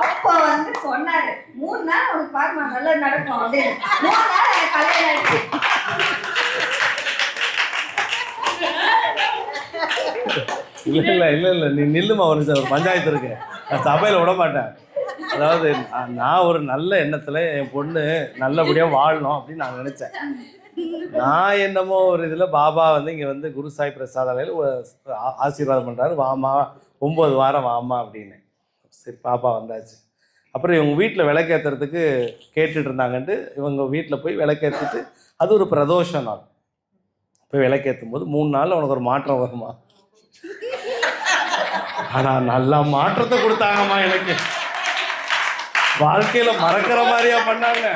[SPEAKER 11] அப்போ வந்து சொன்னாரு, 3 நாள் உனக்கு பாருமா நல்லா நடக்கும் அப்படின்னு. 3 நாள் எனக்கு கல்யாணம் ஆயிடுச்சு.
[SPEAKER 8] இல்லை, நீ நில்லுமா. ஒரு பஞ்சாயத்து இருக்கு, நான் சபையில் விட மாட்டேன். அதாவது நான் ஒரு நல்ல எண்ணத்தில் என் பொண்ணு நல்லபடியாக வாழணும் அப்படின்னு நான் நினச்சேன். நான் என்னமோ ஒரு இதில் பாபா வந்து இங்கே வந்து குரு சாய் பிரசாதாலையில் ஆசீர்வாதம் பண்ணுறாரு, வாமா 9 வாரம் வாமா அப்படின்னு. சரி, பாப்பா வந்தாச்சு. அப்புறம் இவங்க வீட்டில் விளக்கேற்றுறதுக்கு கேட்டுட்டு இருந்தாங்கன்ட்டு இவங்க வீட்டில் போய் விளக்கேற்றிட்டு, அது ஒரு பிரதோஷ நாள். போய் விளக்கேற்றும் போது 3 நாள் உனக்கு ஒரு மாற்றம் வருமா. ஆனால் நல்லா மாற்றத்தை கொடுத்தாங்கம்மா. எனக்கு வாழ்க்கையில் மறக்கிற மாதிரியா பண்ணாங்க.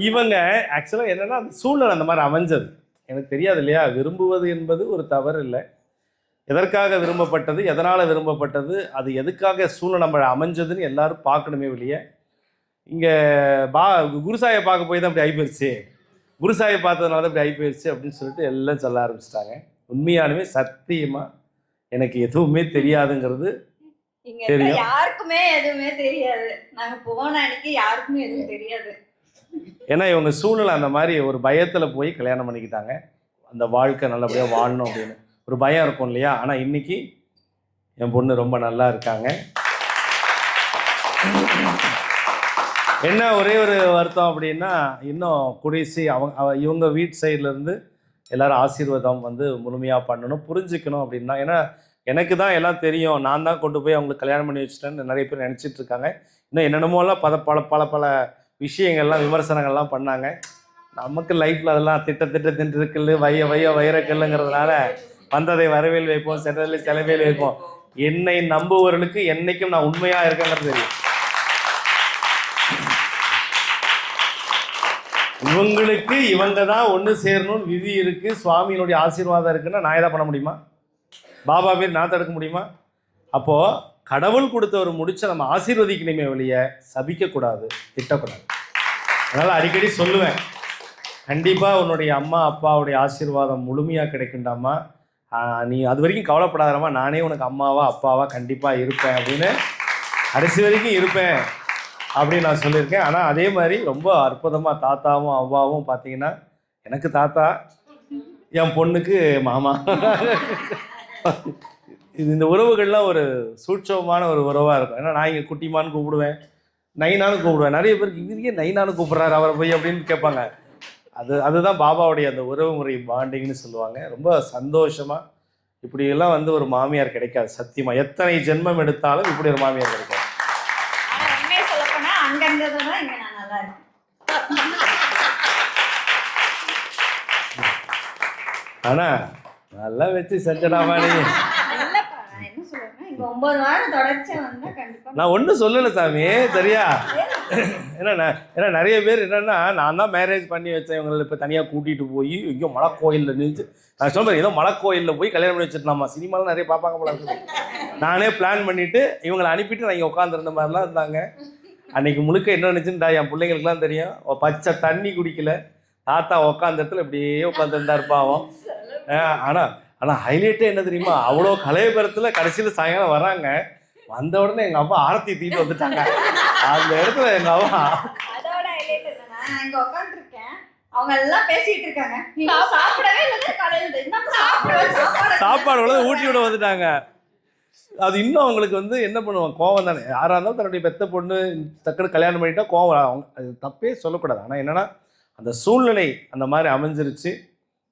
[SPEAKER 8] இவங்க ஆக்சுவலாக என்னென்னா, அந்த சூழ்நிலை அந்த மாதிரி அமைஞ்சது. எனக்கு தெரியாது இல்லையா, விரும்புவது என்பது ஒரு தவறு இல்லை. எதற்காக விரும்பப்பட்டது, எதனால் விரும்பப்பட்டது, அது எதுக்காக சூழ்நிலை நம்ம அமைஞ்சதுன்னு எல்லாரும் பார்க்கணுமே வெளியே. இங்கே குருசாயை பார்க்க போய் தான் இப்படி ஆகிப்போயிடுச்சு, குருசாயை பார்த்ததுனால தான் இப்படி ஆகிப்போயிடுச்சு அப்படின்னு சொல்லிட்டு எல்லாம் சொல்ல ஆரம்பிச்சிட்டாங்க. உண்மையானுமே சத்தியமாக எனக்கு எதுவுமே தெரியாதுங்கிறது தெரியும்.
[SPEAKER 11] யாருக்குமே எதுவுமே தெரியாது. நாங்க போன அன்னைக்கு யாருக்குமே எதுவும் தெரியாது.
[SPEAKER 8] ஏன்னா இவங்க சூழ்நிலை அந்த மாதிரி ஒரு பயத்தில் போய் கல்யாணம் பண்ணிக்கிட்டாங்க. அந்த வாழ்க்கை நல்லபடியாக வாழணும் அப்படின்னு ஒரு பயம் இருக்கும் இல்லையா. ஆனால் இன்னைக்கு என் பொண்ணு ரொம்ப நல்லா இருக்காங்க. என்ன ஒரே ஒரு வருத்தம் அப்படின்னா, இன்னும் குடிசி இவங்க வீட்டு சைட்லேருந்து எல்லோரும் ஆசீர்வாதம் வந்து முழுமையாக பண்ணணும், புரிஞ்சுக்கணும் அப்படின்னா. ஏன்னா எனக்கு தான் எல்லாம் தெரியும், நான் தான் கொண்டு போய் அவங்களுக்கு கல்யாணம் பண்ணி வச்சுட்டேன்னு நிறைய பேர் நினச்சிட்டு இருக்காங்க. இன்னும் என்னென்னமோலாம் பல விஷயங்கள்லாம் விமர்சனங்கள்லாம் பண்ணாங்க. நமக்கு லைஃப்பில் அதெல்லாம் திட்டுக்கல் வைரக்கல்லுங்கிறதுனால வந்ததை வரவேல் வைப்போம், சென்றதில் செலவேல் வைப்போம். என்னை நம்புவவர்களுக்கு என்றைக்கும் நான் உண்மையாக இருக்கேங்கிறது தெரியும். இவங்களுக்கு இவங்க தான் ஒன்று சேரணும்னு விதி இருக்குது, சுவாமியினுடைய ஆசீர்வாதம் இருக்குன்னா நான் எதாவது பண்ண முடியுமா? பாபா பேர் நான் தடுக்க முடியுமா? அப்போது கடவுள் கொடுத்தவர் முடிச்ச நம்ம ஆசீர்வதிக்கணுமே வெளியே சபிக்கக்கூடாது, திட்டக்கூடாது. அதனால் அடிக்கடி சொல்லுவேன், கண்டிப்பாக உன்னுடைய அம்மா அப்பாவுடைய ஆசீர்வாதம் முழுமையாக கிடைக்குண்டாமா, நீ அது வரைக்கும் கவலைப்படாதம்மா, நானே உனக்கு அம்மாவா அப்பாவா கண்டிப்பாக இருப்பேன் அப்படின்னு, கடைசி வரைக்கும் இருப்பேன் அப்படின்னு நான் சொல்லியிருக்கேன். ஆனால் அதே மாதிரி ரொம்ப அற்புதமாக தாத்தாவும் அவ்வாவும் பார்த்தீங்கன்னா, எனக்கு தாத்தா, என் பொண்ணுக்கு மாமா. இந்த உறவுகள்லாம் ஒரு சூட்சமான ஒரு உறவாக இருக்கும். ஏன்னா நான் இங்கே குட்டிமான்னு கூப்பிடுவேன், நைனான்னு கூப்பிடுவேன். நிறைய பேருக்கு இவருக்கே நைனான்னு கூப்பிட்றாரு அவரை போய் அப்படின்னு கேட்பாங்க. அதுதான் பாபாவுடைய அந்த உறவு முறை பாண்டிங்னு சொல்லுவாங்க. ரொம்ப சந்தோஷமாக இப்படியெல்லாம் வந்து ஒரு மாமியார் கிடைக்காது சத்தியமாக. எத்தனை ஜென்மம் எடுத்தாலும் இப்படி ஒரு மாமியார் கிடைக்காது.
[SPEAKER 11] ஆனா உண்மையை சொல்ல போனா அங்க இருந்ததை தான் இங்க நான் நல்லா இருக்கேன்.
[SPEAKER 8] ஆனால் நல்லா வச்சு செஞ்சடாமா நீ.
[SPEAKER 11] இல்லப்பா, நான் என்ன சொல்றேன்னா இங்க 9 வாரம் தொடர்ச்சியா வந்தா கண்டிப்பா
[SPEAKER 8] நான் ஒன்றும் சொல்லலை சாமி, சரியா? ஏன்னா நிறைய பேர் என்னென்னா, நான் தான் மேரேஜ் பண்ணி வச்சேன், இவங்களை இப்போ தனியாக கூட்டிகிட்டு போய் இங்கேயும் மலைக்கோயிலில் நின்று, நான் சொல்கிறேன் ஏதோ மலைக்கோயிலில் போய் கல்யாணம் பண்ணி வச்சுருந்தாம்மா, சினிமாலாம் நிறைய பார்ப்பாங்க போல இருக்குது. நானே பிளான் பண்ணிவிட்டு இவங்களை அனுப்பிட்டு நான் இங்கே உட்காந்துருந்த மாதிரிலாம் இருந்தாங்க. அன்றைக்கி முழுக்க என்ன நினச்சுன்னு என் பிள்ளைங்களுக்குலாம் தெரியும். பச்சை தண்ணி குடிக்கல, தாத்தா உட்காந்த இடத்துல இப்படியே உட்காந்துருந்தார் பாவம். ஆனால் ஹைலைட்டே என்ன தெரியுமா, அவ்வளோ கலையபுரத்தில் கடைசியில் சாயங்காலம் வராங்க, வந்த உடனே எங்கள் அப்பா ஆரத்தி தீட்டு வந்துட்டாங்க. அந்த இடத்துல எங்கள் அப்பா
[SPEAKER 11] அதோட ஹைலைட் என்னன்னா, நான் இங்க உட்காந்துருக்கேன், அவங்க எல்லாம் பேசிட்டு இருக்காங்க, நீங்க சாப்பிடவே இல்லை காலையில, என்ன
[SPEAKER 8] சாப்பாடு ஊட்டி விட வந்துட்டாங்க. அது இன்னும் அவங்களுக்கு வந்து என்ன பண்ணுவாங்க, கோவம் தானே. யாராக இருந்தாலும் தன்னுடைய பெத்த பொண்ணு டக்குனு கல்யாணம் பண்ணிட்டா கோவம். அவங்க அது தப்பே சொல்லக்கூடாது. ஆனால் என்னென்னா அந்த சூழ்நிலை அந்த மாதிரி அமைஞ்சிருச்சு.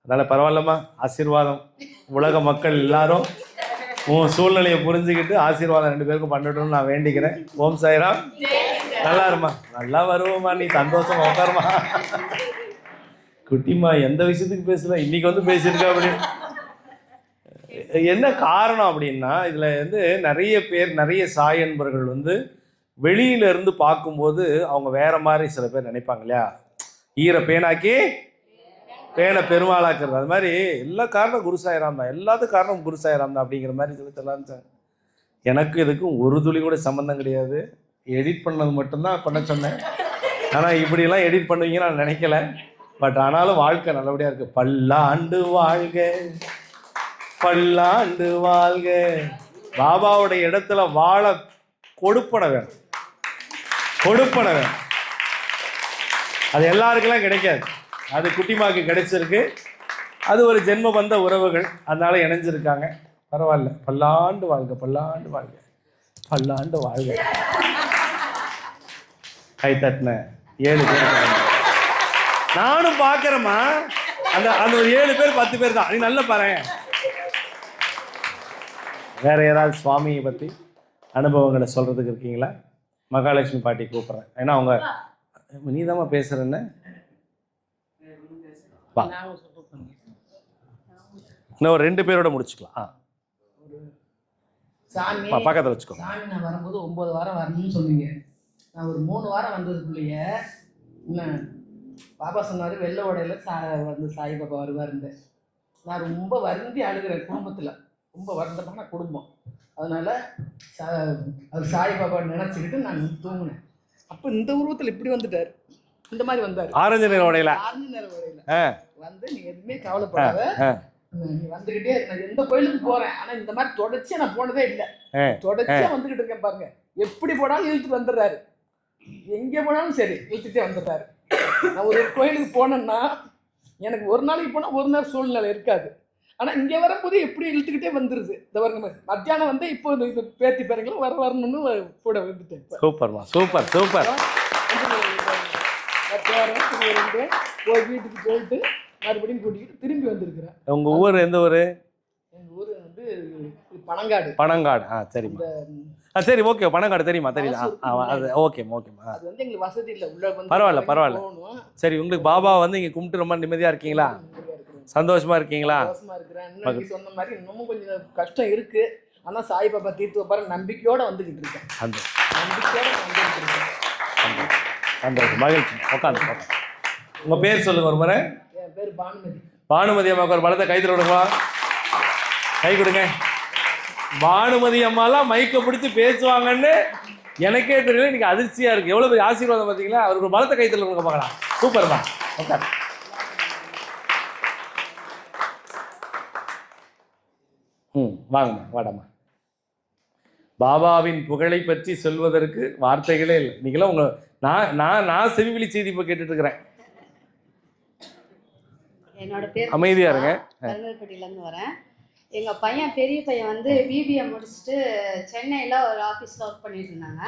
[SPEAKER 8] அதனால் பரவாயில்லம்மா, ஆசீர்வாதம் உலக மக்கள் எல்லாரும் உன் சூழ்நிலையை புரிஞ்சுக்கிட்டு ஆசீர்வாதம் 2 பேருக்கும் பண்ணிட்டோம்னு நான் வேண்டிக்கிறேன். ஓம் சாய்ராம். நல்லா இருமா, நல்லா வருவோம்மா, நீ சந்தோஷமா உட்காருமா. குட்டிமா எந்த விஷயத்துக்கு பேசல, இன்னைக்கு வந்து பேசியிருக்கா அப்படின்னு. என்ன காரணம் அப்படின்னா, இதில் வந்து நிறைய பேர், நிறைய சாய் அன்பர்கள் வந்து வெளியிலேருந்து பார்க்கும்போது அவங்க வேற மாதிரி சில பேர் நினைப்பாங்க இல்லையா, ஈர பேனாக்கி பேனை பெருமாளாக்குறது. அது மாதிரி எல்லா காரணம் குரு சாய்ராம் தான், எல்லாத்துக்கும் காரணம் குரு சாய்ராம் தான் அப்படிங்கிற மாதிரி சொல்லி எனக்கு இதுக்கும் ஒரு துளி கூட சம்மந்தம் கிடையாது. எடிட் பண்ணது மட்டும்தான் பண்ண சொன்னேன். ஆனால் இப்படிலாம் எடிட் பண்ணுவீங்க நான் நினைக்கல. பட் ஆனாலும் வாழ்க்கை நல்லபடியாக இருக்குது. பல்லாண்டு வாழ்க, பல்லாண்டு வாழ்க. பாபாவுடைய இடத்துல வாழ கொடுப்பன வேணும், கொடுப்பன வேணும். அது எல்லாருக்கெல்லாம் கிடைக்காது, அது குட்டிமாக்கு கிடைச்சிருக்கு. அது ஒரு ஜென்ம பந்த உறவுகள், அதனால இணைஞ்சிருக்காங்க. பரவாயில்ல, பல்லாண்டு வாழ்க, பல்லாண்டு வாழ்க, பல்லாண்டு வாழ்க. கை தட்டின 7 பேர் நானும் பார்க்குறேம்மா. அந்த ஒரு 7 பேர் 10 பேர் தான். நீ நல்ல பாரு. வேற யாராவது சுவாமியை பற்றி அனுபவங்களை சொல்கிறதுக்கு இருக்கீங்களா? மகாலட்சுமி பாட்டி கூப்பிட்றேன். ஏன்னா அவங்க நீதாம்மா பேசுகிறேன்னு இன்னும் ஒரு 2 பேரோட முடிச்சுக்கலாம்.
[SPEAKER 3] சாமி
[SPEAKER 8] பக்கத்தில் வச்சுக்கோ.
[SPEAKER 3] சாமி நான் வரும்போது 9 வாரம் வரணும்னு சொன்னீங்க. நான் ஒரு 3 வாரம் வந்ததுக்குள்ளேயே என்ன பாப்பா சொன்னார், வெள்ளை உடையில வந்து சாய்பாபா வருவாருன்னு. நான் ரொம்ப வருந்தி அழுகிறேன். குடும்பத்தில் ரொம்ப வருந்தமான குடும்பம். அதனால் அவர் சாய்பாபா நினச்சிக்கிட்டு நான் தூங்கினேன். அப்போ இந்த உருவத்தில் இப்படி வந்துட்டார், இந்த மாதிரி வந்தார்,
[SPEAKER 8] ஆரஞ்சு நிற உடையில.
[SPEAKER 3] ஆரஞ்சு நிற உடையில வந்து நீ எதுவுமே கவலைப்படாத, நீ வந்துகிட்டே நான் எந்த கோயிலுக்கு போறேன், ஆனா இந்த மாதிரி தொடர்ச்சியா நான் போனதே இல்லை. தொடர்ச்சியா வந்துகிட்டு இருக்கேன் பாருங்க. எப்படி போனாலும் இழுத்துட்டு வந்துடுறாரு, எங்கே போனாலும் சரி இழுத்துட்டே வந்துடுறாரு. நான் ஒரு கோயிலுக்கு போனேன்னா எனக்கு ஒரு நாளைக்கு போனால் ஒரு நாள் சூழ்நிலை இருக்காது. ஆனால் இங்கே வரும்போது எப்படி இழுத்துக்கிட்டே வந்துடுது. இந்த வருங்க மத்தியானம் வந்து இப்போ இது பேத்தி பேருங்களும் வரணும்னு கூட வந்துட்டேன்.
[SPEAKER 8] சூப்பர்மா, சூப்பர் சூப்பர்.
[SPEAKER 3] போய் வீட்டுக்கு போயிட்டு மறுபடியும் கூட்டிக்கிட்டு திரும்பி வந்திருக்கிறேன்.
[SPEAKER 8] உங்கள் ஊர் எந்த ஊர்?
[SPEAKER 3] எங்கள் ஊர் வந்து பனங்காடு.
[SPEAKER 8] பனங்காடு. சரிம்மா. சரி, ஓகே. பனங்காடு தெரியுமா? தெரியுதா? அது ஓகேம்மா, ஓகேம்மா.
[SPEAKER 3] அது வந்து எங்களுக்கு வசதி இல்லை, உள்ள வந்து
[SPEAKER 8] பரவாயில்ல பரவாயில்ல. சரி, உங்களுக்கு பாபா வந்து இங்கே கும்பிட்டு ரொம்ப நிம்மதியாக இருக்கீங்களா? சந்தோஷமா இருக்கீங்களா?
[SPEAKER 3] சந்தோஷமா இருக்கிறேன். இன்னும் சொன்ன மாதிரி இன்னமும் கொஞ்சம் கஷ்டம் இருக்கு. ஆனால் சாய்பாபா தீர்த்து வைப்பாரு நம்பிக்கையோட வந்துகிட்டு இருக்கேன். நம்பிக்கையோட வந்துகிட்டு இருக்கேன்.
[SPEAKER 8] சந்தோஷம், மகிழ்ச்சி. உட்காந்து உங்கள் பேர் சொல்லுங்கள் ஒரு முறை.
[SPEAKER 3] என் பேர் பானுமதி.
[SPEAKER 8] பானுமதி அம்மாவுக்கு ஒரு பலத்தை கைத்தில் விடுங்களா, கை கொடுங்க. பானுமதி அம்மாலாம் மைக்கை பிடிச்சி பேசுவாங்கன்னு எனக்கே தெரியல, இன்னைக்கு அதிர்ச்சியாக இருக்குது. எவ்வளோ பெரிய ஆசீர்வாதம் பார்த்தீங்களா. அவருக்கு ஒரு பலத்தை கைத்தில் கொடுங்க பார்க்கலாம். சூப்பர் தான். ஓகே, வாங்கம்மா, வாடாம்மா. பாபாவின் புகழை பற்றி சொல்வதற்கு வார்த்தைகளே இல்லை. நீங்களாம் உங்கள் நான் செவிவெளி செய்தி இப்போ கேட்டுட்டு இருக்கிறேன்.
[SPEAKER 12] என்னோட பேர்
[SPEAKER 8] அமைதியா இருங்க.
[SPEAKER 12] கருங்கல்பட்டியிலேருந்து வரேன். எங்கள் பையன் பெரிய பையன் வந்து பிபிஏ முடிச்சுட்டு சென்னையில் ஒரு ஆஃபீஸில் ஒர்க் பண்ணிட்டு இருந்தாங்க.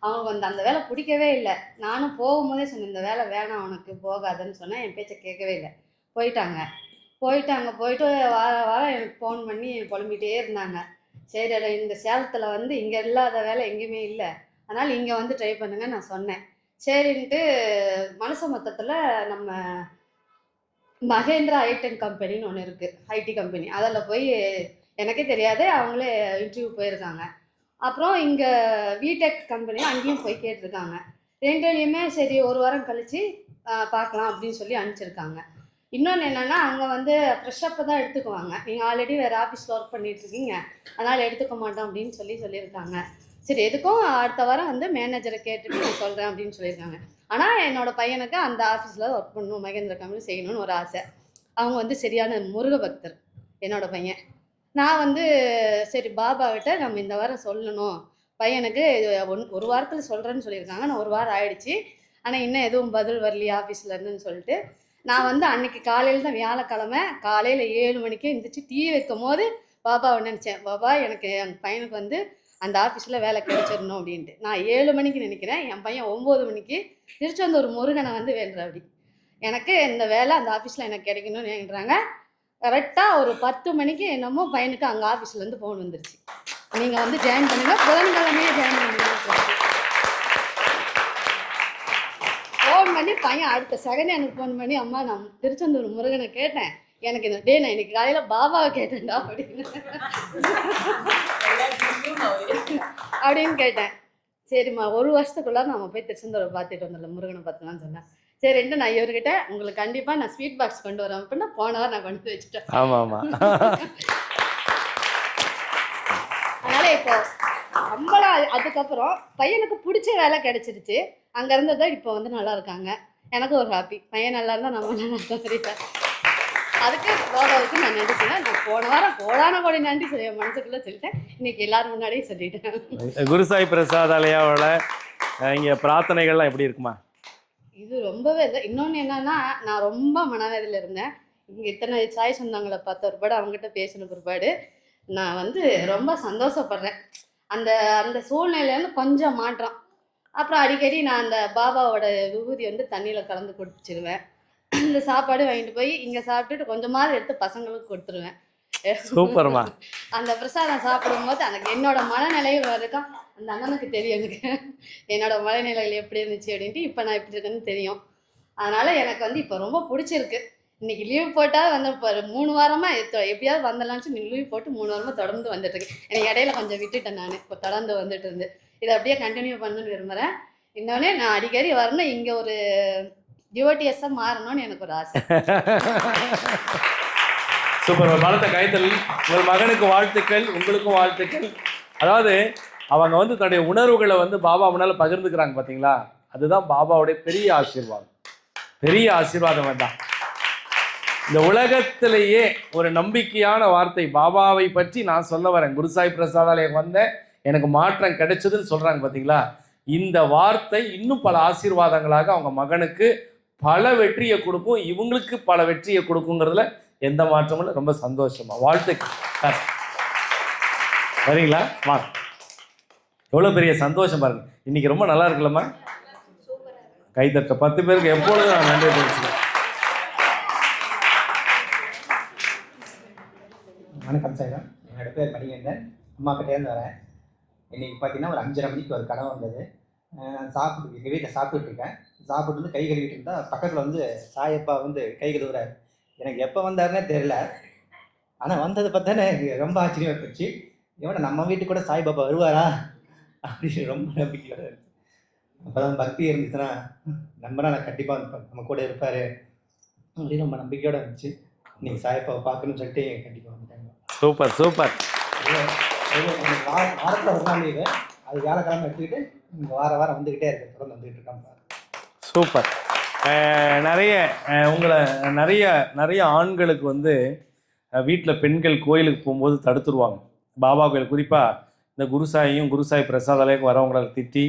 [SPEAKER 12] அவங்களுக்கு வந்து அந்த வேலை பிடிக்கவே இல்லை. நானும் போகும்போதே சொன்னேன், இந்த வேலை வேணாம் உனக்கு, போகாதுன்னு சொன்னேன். என் பேச்சை கேட்கவே இல்லை, போயிட்டாங்க. போயிட்டு வாரம் எனக்கு ஃபோன் பண்ணி புலம்பிகிட்டே இருந்தாங்க. சரி, இந்த சேலத்தில் வந்து இங்கே இல்லாத வேலை எங்கேயுமே இல்லை, அதனால் இங்கே வந்து ட்ரை பண்ணுங்க நான் சொன்னேன். சரின்ட்டு மனசு மொத்தத்தில் நம்ம மகேந்திரா ஐடெக் கம்பெனின்னு ஒன்று இருக்குது, ஐடி கம்பெனி. அதில் போய் எனக்கே தெரியாது, அவங்களே இன்டர்வியூ போயிருக்காங்க. அப்புறம் இங்கே விடெக் கம்பெனி அங்கேயும் போய் கேட்டிருக்காங்க. ரெண்டுலேயுமே சரி ஒரு வாரம் கழித்து பார்க்கலாம் அப்படின்னு சொல்லி அனுப்பிச்சிருக்காங்க. இன்னொன்று என்னென்னா, அங்கே வந்து ஃப்ரெஷ்ஷப்பை தான் எடுத்துக்குவாங்க. நீங்கள் ஆல்ரெடி வேறு ஆஃபீஸில் ஒர்க் பண்ணிகிட்ருக்கீங்க, அதனால் எடுத்துக்க மாட்டோம் அப்படின்னு சொல்லியிருக்காங்க. சரி, எதுக்கும் அடுத்த வாரம் வந்து மேனேஜரை கேட்டுட்டு நான் சொல்கிறேன் அப்படின்னு சொல்லியிருக்காங்க. ஆனால் என்னோடய பையனுக்கு அந்த ஆஃபீஸில் ஒர்க் பண்ணணும், மகேந்திர கம்பெனி செய்யணும்னு ஒரு ஆசை. அவங்க வந்து சரியான முருக பக்தர் என்னோடய பையன். நான் வந்து சரி பாபாவிட்ட நம்ம இந்த வாரம் சொல்லணும், பையனுக்கு ஒரு வாரத்தில் சொல்கிறேன்னு சொல்லியிருக்காங்க. நான் ஒரு வாரம் ஆயிடுச்சு, ஆனால் இன்னும் எதுவும் பதில் வரலையே ஆஃபீஸ்லேருந்துன்னு சொல்லிட்டு நான் வந்து அன்றைக்கி காலையில் தான், வியாழக்கிழமை காலையில் 7 மணிக்கு எழுந்திரிச்சு டீ வைக்கும் போது பாபாவை நினச்சேன். பாபா, எனக்கு என் பையனுக்கு வந்து அந்த ஆஃபீஸில் வேலை கிடைச்சிடணும் அப்படின்ட்டு. நான் 7 மணிக்கு நினைக்கிறேன், என் பையன் 9 மணிக்கு திருச்செந்தூர் முருகனை வந்து வேண்டுற. அப்படி எனக்கு இந்த வேலை அந்த ஆஃபீஸில் எனக்கு கிடைக்கணும்னு வேண்டுறாங்க. கரெக்டாக ஒரு 10 மணிக்கு என்னமோ பையனுக்கு அங்கே ஆஃபீஸ்லேருந்து ஃபோன் வந்துருச்சு, நீங்கள் வந்து ஜாயின் பண்ணுங்க, புதன்கிழமையே ஜாயின் பண்ணுங்கன்னு சொல்லிட்டு ஃபோன் பண்ணி பையன் அடுத்த செகண்ட் எனக்கு ஃபோன் பண்ணி, அம்மா நான் திருச்செந்தூர் முருகனை கேட்டேன், எனக்கு இந்த நான் இன்னைக்கு காலையில் பாபாவை கேட்டேன்டா அப்படின்னு கேட்டேன். சரிம்மா, 1 வருஷத்துக்குள்ள நம்ம போய் திருச்செந்தூரை பார்த்துட்டு வந்துடலாம், முருகனை பார்த்துலான்னு சொன்னேன். சரின்ட்டு நான் இவர்கிட்ட உங்களுக்கு கண்டிப்பாக நான் ஸ்வீட் பாக்ஸ் கொண்டு வரேன் அப்படின்னா போனவர் நான் கொண்டு வச்சுட்டேன். அதனால் இப்போ நம்மளாம் அதுக்கப்புறம் பையனுக்கு பிடிச்ச வேலை கிடைச்சிருச்சு. அங்கே இருந்ததான் இப்போ வந்து நல்லா இருக்காங்க. எனக்கு ஒரு ஹாப்பி, பையன் நல்லா இருந்தால் நம்ம நல்லா இருக்கோம். சரிப்பா, அதுக்கு பாபாவுக்கு நான் நன்றி சொன்னேன். நான் போன வாரம் கோடான கோடி நன்றி சொல்ல மனசுக்குள்ளே சொல்லிட்டேன், இன்னைக்கு எல்லாரும் முன்னாடியே சொல்லிட்டேன்.
[SPEAKER 8] குருசாய் பிரசாதாலயாவோட இங்கே பிரார்த்தனைகள்லாம் எப்படி இருக்குமா?
[SPEAKER 12] இது ரொம்பவே இல்லை. இன்னொன்று என்னன்னா, நான் ரொம்ப மனவேதையில் இருந்தேன். இங்கே இத்தனை சாய் சொந்தங்களை பார்த்த ஒருபாடு, அவங்ககிட்ட பேசின பிற்பாடு நான் வந்து ரொம்ப சந்தோஷப்படுறேன். அந்த அந்த சூழ்நிலையிலேருந்து கொஞ்சம் மாற்றம். அப்புறம் அடிக்கடி நான் அந்த பாபாவோட விபூதி வந்து தண்ணியில் கலந்து குடிச்சிடுவேன். இந்த சாப்பாடு வாங்கிட்டு போய் இங்கே சாப்பிட்டுட்டு கொஞ்சமாவது எடுத்து பசங்களுக்கு கொடுத்துருவேன்.
[SPEAKER 8] சூப்பர்மா.
[SPEAKER 12] அந்த பிரசாதம் சாப்பிடும்போது எனக்கு என்னோட மனநிலையும் இருக்கும். அந்த அண்ணனுக்கு தெரியும் எனக்கு என்னோட மனநிலைகள் எப்படி இருந்துச்சு அப்படின்ட்டு. இப்போ நான் எப்படி இருக்கேன்னு தெரியும். அதனால் எனக்கு வந்து இப்போ ரொம்ப பிடிச்சிருக்கு. இன்றைக்கி லீவ் போட்டால் வந்து இப்போ 3 வாரமாக எப்படியாவது வந்துடலான்னு லீவ் போட்டு 3 வாரமாக தொடர்ந்து வந்துட்டுருக்கேன். எனக்கு இடையில கொஞ்சம் விட்டுட்டேன், நான் இப்போ தொடர்ந்து வந்துட்டு இருந்து இதை அப்படியே கண்டினியூ பண்ணணும்னு விரும்புகிறேன். இன்னொன்று நான் அடிக்கடி வரணும், இங்கே ஒரு டிவோட்டியஸாக மாறணும்னு எனக்கு ஒரு ஆசை.
[SPEAKER 8] சூப்பர், பலத்த கைத்தல். உங்கள் மகனுக்கு வாழ்த்துக்கள், உங்களுக்கும் வாழ்த்துக்கள். அதாவது அவங்க வந்து தன்னுடைய உணர்வுகளை வந்து பாபா முன்னால் பகிர்ந்துக்கிறாங்க பார்த்தீங்களா, அதுதான் பாபாவுடைய பெரிய ஆசீர்வாதம். பெரிய ஆசீர்வாதம் தான். இந்த உலகத்திலேயே ஒரு நம்பிக்கையான வார்த்தை பாபாவை பற்றி நான் சொல்ல வரேன். குருசாய் பிரசாதாலயம் வந்தேன், எனக்கு மாற்றம் கிடைச்சதுன்னு சொல்கிறாங்க பார்த்தீங்களா. இந்த வார்த்தை இன்னும் பல ஆசீர்வாதங்களாக அவங்க மகனுக்கு பல வெற்றியை கொடுக்கும், இவங்களுக்கு பல வெற்றியை கொடுக்குங்கிறதுல எந்த மாற்றமும் இல்லை. ரொம்ப சந்தோஷமா, வாழ்த்துக்கள். வரீங்களா? வா. எவ்வளோ பெரிய சந்தோஷம் பாருங்க. இன்னைக்கு ரொம்ப நல்லா இருக்குல்லம்மா. கைத்தட்ட 10 பேருக்கு எப்பொழுதும் நான் நன்றி தெரிவிச்சுக்கிறேன்.
[SPEAKER 13] வணக்கம் சார், என்னோட பேர் மணிகண்டன், அம்மா கிட்டேருந்து வரேன். இன்றைக்கி பார்த்தீங்கன்னா ஒரு 5:30 மணிக்கு ஒரு கனவு வந்தது. எங்கள் வீட்டில் சாப்பிட்டுருக்கேன். சாப்பிட்டு வந்து கை கழுவிட்டு இருந்தால் பக்கத்தில் வந்து சாயப்பா வந்து கை கழுவுறாரு. எனக்கு எப்போ வந்தாருன்னே தெரியல, ஆனால் வந்ததை பார்த்தானே எனக்கு ரொம்ப ஆச்சரியமாக போச்சு. இவனை நம்ம வீட்டுக்கு கூட சாய்பாபா வருவாரா அப்படின்னு ரொம்ப நம்பிக்கையோட இருந்துச்சு. அப்போ தான் பக்தி இருந்துச்சுன்னா நம்பனா நான் கண்டிப்பாக நம்ம கூட இருப்பார் அப்படின்னு ரொம்ப நம்பிக்கையோடு இருந்துச்சு. நீங்கள் சாயப்பாவை பார்க்கணும்னு சொல்லிட்டு கண்டிப்பாக வந்துட்டாங்க.
[SPEAKER 8] Super super.
[SPEAKER 13] வாரத்தில் ஒரு நாள் இது, அது வியாழக்கிழமை எடுத்துக்கிட்டு இங்கே வாரம் வந்துக்கிட்டே இருக்கு, தொடர்ந்து வந்துக்கிட்டு இருக்காங்க.
[SPEAKER 8] சூப்பர். நிறைய உங்களை நிறைய ஆண்களுக்கு வந்து வீட்டில் பெண்கள் கோயிலுக்கு போகும்போது தடுத்துருவாங்க. பாபா கோயில் குறிப்பாக இந்த குருசாயும் குருசாய் பிரசாதாலயக்கும் வரவங்களை திட்டி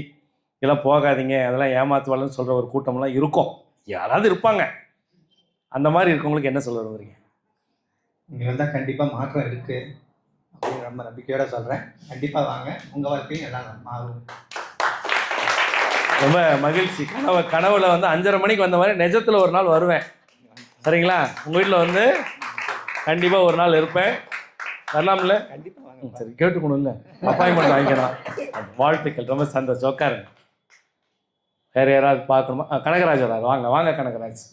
[SPEAKER 8] இதெல்லாம் போகாதீங்க, அதெல்லாம் ஏமாத்துவாள்னு சொல்கிற ஒரு கூட்டம்லாம் இருக்கும், யாராவது இருப்பாங்க. அந்த மாதிரி இருக்கவங்களுக்கு என்ன சொல்ல வருவீங்க?
[SPEAKER 13] இங்கே வந்தால் கண்டிப்பாக மாற்றம் இருக்குது அப்படின்னு ரொம்ப நம்பிக்கையோட சொல்கிறேன். கண்டிப்பாக வாங்க, உங்கள் வாழ்க்கையும் எல்லாம் மாறும்.
[SPEAKER 8] ரொம்ப மகிழ்ச்சி. கனவுல வந்து 5:30 மணிக்கு வந்த மாதிரி நிஜத்தில் ஒரு நாள் வருவேன், சரிங்களா? உங்கள் வீட்டில் வந்து கண்டிப்பாக ஒரு நாள் இருப்பேன், வரலாம்ல?
[SPEAKER 13] கண்டிப்பாக வாங்க.
[SPEAKER 8] சரி, கேட்டுக்கணும்ல, அப்பாயின்மெண்ட் வாங்கிக்கலாம். வாழ்த்துக்கள், ரொம்ப சந்தோஷம். உட்காருங்க. வேறு யாராவது பார்க்கணுமா? கனகராஜ் வராது, வாங்க வாங்க கனகராஜ்.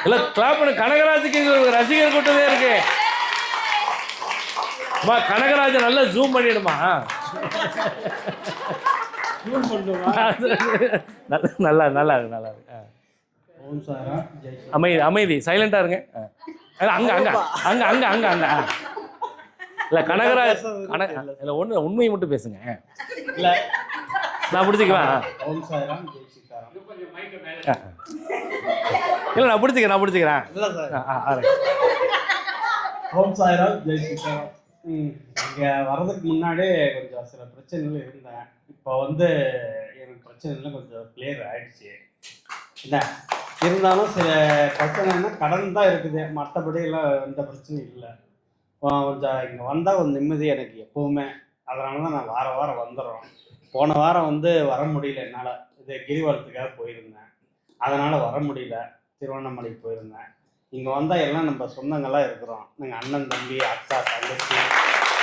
[SPEAKER 8] இல்லை கிளாப் பண்ணு, கனகராஜுக்கு ரசிகர் கூட்டமே இருக்கு. அம்மா கனகராஜை நல்லா ஜூம் பண்ணிடுமா. நல்லா நல்லா இருக்கு, நல்லா இருக்கு. அமைதி அமைதி, சைலண்டா இருங்க. அங்க அங்க அங்க அங்க அங்க அங்க இல்ல கனகராஜ் இல்ல உண்மையை மட்டும் பேசுங்க.
[SPEAKER 4] இல்ல
[SPEAKER 8] நான் பிடிச்சிக்குவேன்.
[SPEAKER 4] ஓம் சாய்ராம் ஜெய் சீதாராம்.
[SPEAKER 8] இல்ல நான் பிடிச்சிக்கிறேன்.
[SPEAKER 4] இல்ல சார். ஓம் சாய்ராம் ஜெய் சீதாராம். இங்கே வர்றதுக்கு முன்னாடி கொஞ்சம் சில பிரச்சனைகள் இருந்தேன். இப்போ வந்து எனக்கு பிரச்சனைலாம் கொஞ்சம் கிளியர் ஆகிடுச்சு. என்ன இருந்தாலும் சில பிரச்சனைன்னா கடன் தான் இருக்குது, மற்றபடி எல்லாம் எந்த பிரச்சனையும் இல்லை. கொஞ்சம் இங்கே வந்தால் கொஞ்சம் நிம்மதி எனக்கு எப்போவுமே. அதனால தான் நான் வாரம் வந்துடுறோம். போன வாரம் வந்து வர முடியல என்னால், இது கிரிவலத்துக்காக போயிருந்தேன், அதனால் வர முடியல. திருவண்ணாமலைக்கு போயிருந்தேன். இங்கே வந்தால் எல்லாம் நம்ம சொந்தங்களாக இருக்கிறோம். நாங்கள் அண்ணன் தம்பி அக்கா தங்கச்சி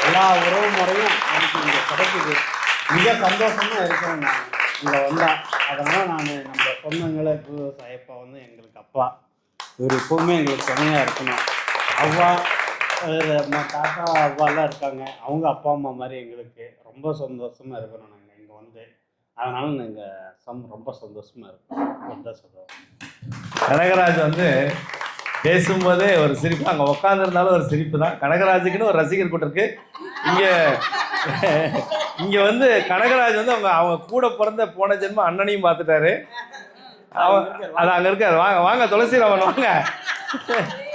[SPEAKER 4] எல்லா உறவு முறையும் எனக்கு இங்கே கிடைக்குது. மிக சந்தோஷமாக இருக்கிறேன் நான் இங்கே வந்தால். அதனால் நான் நம்ம சொந்தங்களை சாயப்பா வந்து எங்களுக்கு அப்பா, இவர் எப்போவுமே எங்களுக்கு துணையாக இருக்கணும். அவ்வா தாத்தா அவ்வாலாம் இருக்காங்க, அவங்க அப்பா அம்மா மாதிரி எங்களுக்கு ரொம்ப சந்தோஷமாக இருக்கிறோம் நாங்கள் இங்கே வந்து. அதனால் நாங்கள் ரொம்ப சந்தோஷமாக இருக்கோம். ரொம்ப சந்தோஷம்.
[SPEAKER 8] கனகராஜ் வந்து பேசும்போதே ஒரு சிரிப்பு, அங்கே உட்காந்துருந்தாலும் ஒரு சிரிப்பு தான். கனகராஜுக்குன்னு ஒரு ரசிகர் கூட்டம் இருக்கு. இங்கே வந்து கனகராஜ் வந்து அவங்க கூட பிறந்த போன ஜென்மம் அண்ணனையும் பார்த்துட்டாரு. அது அங்கே இருக்காரு. வாங்க வாங்க துளசிராமன் வாங்க.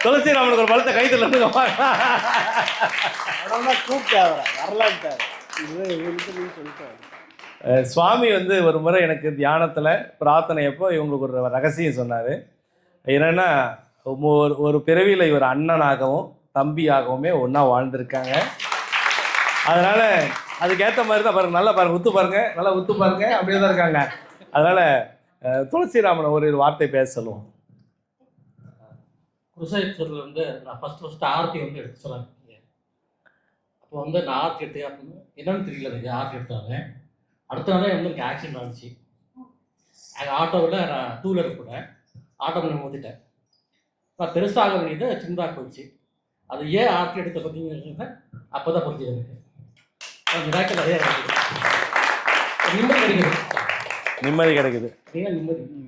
[SPEAKER 8] துளசிராமனுக்கு ஒரு பலத்தை கைத்தில் இருந்து வாங்க.
[SPEAKER 4] கூப்பிட்டாரு வரலான்ட்டாரு சொல்லிட்டாரு.
[SPEAKER 8] சுவாமி வந்து ஒரு முறை எனக்கு தியானத்தில் பிரார்த்தனையப்போ இவங்களுக்கு ஒரு ரகசியம் சொன்னார். என்னென்னா ஒரு பிறவியில் இவர் அண்ணனாகவும் தம்பியாகவுமே ஒன்றா வாழ்ந்திருக்காங்க. அதனால் அதுக்கேற்ற மாதிரி தான் பாருங்கள், நல்லா பாருங்கள், உத்து பாருங்கள், நல்லா உத்து பாருங்கள், அப்படியே தான் இருக்காங்க. அதனால் துளசிராமனை ஒரு வார்த்தை பேச சொல்லுவோம்.
[SPEAKER 14] குருசாஹிப்ஸில் வந்து நான் ஃபஸ்ட்டு ஆர்த்தி வந்து எடுத்து சொன்னாங்க. அப்போ வந்து நான் ஆர்த்தி எடுத்து அப்படின்னு என்னன்னு தெரியல, எனக்கு ஆர்த்தி எடுத்தாங்க. அடுத்த நாளே வந்து எனக்கு ஆக்சிடென்ட் ஆகிடுச்சு. எங்கள் ஆட்டோவில் நான் 2 வீலர் கூட ஆட்டோவில் நான் ஊற்றிட்டேன். நான் பெருசாக வேண்டியது சின்னதாக போயிடுச்சு. அது ஏன் ஆர்த்தி எடுக்க சொன்னீங்க அப்போ தான் புரிஞ்சுது எனக்கு. மிராக்கள் நிறைய
[SPEAKER 8] நிம்மதி கிடைக்குது.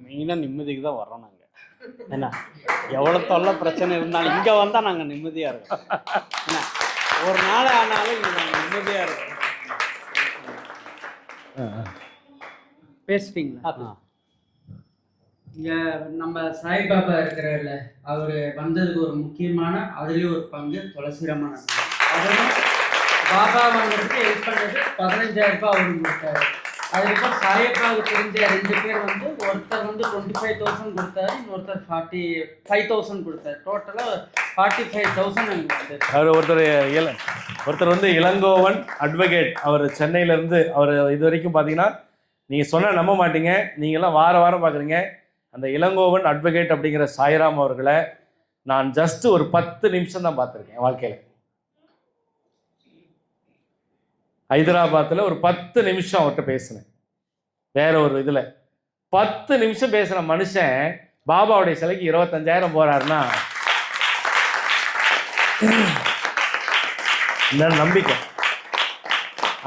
[SPEAKER 4] மெயினாக நிம்மதிக்கு தான் வர்றோம் நாங்கள். என்ன எவ்வளோ தொல்லை பிரச்சனை இருந்தாலும் இங்கே வந்தால் நாங்கள் நிம்மதியாக இருக்கோம். என்ன ஒரு நாள் ஆனாலும் இங்கே நாங்கள் நிம்மதியாக இருக்கோம்.
[SPEAKER 1] பேசிட்டீங்களா? இங்கே நம்ம சாய்பாபா இருக்கிறார்ல, அவர் வந்ததுக்கு ஒரு முக்கியமான அதுலேயும் ஒரு பங்கு துளசிராமன். அவரும் பாபா வாங்கிறதுக்கு ஹெல்ப் பண்ணது 15,000 ரூபாய் அவருக்கு கொடுத்தாரு. அதுக்கப்புறம் சாயப்பாவுக்கு தெரிஞ்ச 2 பேர் வந்து ஒருத்தர் வந்து 25,000 கொடுத்தாரு, இன்னொருத்தர் 45,000 கொடுத்தாரு. டோட்டலாக 45,000 எனக்கு வந்து.
[SPEAKER 8] அவர் ஒருத்தர் வந்து இளங்கோவன் அட்வொகேட், அவர் சென்னையிலேருந்து. அவர் இது வரைக்கும் பார்த்தீங்கன்னா நீங்கள் சொன்னால் நம்ப மாட்டீங்க, நீங்கள்லாம் வாரம் பார்க்குறீங்க. அந்த இளங்கோவன் அட்வொகேட் அப்படிங்கிற சாய்ராம் அவர்களை நான் ஜஸ்ட் ஒரு 10 நிமிஷம் தான் பார்த்துருக்கேன் வாழ்க்கையில். ஹைதராபாத்தில் ஒரு 10 நிமிஷம் அவர்கிட்ட பேசினேன். வேற ஒரு இதில் 10 நிமிஷம் பேசுகிற மனுஷன் பாபாவுடைய சிலைக்கு 25,000 போகிறாருன்னா இந்த நம்பிக்கை.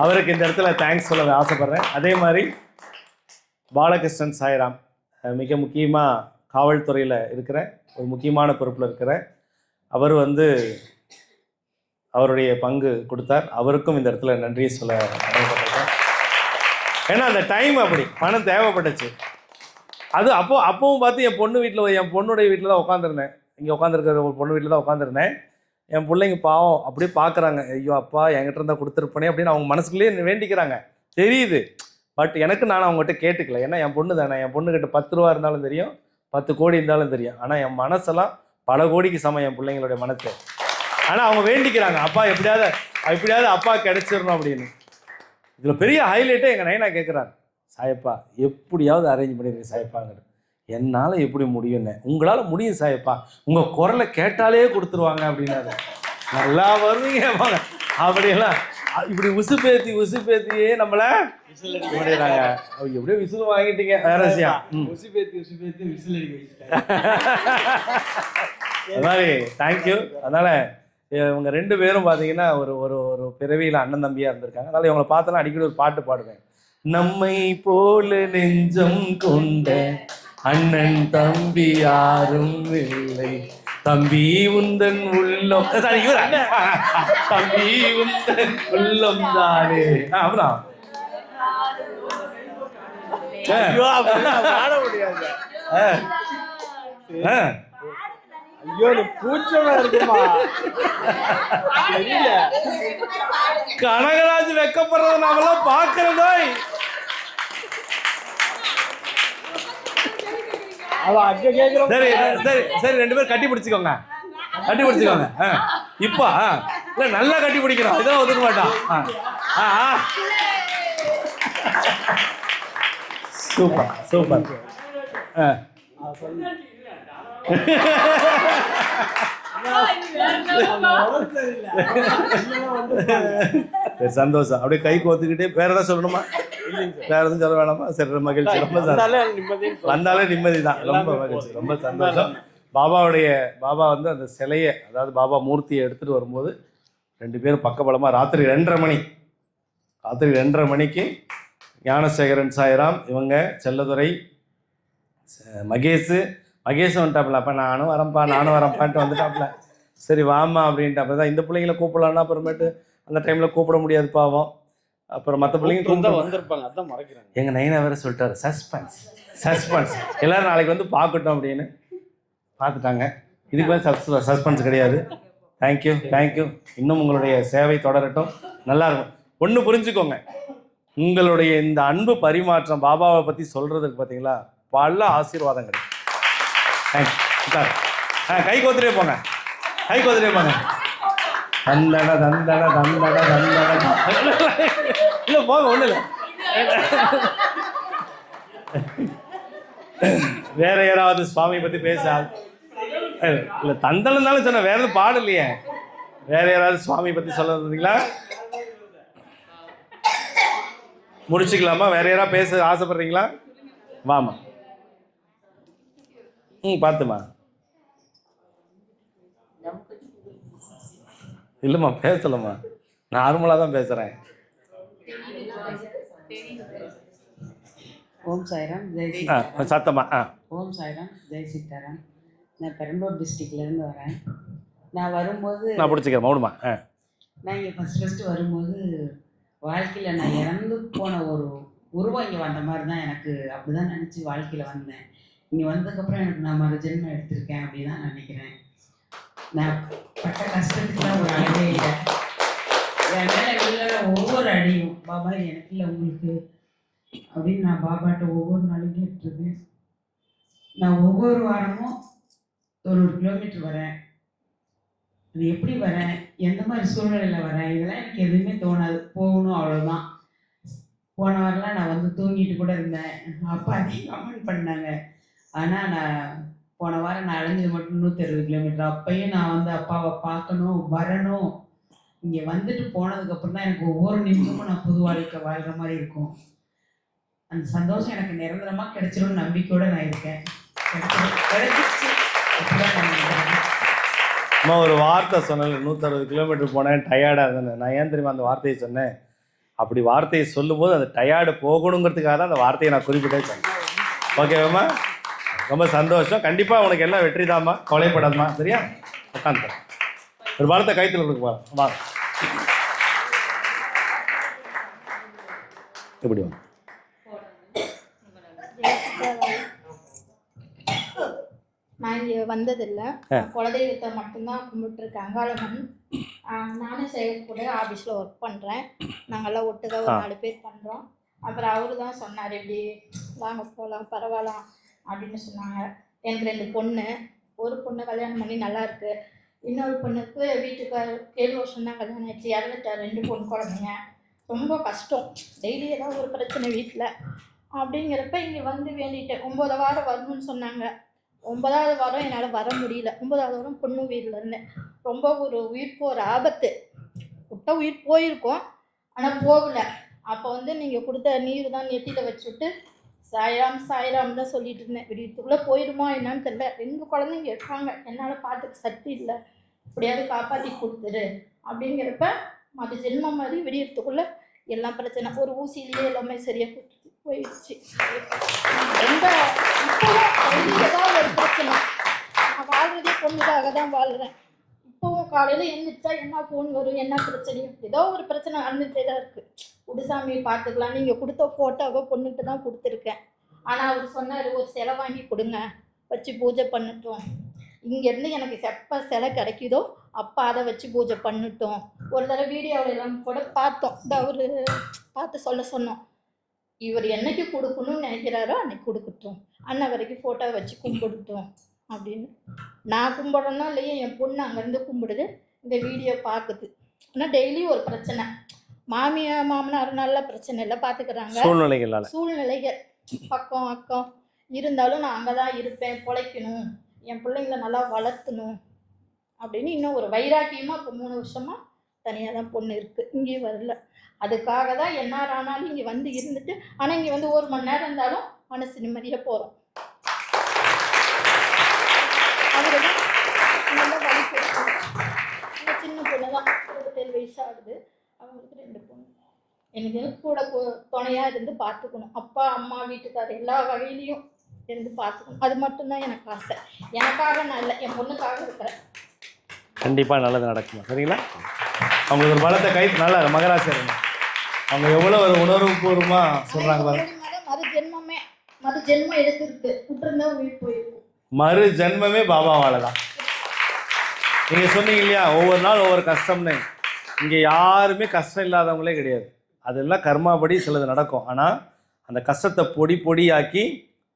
[SPEAKER 8] அவருக்கு இந்த இடத்துல தேங்க்ஸ் சொல்ல ஆசைப்படுறேன். அதே மாதிரி பாலகிருஷ்ணன் சாய்ராம், மிக முக்கியமாக காவல்துறையில் இருக்கிற ஒரு முக்கியமான பொறுப்பில் இருக்கிற அவர் வந்து அவருடைய பங்கு கொடுத்தார். அவருக்கும் இந்த இடத்துல நன்றியை சொல்ல கடமைப்பட்டிருக்கேன். ஏன்னா அந்த டைம் அப்படி பணம் தேவைப்பட்டுச்சு. அது அப்பவும் பார்த்து என் பொண்ணுடைய வீட்டில் தான் உட்காந்துருந்தேன். இங்கே உட்காந்துருக்கிற ஒரு பொண்ணு வீட்டில் தான் உட்காந்துருந்தேன். என் பிள்ளைங்க பாவம் அப்படியே பார்க்குறாங்க, ஐயோ அப்பா என்கிட்ட இருந்தால் கொடுத்துருப்பனே அப்படின்னு அவங்க மனசுக்குள்ளேயே வேண்டிக்கிறாங்க, தெரியுது. பட் எனக்கு நான் அவங்ககிட்ட கேட்டுக்கல. ஏன்னா என் பொண்ணு தானே, என் பொண்ணுக்கிட்ட 10 ரூபா இருந்தாலும் தெரியும், 10 கோடி இருந்தாலும் தெரியும். ஆனால் என் மனசெல்லாம் பல கோடிக்கு சமம் என் பிள்ளைங்களுடைய மனசு. ஆனால் அவங்க வேண்டிக்கிறாங்க, அப்பா எப்படியாவது அப்பா கிடைச்சிடணும் அப்படின்னு. இதில் பெரிய ஹைலைட்டே எங்கள் நைனா கேட்குறாங்க, சாயப்பா எப்படியாவது அரேஞ்ச் பண்ணிடுங்க சாயப்பாங்கிறது. என்னால் எப்படி முடியும்னு. உங்களால் முடியும் சாயப்பா, உங்கள் குரலை கேட்டாலே கொடுத்துருவாங்க அப்படின்னாரு. நல்லா வருவீங்க அப்படியெல்லாம் இப்படி உசுப்பேத்தியே நம்மளை பண்ணிடுறாங்க. எப்படியோ விசில் வாங்கிட்டீங்க, வேற விஷயம். அது மாதிரி தேங்க்யூ. அதனால் இவங்க 2 பேரும் பார்த்தீங்கன்னா ஒரு ஒரு பிறவியில் அண்ணன் தம்பியாக இருந்திருக்காங்க. அதனால் இவங்களை பார்த்தோன்னா அடிக்கடி ஒரு பாட்டு பாடுவேன். நம்மை போல நெஞ்சம் கொண்ட அண்ணன் தம்பி யாரும் இல்லை, தம்பி உந்தன் உள்ளம், தம்பி உந்தன் உள்ளம் தானே. அப்புறம்
[SPEAKER 4] பாட முடியாது. ஐயோ கூச்சமா இருக்குமா தெரியல.
[SPEAKER 8] கனகராஜ் வெக்கப்படுறத நாமெல்லாம் பார்க்கிறதோ. சரி சரி சரி, 2 பேரும் கட்டி பிடிச்சிக்கோங்க. இப்போ இல்லை நல்லா கட்டி பிடிக்கணும், இதெல்லாம் ஒதுக்க மாட்டான். சூப்பர். சந்தோஷம். அப்படியே கை கோத்துக்கிட்டே வேற ஏதாவது சொல்லணுமா? வேற எதுவும் சொல்ல வேணாமா? சரி, மகிழ்ச்சி. ரொம்ப வந்தாலே நிம்மதி தான். ரொம்ப மகிழ்ச்சி, ரொம்ப சந்தோஷம். பாபா வந்து அந்த சிலையை, அதாவது பாபா மூர்த்தியை எடுத்துகிட்டு வரும்போது 2 பேரும் பக்கபலமாக ராத்திரி 2:30 மணிக்கு ஞானசேகரன் சாய்ராம், இவங்க செல்லதுரை, மகேஷ் வந்துட்டாப்புல. அப்போ நானும் வரப்பான்ட்டு வந்துட்டாப்புல. சரி வாமா அப்படின்ட்டு. அப்போ தான் இந்த பிள்ளைங்களை கூப்பிடலான்னா அப்புறமேட்டு அந்த டைமில் கூப்பிட முடியாது பாவம். அப்புறம் மற்ற பிள்ளைங்க கூப்பிட்டு
[SPEAKER 4] வந்திருப்பாங்க, அதான் மறைக்கிறாங்க.
[SPEAKER 8] எங்கள் நைனா வேற சொல்லிட்டாரு, சஸ்பென்ஸ் எல்லோரும் நாளைக்கு வந்து பார்க்கட்டும் அப்படின்னு. பார்த்துட்டாங்க. இதுக்கு மேலே சஸ்பென்ஸ் கிடையாது. தேங்க்யூ. இன்னும் உங்களுடைய சேவை தொடரட்டும், நல்லா இருக்கும். ஒன்று புரிஞ்சுக்கோங்க, உங்களுடைய இந்த அன்பு பரிமாற்றம் பாபாவை பற்றி சொல்கிறதுக்கு பார்த்தீங்களா பல ஆசீர்வாதம் கிடைக்கும். தேங்க்யூ. கை கோத்துட்டே போங்க. தந்தட இல்லை போங்க, ஒன்றும் இல்லை. வேற யாராவது சுவாமி பற்றி பேச இல்லை, தந்தலன்னாலும் சொன்ன, வேற எதுவும் பாடலையே. வேற யாராவது சுவாமி பற்றி சொல்ல இருந்தீங்களா? முடிச்சுக்கலாமா? வேற யாராவது பேச ஆசைப்படுறீங்களா? வாமா. பார்த்துமா. இல்லைம்மா பேசலம்மா, நார்மலாக தான் பேசுகிறேன்.
[SPEAKER 15] ஓம் சாய்ராம், ஜெய்
[SPEAKER 8] சத்தமா.
[SPEAKER 15] ஓம் சாய்ராம், ஜெய் சீதாராம். நான் பெரம்பலூர் டிஸ்ட்ரிக்ட்லேருந்து வரேன். நான் வரும்போது
[SPEAKER 8] நான் பிடிச்சிக்கிறேன் மௌனமா.
[SPEAKER 15] நான் இங்கே ஃபஸ்ட்டு வரும்போது வாழ்க்கையில் நான் இறந்து போன ஒரு உருவம் இங்கே வந்த மாதிரி தான் எனக்கு அப்படி தான் நினச்சி வாழ்க்கையில் வந்தேன். இங்கே வந்ததுக்கப்புறம் எனக்கு நான் மறுஜென்மம் எடுத்திருக்கேன் அப்படி தான் நினைக்கிறேன். நான் பட்ட கஷ்டத்துக்குலாம் ஒரு அளவே இல்லை. என் மேலே விழுகிற ஒவ்வொரு அடியும், பாபா எனக்கு இல்லை உங்களுக்கு அப்படின்னு நான் பாபாட்ட ஒவ்வொரு நாளும் கேட்டுருக்கேன். நான் ஒவ்வொரு வாரமும் 90 கிலோமீட்டர் வரேன். அது எப்படி வரேன், எந்த மாதிரி சூழ்நிலையில் வரேன், இதெல்லாம் எனக்கு எதுவுமே தோணாது. போகணும் அவ்வளோதான். போன வாரம்லாம் நான் வந்து தூங்கிட்டு கூட இருந்தேன். அப்பா அதையும் கமெண்ட் பண்ணாங்க. ஆனால் நான் போன வாரம் நான் அலைஞ்சது மட்டும் 160 கிலோமீட்டர். அப்பையும் நான் வந்து அப்பாவை பார்க்கணும், வரணும். இங்கே வந்துட்டு போனதுக்கப்புறம் தான் எனக்கு ஒவ்வொரு நிமிஷமும் நான் புது வாழ்க்கை வாழ்கிற மாதிரி இருக்கும். அந்த சந்தோஷம் எனக்கு நிரந்தரமாக கிடைச்சிடும் நம்பிக்கையோடு நான் இருக்கேன். கிடைச்சிச்சு.
[SPEAKER 8] அம்மா ஒரு வார்த்தை சொன்னேன், 160 கிலோமீட்டர் போனேன், டயர்டாக இருந்தேன். நான் ஏன் தெரியுமா அந்த வார்த்தையை சொன்னேன்? அப்படி வார்த்தையை சொல்லும்போது அந்த டயர்டு போகணுங்கிறதுக்காக தான் அந்த வார்த்தையை நான் குறிப்பிட்டே சொன்னேன். ஓகேவாம்மா? ரொம்ப சந்தோஷம். கண்டிப்பாக உனக்கு எல்லாம் வெற்றி தாம்மா, கவலைப்படாதம்மா. சரியா? உட்காந்து ஒரு வாரத்தை கைத்தில் கொடுக்க வா. எப்படி வாங்க.
[SPEAKER 16] நான் இங்கே வந்ததில்லை, குலதெய்வத்தை மட்டும்தான் கும்பிட்டுருக்கேன். அங்காளம்மன். நானும் சேகர் கூட ஆஃபீஸில் ஒர்க் பண்ணுறேன். நாங்கள்லாம் ஒட்டுக்கா ஒரு 4 பேர் பண்ணுறோம். அப்புறம் அவரு தான் சொன்னார், இப்படி வாங்க போகலாம் பரவாயில்ல அப்படின்னு சொன்னாங்க. எனக்கு 2 பொண்ணு. ஒரு பொண்ணு கல்யாணம் பண்ணி நல்லா இருக்கு. இன்னொரு பொண்ணுக்கு வீட்டுக்கு 7 வருஷம் தான் கல்யாணம் ஆச்சு, இறந்துட்டார். 2 பொண்ணு குழந்தைங்க. ரொம்ப கஷ்டம், டெய்லி ஏதாவது ஒரு பிரச்சனை வீட்டில். அப்படிங்கிறப்ப இங்கே வந்து வேண்டிட்டேன். 9 வாரம் வரணும்னு சொன்னாங்க. 9வது வாரம் என்னால் வர முடியல. 9வது வாரம் பொண்ணு வீட்டில் இருந்தேன். ரொம்ப ஒரு உயிர் போகிற ஆபத்து. விட்டா உயிர் போயிருக்கோம், ஆனால் போகலை. அப்போ வந்து நீங்கள் கொடுத்த நீர் தான் நெத்தியில் வச்சுட்டு சாய்ராம் சாய்ராம் தான் சொல்லிட்டு இருந்தேன். விடியத்துக்குள்ளே போயிடுமா என்னன்னு தெரியல. 2 குழந்தைங்க இருக்காங்க, என்னால் பார்த்துக்க சக்தி இல்லை, எப்படியாவது காப்பாற்றி கொடுத்துரு அப்படிங்கிறப்ப மது ஜென்மம் மாதிரி விடியறதுக்குள்ளே எல்லாம் பிரச்சனை. ஒரு ஊசியிலேயே எல்லாமே சரியாக போயிடுச்சு. ரொம்ப இப்போதான் ஒரு பிரச்சனை. நான் வாழ்றதே பொண்ணுக்காக தான் வாழ்கிறேன். இப்போவும் காலையில் எழுந்திரிச்சா என்ன ஃபோன் வரும், என்ன பிரச்சனையும் ஏதோ ஒரு பிரச்சனை நடந்துகிட்டே தான் இருக்குது. குடுசாமி பார்த்துக்கலாம், நீங்கள் கொடுத்த ஃபோட்டோவை பொண்ணுக்கு தான் கொடுத்துருக்கேன். ஆனால் அவர் சொன்னார், ஒரு சிலை வாங்கி கொடுங்க, வச்சு பூஜை பண்ணட்டும். இங்கேருந்து எனக்கு எப்போ சிலை கிடைக்குதோ அப்போ அதை வச்சு பூஜை பண்ணட்டும். ஒரு தடவை வீடியோவில் எல்லாம் கூட பார்த்தோம். இந்த அவர் பார்த்து சொல்ல சொன்னோம், இவர் என்னைக்கு கொடுக்கணும்னு நினைக்கிறாரோ அன்னைக்கு கொடுக்கட்டும், அன்ன வரைக்கும் ஃபோட்டோ வச்சு கும்பிடட்டும் அப்படின்னு. நான் கும்பிடணும் இல்லையே, என் பொண்ணு அங்கேருந்து கும்பிடுது, இந்த வீடியோ பார்க்குது. ஆனால் டெய்லியும் ஒரு பிரச்சனை. மாமனார் நல்ல பிரச்சனை இல்லை, பார்த்துக்கிறாங்க. சூழ்நிலைகள் பக்கம் அக்கம் இருந்தாலும் நான் அங்கே தான் இருப்பேன், பிழைக்கணும், என் பிள்ளைங்கள நல்லா வளர்த்தணும் அப்படின்னு இன்னும் ஒரு வைராக்கியமாக இப்போ 3 வருஷமாக தனியாக தான் பொண்ணு இருக்குது, இங்கேயும் வரல. அதுக்காக தான் என்னார் ஆனாலும் இங்கே வந்து இருந்துட்டு, ஆனால் இங்கே வந்து 1 மணி நேரம் இருந்தாலும் மனசு நிம்மதியாக போகிறோம். அவரு தான் நல்லா வழி கொடுக்கணும். இந்த சின்ன பொண்ணு தான் 27 வயசு ஆகுது, அவங்களுக்கு 2 பொண்ணு. எனக்கு கூட துணையாக இருந்து பார்த்துக்கணும். அப்பா அம்மா வீட்டுக்காரர் எல்லா வகையிலையும் இருந்து பார்த்துக்கணும். அது மட்டும்தான் எனக்கு ஆசை. எனக்காக நான் இல்லை, என் பொண்ணுக்காக இருக்கிறேன்.
[SPEAKER 8] கண்டிப்பாக நல்லது நடக்குமா? சரிங்களா? அவங்களுக்கு ஒரு பலத்தை கை நல்லா மகராசி அவங்க எவ்வளோ ஒரு உணர்வுபூர்வமாக சொல்கிறாங்க பாருங்க.
[SPEAKER 16] மறு ஜென்மம் எடுத்துருக்கு, விட்டுருந்தா உயிர் போயிருக்கும்.
[SPEAKER 8] மறு ஜென்மமே பாபாவால தான். நீங்கள் சொன்னீங்க இல்லையா, ஒவ்வொரு நாள் ஒவ்வொரு கஷ்டம்னு. இங்கே யாருமே கஷ்டம் இல்லாதவங்களே கிடையாது. அதெல்லாம் கர்மாபடி சிலது நடக்கும். ஆனால் அந்த கஷ்டத்தை பொடி பொடியாக்கி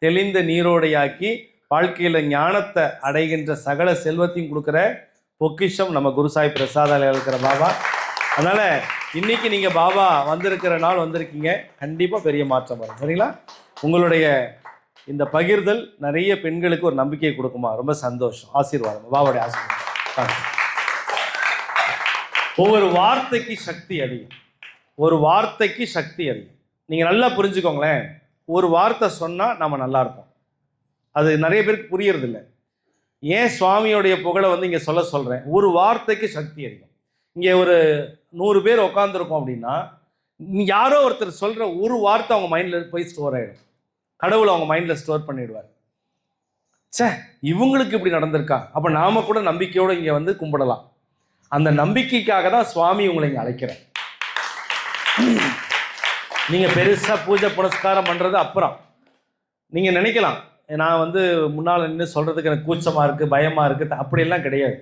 [SPEAKER 8] தெளிந்த நீரோடையாக்கி வாழ்க்கையில் ஞானத்தை அடைகின்ற சகல செல்வத்தையும் கொடுக்குற பொக்கிஷம் நம்ம குருசாய் பிரசாதால இருக்கிற பாபா. அதனால் இன்றைக்கி நீங்கள் பாபா வந்திருக்கிற நாள் வந்திருக்கீங்க, கண்டிப்பாக பெரிய மாற்றம் வரும். சரிங்களா? உங்களுடைய இந்த பகிர்தல் நிறைய பெண்களுக்கு ஒரு நம்பிக்கையை கொடுக்குமா? ரொம்ப சந்தோஷம். ஆசீர்வாதம், பாபாவுடைய ஆசீர்வாதம். ஒவ்வொரு வார்த்தைக்கு சக்தி அதிகம். ஒரு வார்த்தைக்கு சக்தி அதிகம். நீங்கள் நல்லா புரிஞ்சுக்கோங்களேன். ஒரு வார்த்தை சொன்னால் நம்ம நல்லா இருப்போம். அது நிறைய பேருக்கு புரியறதில்லை. ஏன் சுவாமியோடைய புகழை வந்து இங்கே சொல்கிறேன். ஒரு வார்த்தைக்கு சக்தி அதிகம். இங்கே ஒரு 100 பேர் உட்காந்துருக்கோம் அப்படின்னா, யாரோ ஒருத்தர் சொல்கிற ஒரு வார்த்தை அவங்க மைண்டில் போய் ஸ்டோர் ஆகிடும். கடவுள் அவங்க மைண்டில் ஸ்டோர் பண்ணிவிடுவார். சே, இவங்களுக்கு இப்படி நடந்திருக்கா, அப்போ நாம் கூட நம்பிக்கையோடு இங்கே வந்து கும்பிடலாம். அந்த நம்பிக்கைக்காக தான் சுவாமி உங்களை இங்கே அழைக்கிறேன். நீங்கள் பெருசாக பூஜை புனஸ்காரம் பண்ணுறது அப்புறம் நீங்கள் நினைக்கலாம், நான் வந்து முன்னால் நின்று சொல்கிறதுக்கு எனக்கு கூச்சமாக இருக்குது, பயமாக இருக்குது. அப்படியெல்லாம் கிடையாது.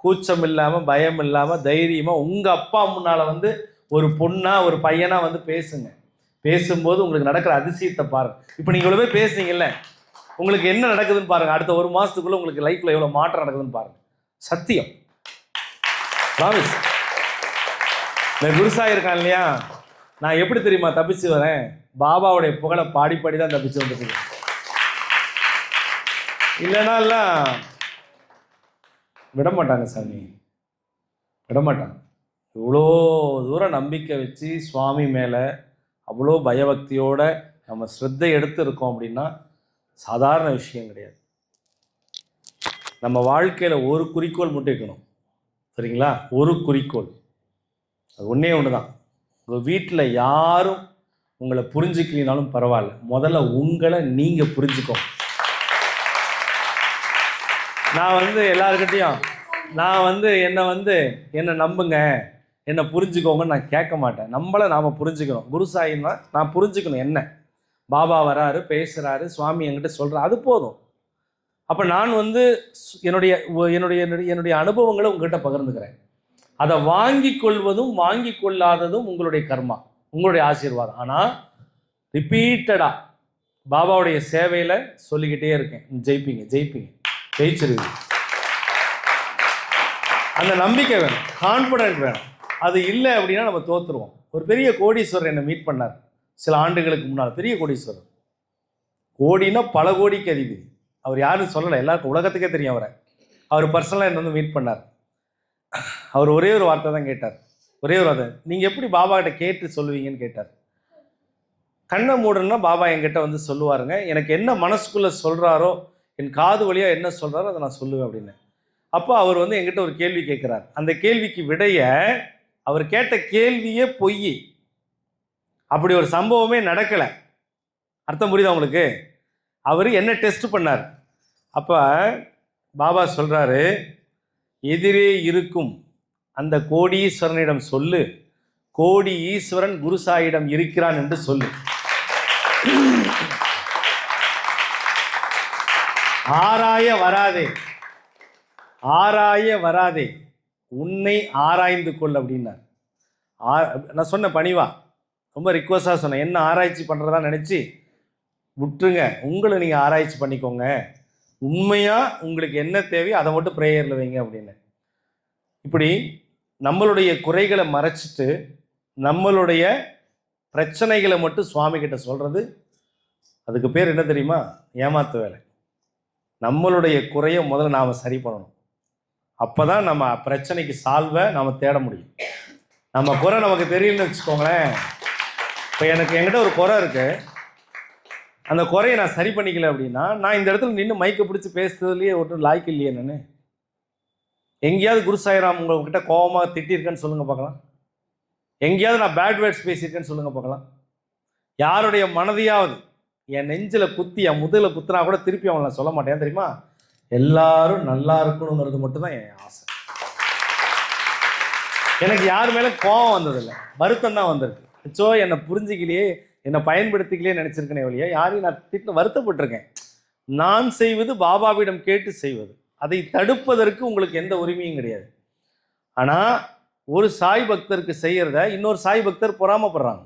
[SPEAKER 8] கூச்சம் இல்லாமல், பயம் இல்லாமல், தைரியமாக உங்கள் அப்பா முன்னால் வந்து ஒரு பொண்ணாக ஒரு பையனாக வந்து பேசுங்க. பேசும்போது உங்களுக்கு நடக்கிற அதிசயத்தை பாருங்கள். இப்போ நீங்கள் இவ்வளோ பேர் பேசுனீங்கல்ல, உங்களுக்கு என்ன நடக்குதுன்னு பாருங்கள். அடுத்த 1 மாதத்துக்குள்ளே உங்களுக்கு லைஃப்பில் எவ்வளோ மாற்றம் நடக்குதுன்னு பாருங்கள். சத்தியம். ப்ராமிஸ். இந்த குருசாய் இருக்கான் இல்லையா, நான் எப்படி தெரியுமா தப்பிச்சு வரேன்? பாபாவுடைய புகழை பாடி பாடி தான் தப்பிச்சு வந்துட்டு. இல்லைன்னா எல்லாம் விட மாட்டாங்க சாமி, விட மாட்டாங்க. இவ்வளோ தூரம் நம்பிக்கை வச்சு சுவாமி மேலே அவ்வளோ பயபக்தியோட நம்ம ஸ்ரத்தை எடுத்து இருக்கோம் அப்படின்னா சாதாரண விஷயம் கிடையாது. நம்ம வாழ்க்கையில் ஒரு குறிக்கோள் மட்டும் வைக்கணும். சரிங்களா? ஒரு குறிக்கோள், அது ஒன்றே ஒன்று தான். உங்கள் வீட்டில் யாரும் உங்களை புரிஞ்சுக்கலினாலும் பரவாயில்ல, முதல்ல உங்களை நீங்கள் புரிஞ்சுக்கோங்க. நான் எல்லாருக்கிட்டையும் என்னை நம்புங்க, என்னை புரிஞ்சுக்கோங்கன்னு நான் கேட்க மாட்டேன். நம்மளை நாம் புரிஞ்சுக்கணும். குரு சாயின்னா நான் புரிஞ்சுக்கணும். என்ன பாபா வராரு, பேசுகிறாரு, சுவாமி என்கிட்ட சொல்கிறார், அது போதும். அப்போ நான் என்னுடைய என்னுடைய என்னுடைய அனுபவங்களை உங்கள்கிட்ட பகிர்ந்துக்கிறேன். அதை வாங்கி கொள்வதும் வாங்கி கொள்ளாததும் உங்களுடைய கர்மா, உங்களுடைய ஆசீர்வாதம். ஆனால் ரிப்பீட்டடாக பாபாவுடைய சேவையில் சொல்லிக்கிட்டே இருக்கேன், ஜெயிப்பீங்க ஜெயிப்பீங்க ஜெயிச்சிருவீங்க. அந்த நம்பிக்கை வேணும், கான்ஃபிடென்ட் வேணும். அது இல்லை அப்படின்னா நம்ம தோற்றுருவோம். ஒரு பெரிய கோடீஸ்வரர் என்னை மீட் பண்ணார் சில ஆண்டுகளுக்கு முன்னால். பெரிய கோடீஸ்வரர், கோடினா பல கோடிக்கு அதிபதி. அவர் யாரும் சொல்லலை, எல்லாருக்கும் உலகத்துக்கே தெரியும் அவரை. அவர் பர்சனலாக என்னை மீட் பண்ணார். அவர் ஒரே ஒரு வார்த்தை தான் கேட்டார், ஒரே ஒரு வார்த்தை. நீங்கள் எப்படி பாபா கிட்ட கேட்டு சொல்லுவீங்கன்னு கேட்டார். கண்ணை மூடணும்னா பாபா என்கிட்ட சொல்லுவாருங்க, எனக்கு என்ன மனசுக்குள்ளே சொல்கிறாரோ, என் காது வழியாக என்ன சொல்கிறாரோ அதை நான் சொல்லுவேன் அப்படின்னு. அப்போ அவர் என்கிட்ட ஒரு கேள்வி கேட்குறார். அந்த கேள்விக்கு விடைய, அவர் கேட்ட கேள்வியே பொய், அப்படி ஒரு சம்பவமே நடக்கலை. அர்த்தம் புரியுதா உங்களுக்கு? அவர் என்ன டெஸ்ட் பண்ணார். அப்போ பாபா சொல்கிறாரு, எதிரே இருக்கும் அந்த கோடீஸ்வரனிடம் சொல்லு, கோடி ஈஸ்வரன் குருசாயிடம் இருக்கிறான் என்று சொல்லு. ஆராய வராதே, ஆராய வராதே, உன்னை ஆராய்ந்து கொள் அப்படின்னார். நான் சொன்ன பணிவா, ரொம்ப ரிக்வஸ்டாக சொன்னேன். என்ன ஆராய்ச்சி பண்ணுறதா நினச்சி விட்டுருங்க, உங்களை நீங்கள் ஆராய்ச்சி பண்ணிக்கோங்க. உண்மையாக உங்களுக்கு என்ன தேவையோ அதை மட்டும் ப்ரேயரில் வைங்க அப்படின்னு. இப்படி நம்மளுடைய குறைகளை மறைச்சிட்டு நம்மளுடைய பிரச்சனைகளை மட்டும் சுவாமி கிட்ட சொல்கிறது, அதுக்கு பேர் என்ன தெரியுமா? ஏமாத்து வேலை. நம்மளுடைய குறையை முதல்ல நாம் சரி பண்ணணும். அப்போ தான் நம்ம பிரச்சனைக்கு சால்வை நாம் தேட முடியும். நம்ம குறை நமக்கு தெரியலன்னு வச்சுக்கோங்களேன். இப்போ என்கிட்ட ஒரு குறை இருக்குது, அந்த குறையை நான் சரி பண்ணிக்கல அப்படின்னா, நான் இந்த இடத்துல நின்று மைக்கை பிடிச்சி பேசுறதுலேயே ஒன்றும் லாய்க்கு இல்லையே. நான் எங்கேயாவது குரு சாய்ராம் உங்கள்கிட்ட கோபமாக திட்டிருக்கேன்னு சொல்லுங்கள் பார்க்கலாம். எங்கேயாவது நான் பேட் வேர்ட்ஸ் பேசியிருக்கேன்னு சொல்லுங்கள் பார்க்கலாம். யாருடைய மனதையாவது என் நெஞ்சில் குத்தி, என் முதுகில் குத்துனா கூட திருப்பி அவங்கள நான் சொல்ல மாட்டேன். தெரியுமா? எல்லாரும் நல்லா இருக்கணுங்கிறது மட்டும்தான் என் ஆசை. எனக்கு யார் மேலே கோபம் வந்ததில்லை, வருத்தம் தான் வந்திருக்கு. என்னை புரிஞ்சிக்கலையே, என்னை பயன்படுத்திக்கலையே நினச்சிருக்கேனே வழியா யாரையும் நான் திட்டு வருத்தப்பட்டிருக்கேன். நான் செய்வது பாபாவிடம் கேட்டு செய்வது, அதை தடுப்பதற்கு உங்களுக்கு எந்த உரிமையும் கிடையாது. ஆனால் ஒரு சாய் பக்தருக்கு செய்கிறத இன்னொரு சாய் பக்தர் பொறாமப்படுறாங்க.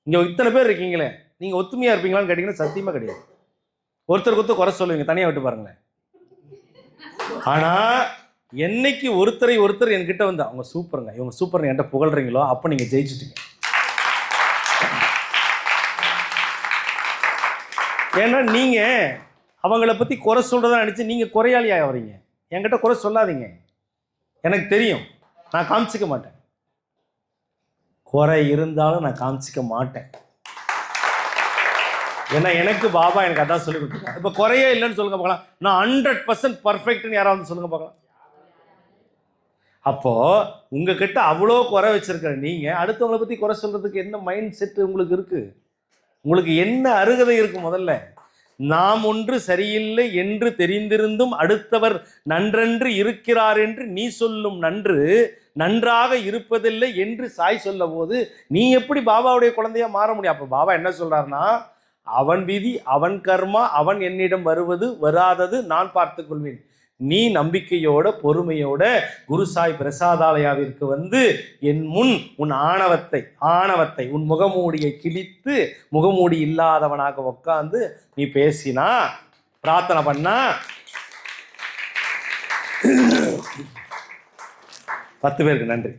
[SPEAKER 8] இங்கே இத்தனை பேர் இருக்கீங்களே, நீங்கள் ஒத்துமையாக இருப்பீங்களான்னு கேட்டிங்கன்னா சத்தியமாக கிடையாது. ஒருத்தருக்கு குறை சொல்லுவீங்க, தனியாக விட்டு பாருங்களேன். ஆனால் என்னைக்கு ஒருத்தர் என்கிட்ட அவங்க சூப்பருங்க, இவங்க சூப்பர்னு என்கிட்ட புகழ்றீங்களோ, அப்போ நீங்கள் ஜெயிச்சிட்டீங்க. ஏன்னா நீங்கள் அவங்கள பற்றி குறை சொல்கிறதா நினச்சி நீங்கள் குறையாளியாக வரீங்க. என்கிட்ட குறை சொல்லாதீங்க, எனக்கு தெரியும், நான் காமிச்சிக்க மாட்டேன். குறை இருந்தாலும் நான் காமிச்சிக்க மாட்டேன். ஏன்னா எனக்கு பாபா எனக்கு அதான் சொல்லி கொடுத்துருக்காங்க. இப்போ குறையே இல்லைன்னு சொல்லுங்க பார்க்கலாம். நான் 100% பர்ஃபெக்ட்னு யாராவது சொல்லுங்க பார்க்கலாம். அப்போது உங்ககிட்ட அவ்வளோ குறை வச்சுருக்கிற நீங்கள் அடுத்தவங்களை பற்றி குறை சொல்கிறதுக்கு என்ன மைண்ட் செட்டு உங்களுக்கு இருக்குது? உங்களுக்கு என்ன அருகதை இருக்குது? முதல்ல நாம் ஒன்று சரியில்லை என்று தெரிந்திருந்தும் அடுத்தவர் நன்றென்று இருக்கிறார் என்று நீ சொல்லும் நன்று நன்றாக இருப்பதில்லை என்று சாய் சொல்ல போது நீ எப்படி பாபாவுடைய குழந்தையா மாற முடியும்? அப்போ பாபா என்ன சொல்றாருன்னா, அவன் விதி, அவன் கர்மா, அவன் என்னிடம் வருவது வராதது நான் பார்த்துக் கொள்வேன். நீ நம்பிக்கையோட பொறுமையோட குரு சாய் பிரசாதாலயாவிற்கு என் முன் உன் ஆணவத்தை உன் முகமூடியை கிழித்து முகமூடி இல்லாதவனாக உட்கார்ந்து நீ பேசினா, பிரார்த்தனை பண்ணா 10 பேருக்கு நன்றி.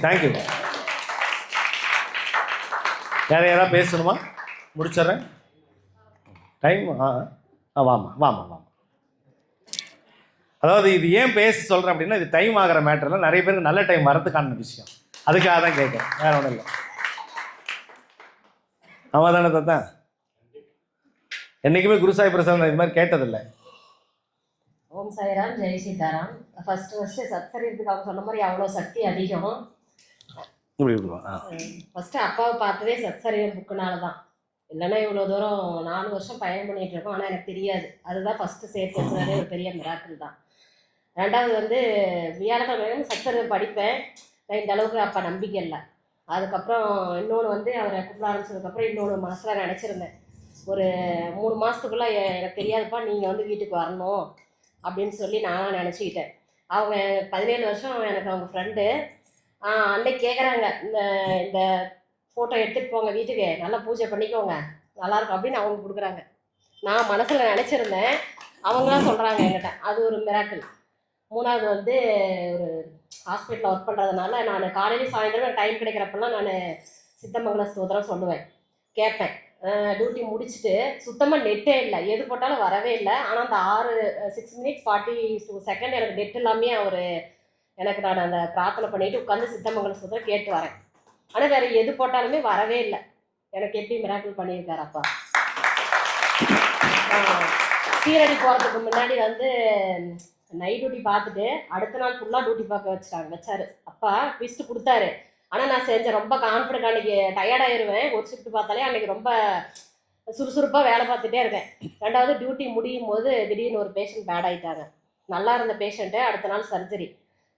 [SPEAKER 8] தேங்க்யூ. யாராவது பேசணுமா? முடிச்சிட்றேன். டைம் வாமா. அதாவது இது ஏன் பேச சொல்கிறேன் அப்படின்னா, இது டைம் ஆகிற மேட்டரில் நிறைய பேருக்கு நல்ல டைம் வரதுக்கான விஷயம். அதுக்காக தான் கேட்குறேன், வேற ஒன்றும் இல்லை. ஆமாம் தானே தான். என்றைக்குமே குரு சாய் பிரசாத் இது மாதிரி கேட்டதில்லை.
[SPEAKER 17] ஓம் சாய்ராம், ஜெய் சீதாராம். ஃபர்ஸ்ட் சத்சரீரத்துக்கு அவங்க சொன்ன மாதிரி அவ்வளோ சக்தி அதிகம்.
[SPEAKER 8] இப்படி இப்படி வா.
[SPEAKER 17] ஃபஸ்ட்டு அப்பாவை பார்த்ததே சத்சரியம் புக்குனால தான். இல்லைன்னா இவ்வளோ தூரம் 4 வருஷம் பயணம் பண்ணிகிட்டு இருக்கோம். ஆனால் எனக்கு தெரியாது. அதுதான் ஃபஸ்ட்டு சேர்த்து வச்சுனதே ஒரு பெரிய மிராக்கிள் தான். 2வது வந்து வியாழக்கிழமை சத்சரியம் படிப்பேன். இந்த அளவுக்கு அப்போ நம்பிக்கை இல்லை. அதுக்கப்புறம் இன்னொன்று வந்து அவரை கூப்பிட ஆரம்பிச்சதுக்கப்புறம் இன்னொன்று மனசில் நினச்சிருந்தேன். ஒரு 3 மாதத்துக்குள்ளே எனக்கு தெரியாதுப்பா, நீங்கள் வந்து வீட்டுக்கு வரணும் அப்படின்னு சொல்லி நானாக நினச்சிக்கிட்டேன். அவங்க 17 வருஷம் எனக்கு அவங்க ஃப்ரெண்டு. அன்னைக்கு கேட்குறாங்க, இந்த ஃபோட்டோ எடுத்துகிட்டு போங்க வீட்டுக்கு, நல்லா பூஜை பண்ணிக்கோங்க, நல்லாயிருக்கும் அப்படின்னு அவங்க கொடுக்குறாங்க. நான் மனசில் நினச்சிருந்தேன், அவங்களாம் சொல்கிறாங்க என்கிட்ட. அது ஒரு மிராக்கிள். 3வது வந்து ஒரு ஹாஸ்பிட்டலில் ஒர்க் பண்ணுறதுனால நான் காலையில் சாயந்தரம் டைம் கிடைக்கிறப்பெல்லாம் நான் சித்தமங்கல ஸ்தோத்திரம் சொல்லுவேன், கேட்பேன். டியூட்டி முடிச்சுட்டு சுத்தமாக நெட்டே இல்லை, எது போட்டாலும் வரவே இல்லை. ஆனால் அந்த 6 minutes 42 seconds எனக்கு நெட் இல்லாமே அவர் எனக்கு நான் அந்த பிரார்த்தனை பண்ணிட்டு உட்காந்து சித்தமங்கல ஸ்தோத்திரம் கேட்டு வரேன். ஆனால் வேறு எது போட்டாலுமே வரவே இல்லை. எனக்கு எப்படி மிராக்கிள் பண்ணியிருக்காரு அப்பா. சீரடி போகிறதுக்கு முன்னாடி வந்து நைட் டியூட்டி பார்த்துட்டு அடுத்த நாள் ஃபுல்லாக டியூட்டி பார்க்க வச்சாரு. அப்பா ட்விஸ்ட்டு கொடுத்தாரு. ஆனால் நான் செஞ்சேன் ரொம்ப கான்ஃபிடென்ட். அன்றைக்கி டயர்டாயிருவேன். ஒரு ஷிஃப்ட் பார்த்தாலே அன்றைக்கி ரொம்ப சுறுசுறுப்பாக வேலை பார்த்துட்டே இருக்கேன். 2வது டியூட்டி முடியும் போது திடீர்னு ஒரு பேஷண்ட் பேட் ஆகிட்டாங்க. நல்லா இருந்த பேஷண்ட்டு அடுத்த நாள் சர்ஜரி.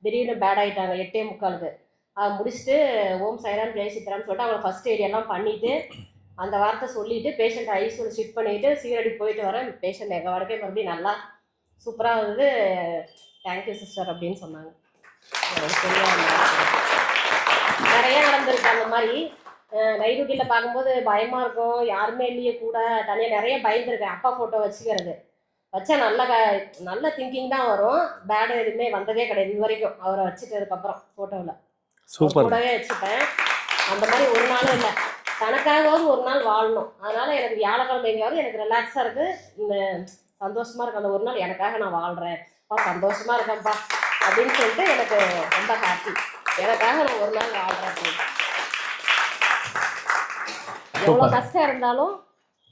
[SPEAKER 17] திடீர்னு பேட் ஆகிட்டாங்க 8:45. அதை முடிச்சுட்டு ஓம் சாய்ராம் ஜெய் சித்ரான்னு சொல்லிட்டு அவங்க ஃபஸ்ட் எய்ட் எல்லாம் பண்ணிவிட்டு அந்த வார்த்தை சொல்லிவிட்டு பேஷண்ட் ஐசியூவில் ஷிஃப்ட் பண்ணிவிட்டு சீரடி போயிட்டு வரேன். பேஷண்ட் எங்கள் வடக்கே மறுபடியும் நல்லா சூப்பராக வந்து தேங்க்யூ சிஸ்டர் அப்படின்னு சொன்னாங்க. நிறைய நடந்திருக்கு அந்த மாதிரி. நைட் டியூட்டியில் பார்க்கும்போது பயமாக இருக்கும், யாருமே இல்லையே கூட, தனியாக நிறைய பயந்துருக்கேன். அப்பா ஃபோட்டோ வச்சுக்கிறது வச்சா நல்ல திங்கிங் தான் வரும். பேடு எதுவுமே வந்ததே கிடையாது இது வரைக்கும். அவரை வச்சுட்டதுக்கப்புறம் ஃபோட்டோவில்
[SPEAKER 8] சூப்பர்
[SPEAKER 17] கூடவே வச்சுப்பேன். அந்த மாதிரி ஒரு நாளும் இல்லை. தனக்காகவாவது ஒரு நாள் வாழணும். அதனால் எனக்கு வியாழக்கிழமை எங்கேயாவது எனக்கு ரிலாக்ஸாக இருக்குது, இந்த சந்தோஷமாக இருக்கு. அந்த ஒரு நாள் எனக்காக நான் வாழ்கிறேன், சந்தோஷமாக இருக்கேன்ப்பா அப்படின்னு சொல்லிட்டு எனக்கு ரொம்ப ஹாப்பி. எனக்காக நான் ஒரு நாள் வாழ்கிறேன் அப்படின்னு. எவ்வளோ கஷ்டம் இருந்தாலும்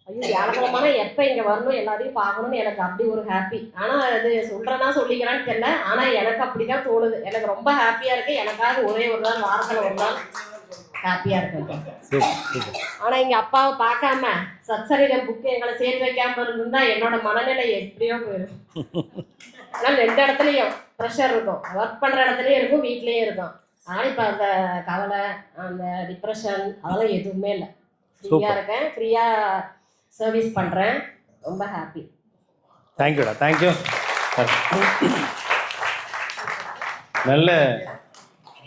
[SPEAKER 17] ஐயோ வியாழக்கிழமான எப்போ இங்கே வரணும் எல்லாத்தையும் பார்க்கணும்னு எனக்கு அப்படி ஒரு ஹாப்பி. ஆனால் அது சொல்கிறேன்னா சொல்லிக்கிறான்னு தெரியல, ஆனால் எனக்கு அப்படி தான் தோணுது. எனக்கு ரொம்ப ஹாப்பியாக இருக்குது. எனக்காக ஒரே ஒரு நாள் வாரத்தில் ஒரு நாள் ஹாப்பியாக இருக்கேன். ஆனால் எங்கள் அப்பாவை பார்க்காம சத்சரியம் புக்கு எங்களை சேர்த்து வைக்காமல் இருந்திருந்தா என்னோட மனநிலை எப்படியோ போயிடும். ஆனால் 2 இடத்துலையும் ப்ரெஷர் இருக்கும். ஒர்க் பண்ணுற இடத்துலையும் இருக்கும், வீட்லேயும் இருக்கும். ஆனால் இப்போ அந்த கவலை, அந்த டிப்ரெஷன் அதெல்லாம் எதுவுமே இல்லை. ஃப்ரீயாக இருக்கேன், ஃப்ரீயாக சர்வீஸ் பண்ணுறேன். ரொம்ப ஹாப்பி.
[SPEAKER 8] தேங்க்யூடா, தேங்க்யூ. நல்ல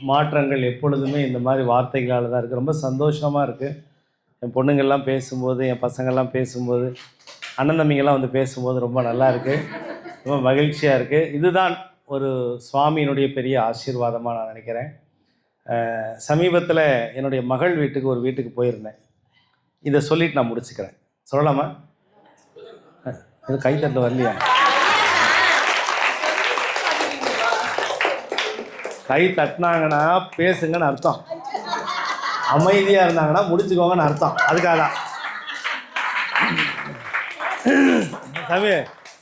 [SPEAKER 8] மாற்றங்கள் எப்பொழுதுமே இந்த மாதிரி வார்த்தைகளால் தான் இருக்குது. ரொம்ப சந்தோஷமாக இருக்குது. என் பொண்ணுங்கள்லாம் பேசும்போது, என் பசங்கள்லாம் பேசும்போது, அண்ணன் தம்பிங்கெல்லாம் வந்து பேசும்போது ரொம்ப நல்லா இருக்குது, ரொம்ப மகிழ்ச்சியாக இருக்குது. இதுதான் ஒரு சுவாமியினுடைய பெரிய ஆசீர்வாதமாக நான் நினைக்கிறேன். சமீபத்தில் என்னுடைய மகள் வீட்டுக்கு ஒரு வீட்டுக்கு போயிருந்தேன். இதை சொல்லிவிட்டு நான் முடிச்சுக்கிறேன். சொல்லலாமா? இது கைத்தட்டில் வரலையா? கை தட்டினாங்கன்னா பேசுங்கன்னு அர்த்தம், அமைதியாக இருந்தாங்கன்னா முடிச்சுக்கோங்கன்னு அர்த்தம். அதுக்காக தான்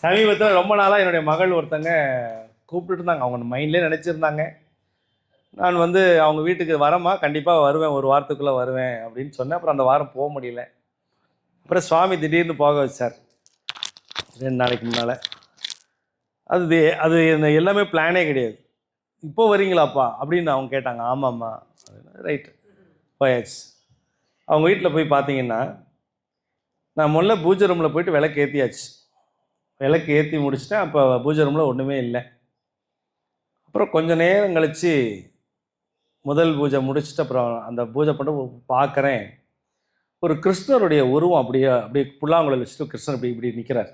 [SPEAKER 8] சமீபத்தில் ரொம்ப நாளாக என்னுடைய மகள் ஒருத்தங்க கூப்பிட்டுட்டு இருந்தாங்க. அவங்க மைண்ட்லேயே நினச்சிருந்தாங்க. நான் வந்து அவங்க வீட்டுக்கு வரமா, கண்டிப்பாக வருவேன், ஒரு வாரத்துக்குள்ளே வருவேன் அப்படின்னு சொன்னேன். அப்புறம் அந்த வாரம் போக முடியல. அப்புறம் சுவாமி திடீர்னு போக வச்சார் 2 நாளைக்கு முன்னால். அது எல்லாமே பிளானே கிடையாது. இப்போ வரீங்களாப்பா அப்படின்னு அவங்க கேட்டாங்க. ஆமாம்மா. ரைட்டு போயாச்சு. அவங்க வீட்டில் போய் பார்த்தீங்கன்னா, நான் முதல்ல பூஜை ரூமில் போயிட்டு விளக்கு ஏற்றியாச்சு. விளக்கு ஏற்றி முடிச்சிட்டேன். அப்போ பூஜை ரூமில் ஒன்றுமே இல்லை. அப்புறம் கொஞ்சம் நேரம் கழித்து முதல் பூஜை முடிச்சுட்டு அப்புறம் அந்த பூஜை பண்ண பார்க்குறேன், ஒரு கிருஷ்ணருடைய உருவம் அப்படியே புல்லாங்குழல் வச்சுட்டு கிருஷ்ணர் இப்படி நிற்கிறார்.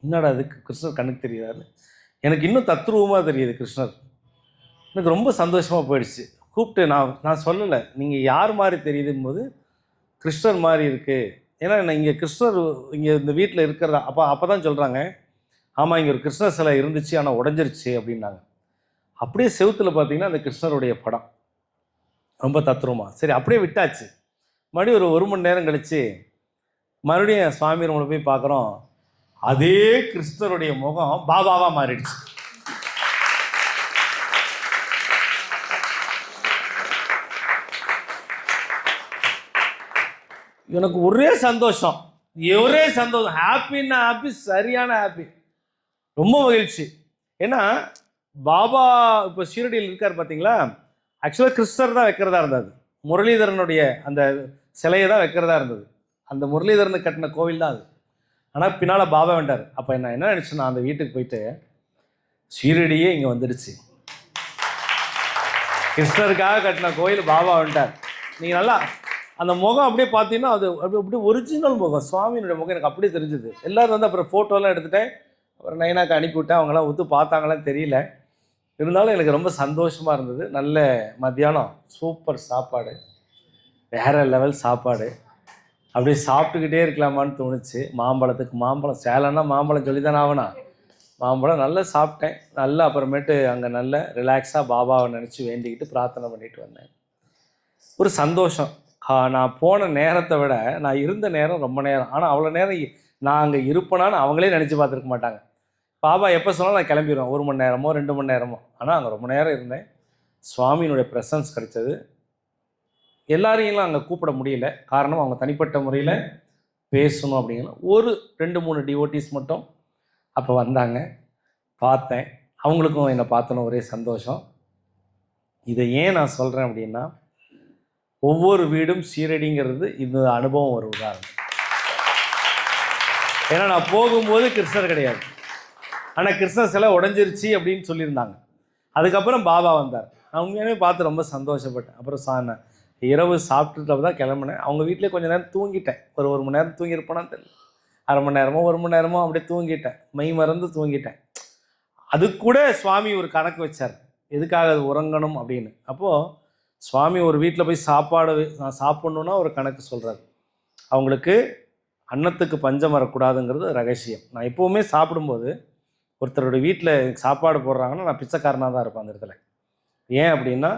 [SPEAKER 8] என்னடா அதுக்கு கிருஷ்ணர் கண்ணுக்கு தெரியுறாரு. எனக்கு இன்னும் தத்ரூபமாக தெரியுது கிருஷ்ணர். எனக்கு ரொம்ப சந்தோஷமாக போயிடுச்சு. கூப்பிட்டு நான் சொல்லலை, நீங்கள் யார் மாதிரி தெரியுதும் போது கிருஷ்ணர் மாதிரி இருக்குது. ஏன்னா இங்கே கிருஷ்ணர் இங்கே இந்த வீட்டில் இருக்கிறதா அப்போ தான் சொல்கிறாங்க, ஆமாம் இங்கே ஒரு கிருஷ்ணர் சிலை இருந்துச்சு ஆனால் உடஞ்சிருச்சு அப்படின்னாங்க. அப்படியே செவுத்தில் பார்த்தீங்கன்னா அந்த கிருஷ்ணருடைய படம் ரொம்ப தத்ரூபமாக. சரி அப்படியே விட்டாச்சு. மறுபடியும் ஒரு 1 மணி நேரம் கழித்து மறுபடியும் சுவாமி ரூமில் போய் பார்க்குறோம், அதே கிருஷ்ணருடைய முகம் பாபாவாக மாறிடுச்சு. எனக்கு ஒரே சந்தோஷம், ஹாப்பின்னா ஹாப்பி, சரியான ஹாப்பி, ரொம்ப மகிழ்ச்சி. ஏன்னா பாபா இப்போ ஷீரடியில் இருக்கார் பார்த்தீங்களா, ஆக்சுவலாக கிறிஸ்டர் தான் வைக்கிறதா இருந்தது, முரளிதரனுடைய அந்த சிலையை தான் வைக்கிறதா இருந்தது, அந்த முரளிதரனுக்கு கட்டின கோவில் தான் அது. ஆனால் பின்னால் பாபா வேண்டார். அப்போ நான் என்ன நினச்சேன்னா, அந்த வீட்டுக்கு போயிட்டு ஷீரடியே இங்கே வந்துடுச்சு, கிருஷ்ணருக்காக கட்டின கோயில் பாபா வந்துட்டார். நீங்கள் நல்லா அந்த முகம் அப்படியே பார்த்தீங்கன்னா அது அப்படியே ஒரிஜினல் முகம், சுவாமியினுடைய முகம் எனக்கு அப்படியே தெரிஞ்சுது. எல்லோரும் வந்து அப்புறம் ஃபோட்டோலாம் எடுத்துகிட்டேன், அப்புறம் நைனாக்கு அனுப்பிவிட்டேன். அவங்களாம் ஒத்து பார்த்தாங்களான்னு தெரியல, இருந்தாலும் எனக்கு ரொம்ப சந்தோஷமாக இருந்தது. நல்ல மத்தியானம் சூப்பர் சாப்பாடு, வேறு லெவல் சாப்பாடு, அப்படியே சாப்பிட்டுக்கிட்டே இருக்கலாமான்னு தோணுச்சு. மாம்பழத்துக்கு மாம்பழம், சேலம்னா மாம்பழம் சொல்லி தானே ஆகணும். மாம்பழம் நல்லா சாப்பிட்டேன். நல்லா அப்புறமேட்டு அங்கே நல்ல ரிலாக்ஸாக பாபாவை நினச்சி வேண்டிக்கிட்டு பிரார்த்தனை பண்ணிட்டு வந்தேன். ஒரு சந்தோஷம். நான் போன நேரத்தை விட நான் இருந்த நேரம் ரொம்ப நேரம். ஆனால் அவ்வளோ நேரம் நான் அங்கே இருப்பேனான்னு அவங்களே நினச்சி பார்த்துருக்க மாட்டாங்க. பாபா எப்போ சொன்னாலும் நான் கிளம்பிடுவேன், 1 மணி நேரமோ 2 மணி நேரமோ. ஆனால் அங்கே ரொம்ப நேரம் இருந்தேன். சுவாமியினுடைய ப்ரெசன்ஸ் கிடைச்சது. எல்லாரையும் அங்கே கூப்பிட முடியல, காரணம் அவங்க தனிப்பட்ட முறையில் பேசணும் அப்படிங்கிற ஒரு 2-3 டிவோட்டிஸ் மட்டும் அப்போ வந்தாங்க, பார்த்தேன். அவங்களுக்கும் என்னை பார்த்தோன்னு ஒரே சந்தோஷம். இதை ஏன் நான் சொல்கிறேன் அப்படின்னா, ஒவ்வொரு வீடும் ஷீரடிங்கிறது இந்த அனுபவம் ஒரு உதாரணம். ஏன்னா நான் போகும்போது கிருஷ்ணர் கிடையாது, ஆனால் கிருஷ்ணர் சிலை உடஞ்சிருச்சு அப்படின்னு சொல்லியிருந்தாங்க. அதுக்கப்புறம் பாபா வந்தார். நான் உண்மையாகவே பார்த்து ரொம்ப சந்தோஷப்பட்டேன். அப்புறம் இரவு சாப்பிட்டுட்டு தான் கிளம்புனேன். அவங்க வீட்டிலே கொஞ்சம் நேரம் தூங்கிட்டேன். ஒரு மணி நேரம் தூங்கியிருப்பேனான்னு தெரியல, 1/2 மணி நேரமோ 1 மணி நேரமோ அப்படியே தூங்கிட்டேன், மெய் மறந்து தூங்கிட்டேன். அது கூட சுவாமி ஒரு கணக்கு வச்சார், எதுக்காக அது உறங்கணும் அப்படின்னு. அப்போது சுவாமி ஒரு வீட்டில் போய் நான் சாப்பிட்ணுன்னா ஒரு கணக்கு சொல்கிறார். அவங்களுக்கு அன்னத்துக்கு பஞ்சம் வரக்கூடாதுங்கிறது ரகசியம். நான் எப்போவுமே சாப்பிடும்போது ஒருத்தருடைய வீட்டில் சாப்பாடு போடுறாங்கன்னா நான் பிச்சைக்காரனாக தான் இருப்பேன் அந்த இடத்துல. ஏன் அப்படின்னா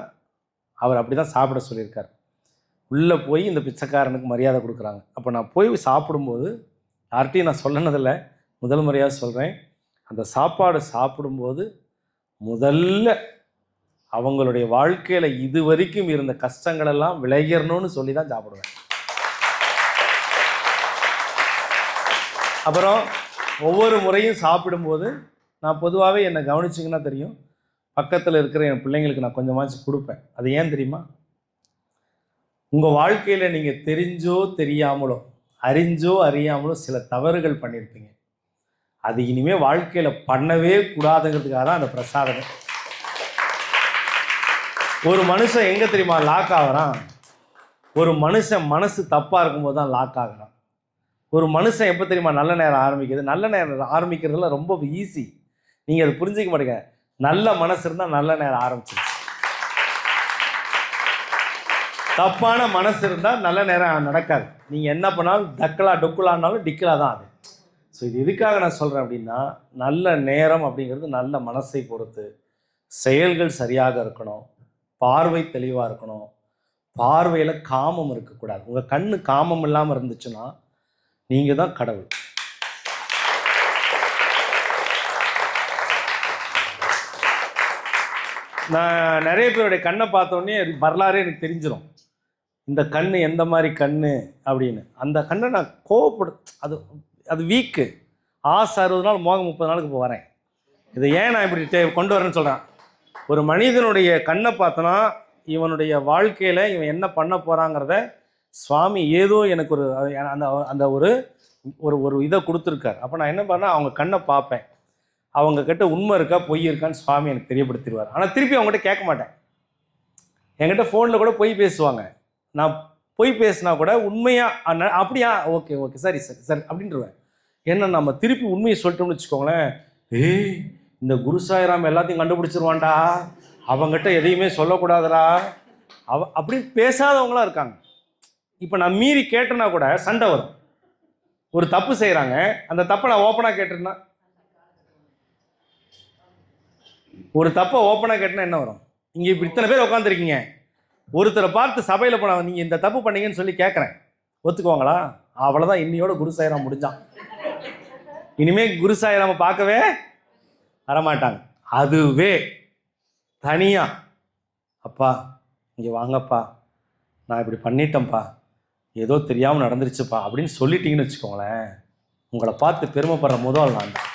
[SPEAKER 8] அவர் அப்படி தான் சாப்பிட சொல்லியிருக்கார். உள்ளே போய் இந்த பிச்சைக்காரனுக்கு மரியாதை கொடுக்குறாங்க. அப்போ நான் போய் சாப்பிடும்போது யார்கிட்டையும் நான் சொல்லனதில்லை, முதல் முறையாக சொல்கிறேன். அந்த சாப்பாடு சாப்பிடும்போது முதல்ல அவங்களுடைய வாழ்க்கையில் இது வரைக்கும் இருந்த கஷ்டங்களெல்லாம் விளையறணும்னு சொல்லி தான் சாப்பிடுவேன். அப்புறம் ஒவ்வொரு முறையும் சாப்பிடும்போது நான் பொதுவாகவே என்னை கவனிச்சிங்கன்னா தெரியும், பக்கத்தில் இருக்கிற என் பிள்ளைங்களுக்கு நான் கொஞ்சமாச்சும் கொடுப்பேன். அது ஏன் தெரியுமா? உங்கள் வாழ்க்கையில் நீங்கள் தெரிஞ்சோ தெரியாமலோ, அறிஞ்சோ அறியாமலோ சில தவறுகள் பண்ணியிருப்பீங்க. அது இனிமேல் வாழ்க்கையில் பண்ணவே கூடாதுங்கிறதுக்காக தான் அந்த பிரசாதம். ஒரு மனுஷன் எங்கே தெரியுமா லாக் ஆகிறான்? ஒரு மனுஷன் மனசு தப்பாக இருக்கும்போது தான் லாக் ஆகிறான். ஒரு மனுஷன் எப்போ தெரியுமா நல்ல நேரம் ஆரம்பிக்குது? நல்ல நேரம் ஆரம்பிக்கிறதுல ரொம்ப ஈஸி, நீங்கள் அதை புரிஞ்சிக்க மாட்டேங்க. நல்ல மனசு இருந்தால் நல்ல நேரம் ஆரம்பிச்சிருச்சு. தப்பான மனசு இருந்தால் நல்ல நேரம் நடக்காது. நீங்கள் என்ன பண்ணாலும் டொக்குலான்னாலும் டிக்கலா தான் அது. ஸோ இது எதுக்காக நான் சொல்கிறேன் அப்படின்னா, நல்ல நேரம் அப்படிங்கிறது நல்ல மனசை பொறுத்து, செயல்கள் சரியாக இருக்கணும், பார்வை தெளிவாக இருக்கணும், பார்வையில் காமம் இருக்கக்கூடாது. உங்கள் கண்ணு காமம் இல்லாமல் இருந்துச்சுன்னா நீங்கள் தான் கடவுள். நான் நிறைய பேருடைய கண்ணை பார்த்தோன்னே வரலாறே எனக்கு தெரிஞ்சிடும், இந்த கண் எந்த மாதிரி கண் அப்படின்னு. அந்த கண்ணை நான் அது வீக்கு. 60 நாள் மோகம் 30 நாளுக்கு இப்போ வரேன். இதை ஏன் நான் இப்படி கொண்டு வரேன்னு சொல்கிறேன். ஒரு மனிதனுடைய கண்ணை பார்த்தோன்னா இவனுடைய வாழ்க்கையில் இவன் என்ன பண்ண போகிறாங்கிறத சுவாமி ஏதோ எனக்கு அந்த ஒரு இதை கொடுத்துருக்கார். அப்போ நான் என்ன பண்ணேன், அவங்க கண்ணை பார்ப்பேன், அவங்கக்கிட்ட உண்மை இருக்கா பொய் இருக்கான்னு சுவாமி எனக்கு தெரியப்படுத்திடுவார். ஆனால் திருப்பி அவங்ககிட்ட கேட்க மாட்டேன். என்கிட்ட ஃபோனில் கூட பொய் பேசுவாங்க, நான் பொய் பேசினா கூட உண்மையாக அப்படியா ஓகே சரி அப்படின்ட்டுருவேன். ஏன்னா நம்ம திருப்பி உண்மையை சொல்லிட்டோம்னு வச்சுக்கோங்களேன், இந்த குரு சாய்ராம் எல்லாத்தையும் கண்டுபிடிச்சிருவான்டா, அவங்ககிட்ட எதையுமே சொல்லக்கூடாதுடா அப்படின்னு பேசாதவங்களாம் இருக்காங்க. இப்போ நான் மீறி கேட்டேன்னா கூட சண்டை வரும். ஒரு தப்பு செய்கிறாங்க, அந்த தப்பை நான் ஓப்பனாக கேட்டேன்னா, ஒரு தப்பை ஓப்பனாக கேட்டேன்னா என்ன வரும்? இங்கே இப்படி இத்தனை பேர் உட்காந்துருக்கீங்க, ஒருத்தரை பார்த்து சபையில் போனால் நீங்கள் இந்த தப்பு பண்ணீங்கன்னு சொல்லி கேட்குறேன், ஒத்துக்குவாங்களா? அவ்வளோதான், இன்னையோட குரு சாய்ராம் முடிஞ்சான். இனிமேல் குரு சாய்ராம பார்க்கவே வரமாட்டாங்க. அதுவே தனியாக, அப்பா இங்கே வாங்கப்பா, நான் இப்படி பண்ணிட்டேன்ப்பா, ஏதோ தெரியாமல் நடந்துருச்சுப்பா அப்படின்னு சொல்லிட்டீங்கன்னு வச்சுக்கோங்களேன், உங்களை பார்த்து பெருமைப்படுற முதல் நான் தான்.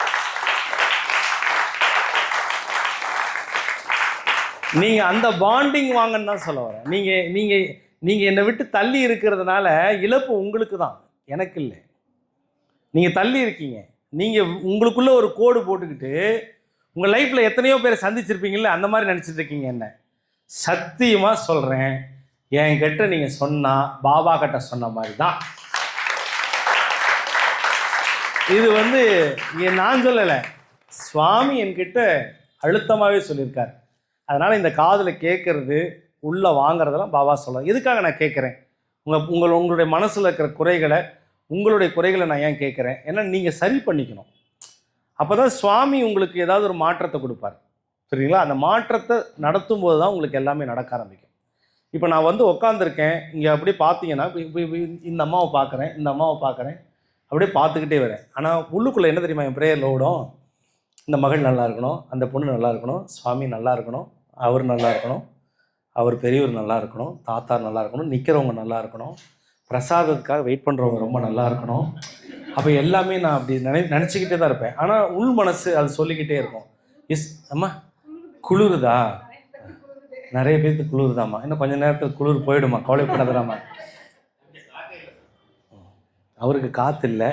[SPEAKER 8] நீங்கள் அந்த பாண்டிங் வாங்கன்னு தான் சொல்ல வரேன். நீங்கள் என்னை விட்டு தள்ளி இருக்கிறதுனால இழப்பு உங்களுக்கு தான், எனக்கு இல்லை. நீங்கள் தள்ளி இருக்கீங்க. நீங்கள் உங்களுக்குள்ளே ஒரு கோடு போட்டுக்கிட்டு உங்கள் லைஃப்பில் எத்தனையோ பேரை சந்திச்சிருப்பீங்கள்ல, அந்த மாதிரி நினச்சிட்டு இருக்கீங்க. என்ன சத்தியமாக சொல்கிறேன், என்கிட்ட நீங்கள் சொன்னால் பாபா கிட்ட சொன்ன மாதிரி தான். இது நான் சொல்லலை, சுவாமி என்கிட்ட அழுத்தமாகவே சொல்லியிருக்கார். அதனால் இந்த காதில் கேட்குறது உள்ளே வாங்கிறதெல்லாம் பாபா சொல்ல. எதுக்காக நான் கேட்குறேன்? உங்களுடைய மனசில் இருக்கிற குறைகளை, உங்களுடைய குறைகளை நான் ஏன் கேட்குறேன்? ஏன்னா நீங்கள் சரி பண்ணிக்கணும். அப்போ தான் சுவாமி உங்களுக்கு ஏதாவது ஒரு மாற்றத்தை கொடுப்பார். சரிங்களா? அந்த மாற்றத்தை நடத்தும் போது தான் உங்களுக்கு எல்லாமே நடக்க ஆரம்பிக்கும். இப்போ நான் உட்காந்துருக்கேன், இங்கே அப்படியே பார்த்தீங்கன்னா இந்த அம்மாவை பார்க்குறேன், இந்த அம்மாவை பார்க்குறேன், அப்படியே பார்த்துக்கிட்டே வரேன். ஆனால் உள்ளுக்குள்ளே என்ன தெரியுமா என் ப்ரேயரில் ஓடும்? இந்த மகள் நல்லா இருக்கணும், அந்த பொண்ணு நல்லா இருக்கணும், சுவாமி நல்லா இருக்கணும், அவர் நல்லா இருக்கணும், அவர் பெரியவர் நல்லா இருக்கணும், தாத்தா நல்லா இருக்கணும், நிற்கிறவங்க நல்லா இருக்கணும், பிரசாதத்துக்காக வெயிட் பண்ணுறவங்க ரொம்ப நல்லா இருக்கணும். அப்போ எல்லாமே நான் அப்படி நினச்சிக்கிட்டே தான் இருப்பேன். ஆனால் உள் மனசு அது சொல்லிக்கிட்டே இருக்கும். அம்மா குளிருதா? நிறைய பேருக்கு குளிருதாம்மா, இன்னும் கொஞ்சம் நேரத்தில் குளிர் போயிடுமா, கவலைப்படாதாம்மா. அவருக்கு காற்று இல்லை,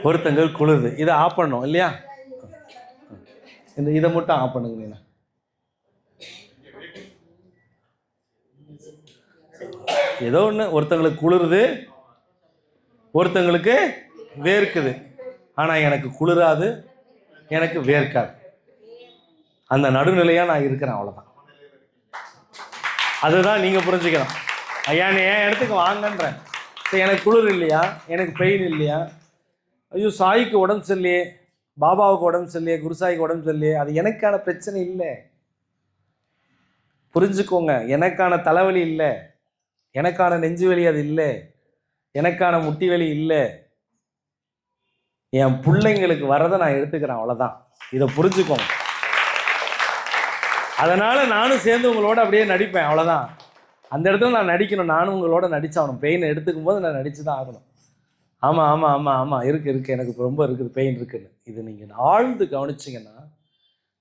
[SPEAKER 8] ஒருத்தங்க குளிருது. இதை ஆஃப் பண்ணணும் இல்லையா? இதை மட்டும் ஆஃப் பண்ணுங்க. நீங்க ஏதோ ஒன்று, ஒருத்தங்களுக்கு குளிருது, ஒருத்தங்களுக்கு வேர்க்குது. ஆனால் எனக்கு குளிராது, எனக்கு வேர்க்காது. அந்த நடுநிலையாக நான் இருக்கிறேன், அவ்வளோதான். அதுதான் நீங்கள் புரிஞ்சுக்கணும். ஐயா நீ என் இடத்துக்கு வாங்கன்றேன். சரி, எனக்கு குளிர் இல்லையா, எனக்கு பெயின் இல்லையா, ஐயோ சாய்க்கு உடம்பு சரியில்லையே, பாபாவுக்கு உடம்பு சரியில்லையே, குருசாய்க்கு உடம்பு சரியில்லையே, அது எனக்கான பிரச்சனை இல்லை. புரிஞ்சுக்கோங்க, எனக்கான தலைவலி இல்லை, எனக்கான நெஞ்சு வலி அது இல்லை, எனக்கான முட்டி வலி இல்லை. என் பிள்ளைங்களுக்கு வரதை நான் எடுத்துக்கிறேன், அவ்வளோதான். இதை புரிஞ்சுக்கோங்க. அதனால் நானும் சேர்ந்து உங்களோட அப்படியே நடிப்பேன், அவ்வளோதான். அந்த இடத்துல நான் நடிக்கணும், நானும் உங்களோட நடிச்சாகணும். பெயின் எடுத்துக்கும் போது நான் நடித்து தான் ஆகணும். ஆமாம் ஆமாம் ஆமாம் ஆமாம் இருக்குது, எனக்கு ரொம்ப இருக்குது, பெயின் இருக்குன்னு. இது நீங்கள் ஆழ்ந்து கவனிச்சிங்கன்னா,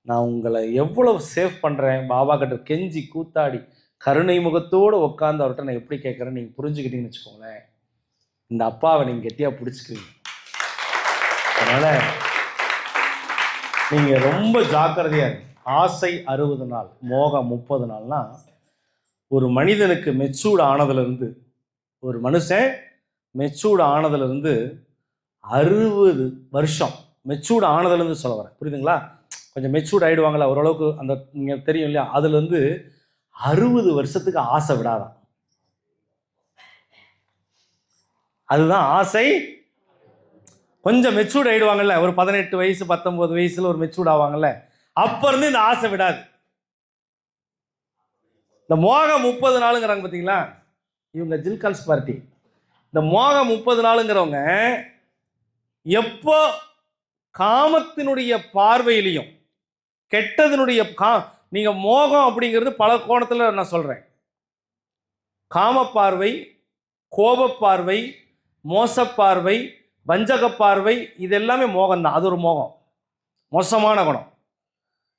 [SPEAKER 8] நான் உங்களை எவ்வளோ சேவ் பண்ணுறேன். பாபா கிட்ட கெஞ்சி கூத்தாடி கருணை முகத்தோடு உட்காந்து அவர்கிட்ட நான் எப்படி கேட்குறேன்னு நீங்கள் புரிஞ்சுக்கிட்டீங்கன்னு வச்சுக்கோங்களேன், இந்த அப்பாவை நீங்கள் கெட்டியாக பிடிச்சிக்கிறீங்க. அதனால் நீங்கள் ரொம்ப ஜாக்கிரதையாக இருக்கு. ஆசை 60 நாள், மோகம் 30 நாள்னா, ஒரு மனிதனுக்கு மெச்சூர்டு ஆனதுலேருந்து, ஒரு மனுஷன் மெச்சூர்டு ஆனதுலேருந்து 60 வருஷம் மெச்சூர்டு ஆனதுலேருந்து சொல்ல வரேன், புரியுதுங்களா? கொஞ்சம் மெச்சூர்ட் ஆகிடுவாங்களா ஓரளவுக்கு, அந்த நீங்கள் தெரியும் இல்லையா? அதுலேருந்து 60 வருஷத்துக்கு ஆசை விடாதான். அதுதான் ஆசை. கொஞ்சம் மெச்சூர்ட் ஆகிடுவாங்கல்ல, ஒரு 18 வயசு 19 வயசுல ஒரு மெச்சூர்ட் ஆவாங்கல்ல, அப்போ இருந்து இந்த ஆசை விடாது. இந்த மோகம் 30 நாளுங்கிறாங்க பார்த்தீங்களா, இவங்க ஜில்கால்ஸ் பார்ட்டி. இந்த மோகம் 30 நாளுங்கிறவங்க எப்போ காமத்தினுடைய பார்வையிலையும் கெட்டதனுடைய நீங்கள் மோகம் அப்படிங்கிறது பல கோணத்தில் நான் சொல்கிறேன். காமப்பார்வை, கோபப்பார்வை, மோசப்பார்வை, வஞ்சகப்பார்வை, இது எல்லாமே மோகம்தான். அது ஒரு மோகம், மோசமான குணம்.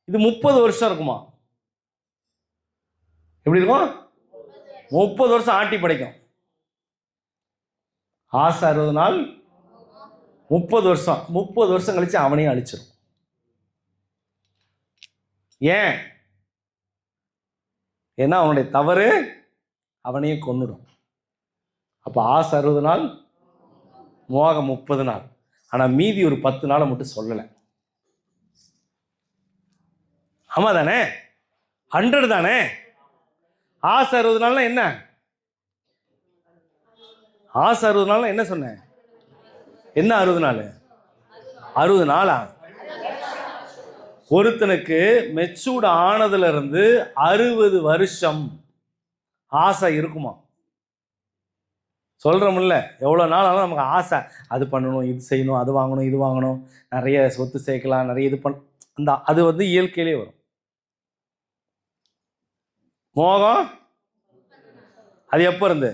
[SPEAKER 8] இது 30 வருஷம் இருக்குமா? எப்படி இருக்கும்? 30 வருஷம் ஆட்டி படைக்கும். ஆசை 60 நாள், 30 வருஷம். 30 வருஷம் கழிச்சு அவனையும் அழிச்சிடும். ஏன்? ஏன்னா அவனுடைய தவறு அவனையும் கொன்னுடும். அப்போ ஆசை 60 நாள், மோகம் 30 நாள். ஆனால் மீதி ஒரு 10 நாளை மட்டும் சொல்லலை. ஆமா தானே? 100 தானே? ஆசை 60 நாள்னா என்ன? ஆசை 60 நாள்னா என்ன சொன்னேன்? என்ன 60 நாள்? 60 நாளா? ஒருத்தனுக்கு மெச்சூர்டு ஆனதுல இருந்து 60 வருஷம் ஆசை இருக்குமா? சொல்கிறோம்ல, எவ்வளோ நாள் ஆனாலும் நமக்கு ஆசை, அது பண்ணணும், இது செய்யணும், அது வாங்கணும், இது வாங்கணும், நிறைய சொத்து சேர்க்கலாம், நிறைய இது அந்த அது இயற்கையிலே வரும். மோகம் அது எப்போ இருந்து?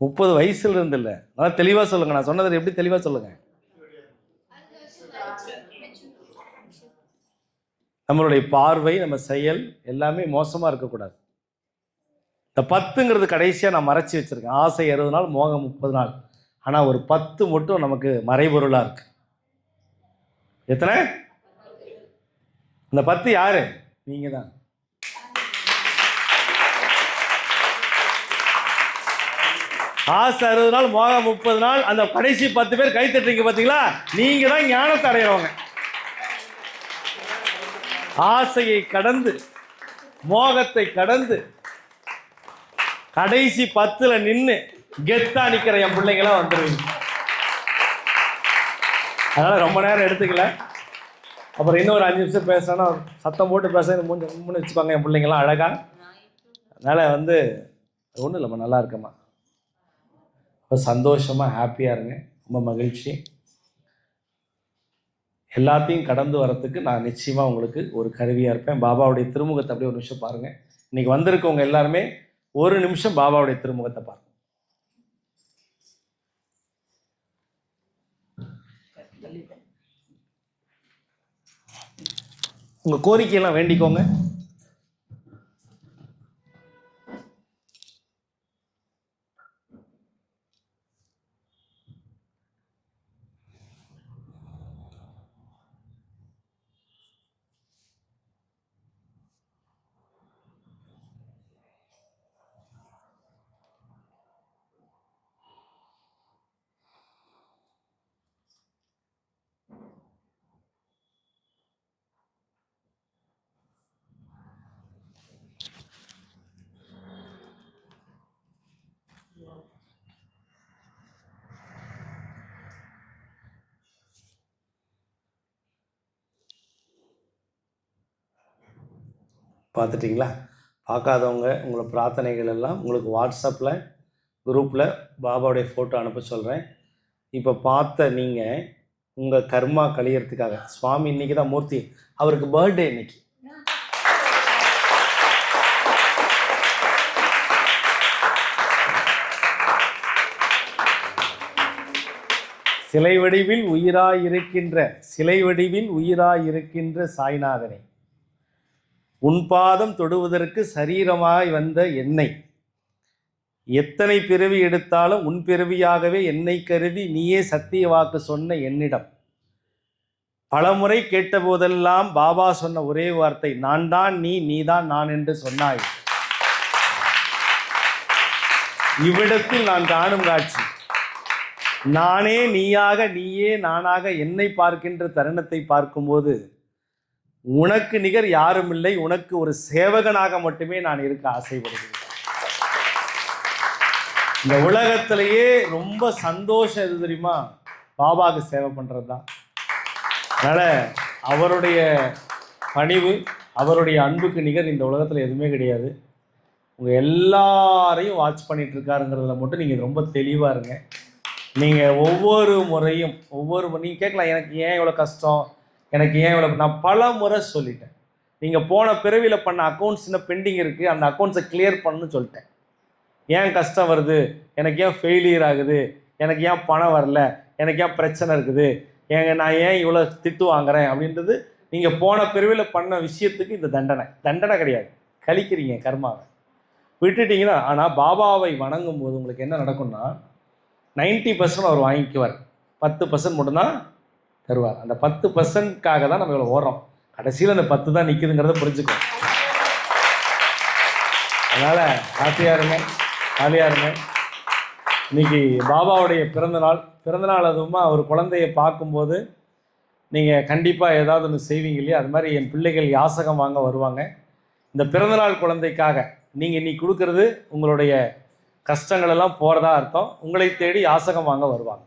[SPEAKER 8] 30 வயசுல இருந்து இல்லை, நல்லா தெளிவாக சொல்லுங்கள். நான் சொன்னதை எப்படி தெளிவாக சொல்லுங்கள். நம்மளுடைய பார்வை, நம்ம செயல் எல்லாமே மோசமாக இருக்கக்கூடாது. இந்த 10ங்கிறது கடைசியாக நான் மறைச்சி வச்சுருக்கேன். ஆசை 60 நாள், மோகம் 30 நாள். ஆனால் ஒரு 10 மட்டும் நமக்கு மறைபொருளாக இருக்கு. எத்தனை? இந்த 10 யாரு? நீங்கள் தான். ஆசை 60 நாள், மோகம் 30 நாள். அந்த கடைசி 10 பேர் கை தட்டுறீங்க பார்த்தீங்களா? நீங்கள் தான் ஞானத்தை அடைகிறவங்க. ஆசையை கடந்து, மோகத்தை கடந்து, கடைசி 10ல் நின்று கெத்தா நிற்கிற என் பிள்ளைங்களாம் வந்துடுவீங்க. அதனால் ரொம்ப நேரம் எடுத்துக்கல. அப்புறம் இன்னும் ஒரு 5 நிமிஷம் பேசுகிறேன்னா சத்தம் போட்டு பேச மூணு வச்சுப்பாங்க என் பிள்ளைங்களாம் அழகாக. அதனால் ஒன்றும் இல்லைம்மா, நல்லா இருக்கம்மா, ரொம்ப சந்தோஷமாக ஹாப்பியாக இருங்க. ரொம்ப மகிழ்ச்சி. எல்லாத்தையும் கடந்து வரத்துக்கு நான் நிச்சயமாக உங்களுக்கு ஒரு கருவியாக இருப்பேன். பாபாவுடைய திருமுகத்தை அப்படியே ஒரு நிமிஷம் பாருங்கள். இன்றைக்கி வந்திருக்கவங்க எல்லாருமே ஒரு நிமிஷம் பாபாவுடைய திருமுகத்தை பாருங்கள். உங்கள் கோரிக்கையெல்லாம் வேண்டிக்கோங்க. பார்த்துட்டிங்களா? பார்க்காதவங்க உங்களை பிரார்த்தனைகள் எல்லாம் உங்களுக்கு வாட்ஸ்அப்பில் குரூப்பில் பாபாவுடைய ஃபோட்டோ அனுப்ப சொல்கிறேன். இப்போ பார்த்த நீங்கள் உங்கள் கர்மா கழியறதுக்காக சுவாமி இன்றைக்கி தான் மூர்த்தி, அவருக்கு பர்த்டே இன்னைக்கு. சிலை வடிவில் உயிராயிருக்கின்ற சாய்நாதனை, உன் பாதம் தொடுவதற்கு சரீரமாய் வந்த என்னை, எத்தனை பிறவி எடுத்தாலும் உன் பிறவியாகவே என்னை கருதி நீயே சத்திய வாக்கு சொன்ன என்னிடம் பலமுறை கேட்டபோதெல்லாம் பாபா சொன்ன ஒரே வார்த்தை, நான் தான் நீ, நீதான் நான் என்று சொன்னாய். இவ்விடத்தில் நான் காணும் காட்சி, நானே நீயாக, நீயே நானாக என்னை பார்க்கின்ற தருணத்தை பார்க்கும்போது உனக்கு நிகர் யாரும் இல்லை, உனக்கு ஒரு சேவகனாக மட்டுமே நான் இருக்க ஆசைப்படுகிறேன். இந்த உலகத்திலேயே ரொம்ப சந்தோஷம் எது தெரியுமா? பாபாவுக்கு சேவை பண்ணுறது தான். அதனால் அவருடைய பணிவு, அவருடைய அன்புக்கு நிகர் இந்த உலகத்தில் எதுவுமே கிடையாது. உங்கள் எல்லாரையும் வாட்ச் பண்ணிட்டு இருக்காருங்கிறதுல மட்டும் நீங்கள் ரொம்ப தெளிவாக இருங்க. நீங்கள் ஒவ்வொரு முறையும் நீங்கள் கேட்கலாம், எனக்கு ஏன் இவ்வளோ கஷ்டம், எனக்கு ஏன் இவ்வளோ, நான் பல முறை சொல்லிட்டேன். நீங்கள் போன பிறவியில் பண்ண அக்கௌண்ட்ஸ் இன்னும் பெண்டிங் இருக்குது, அந்த அக்கௌண்ட்ஸை கிளியர் பண்ணணும்னு சொல்லிட்டேன். ஏன் கஷ்டம் வருது, எனக்கு ஏன் ஃபெயிலியர் ஆகுது, எனக்கு ஏன் பணம் வரல, எனக்கு ஏன் பிரச்சனை இருக்குது, நான் ஏன் இவ்வளோ திட்டு வாங்குறேன் அப்படின்றது நீங்கள் போன பிறவியில் பண்ண விஷயத்துக்கு இந்த தண்டனை கிடையாது. கழிக்கிறீங்க கர்மாவை, விட்டுட்டீங்கன்னா. ஆனால் பாபாவை வணங்கும் போது உங்களுக்கு என்ன நடக்கும்னா 90% அவர் வாங்கிக்குவார், 10% மட்டும்தான் தருவார். அந்த 10%க்காக தான் நம்ம இவ்வளோ ஓடுறோம். கடைசியில் அந்த 10 தான் நிற்குதுங்கிறத புரிஞ்சுக்கணும். அதனால் ஹாப்பியாக இருங்க, ஜாலியாக இருங்க. இன்றைக்கி பாபாவுடைய பிறந்தநாள் அதுவுமா அவர் குழந்தையை பார்க்கும்போது நீங்கள் கண்டிப்பாக ஏதாவது ஒன்று செய்வீங்க இல்லையா? அது மாதிரி என் பிள்ளைகள் யாசகம் வாங்க வருவாங்க. இந்த பிறந்தநாள் குழந்தைக்காக நீங்கள் இன்னைக்கு கொடுக்கறது உங்களுடைய கஷ்டங்களெல்லாம் போகிறதா அர்த்தம். உங்களை தேடி யாசகம் வாங்க வருவாங்க.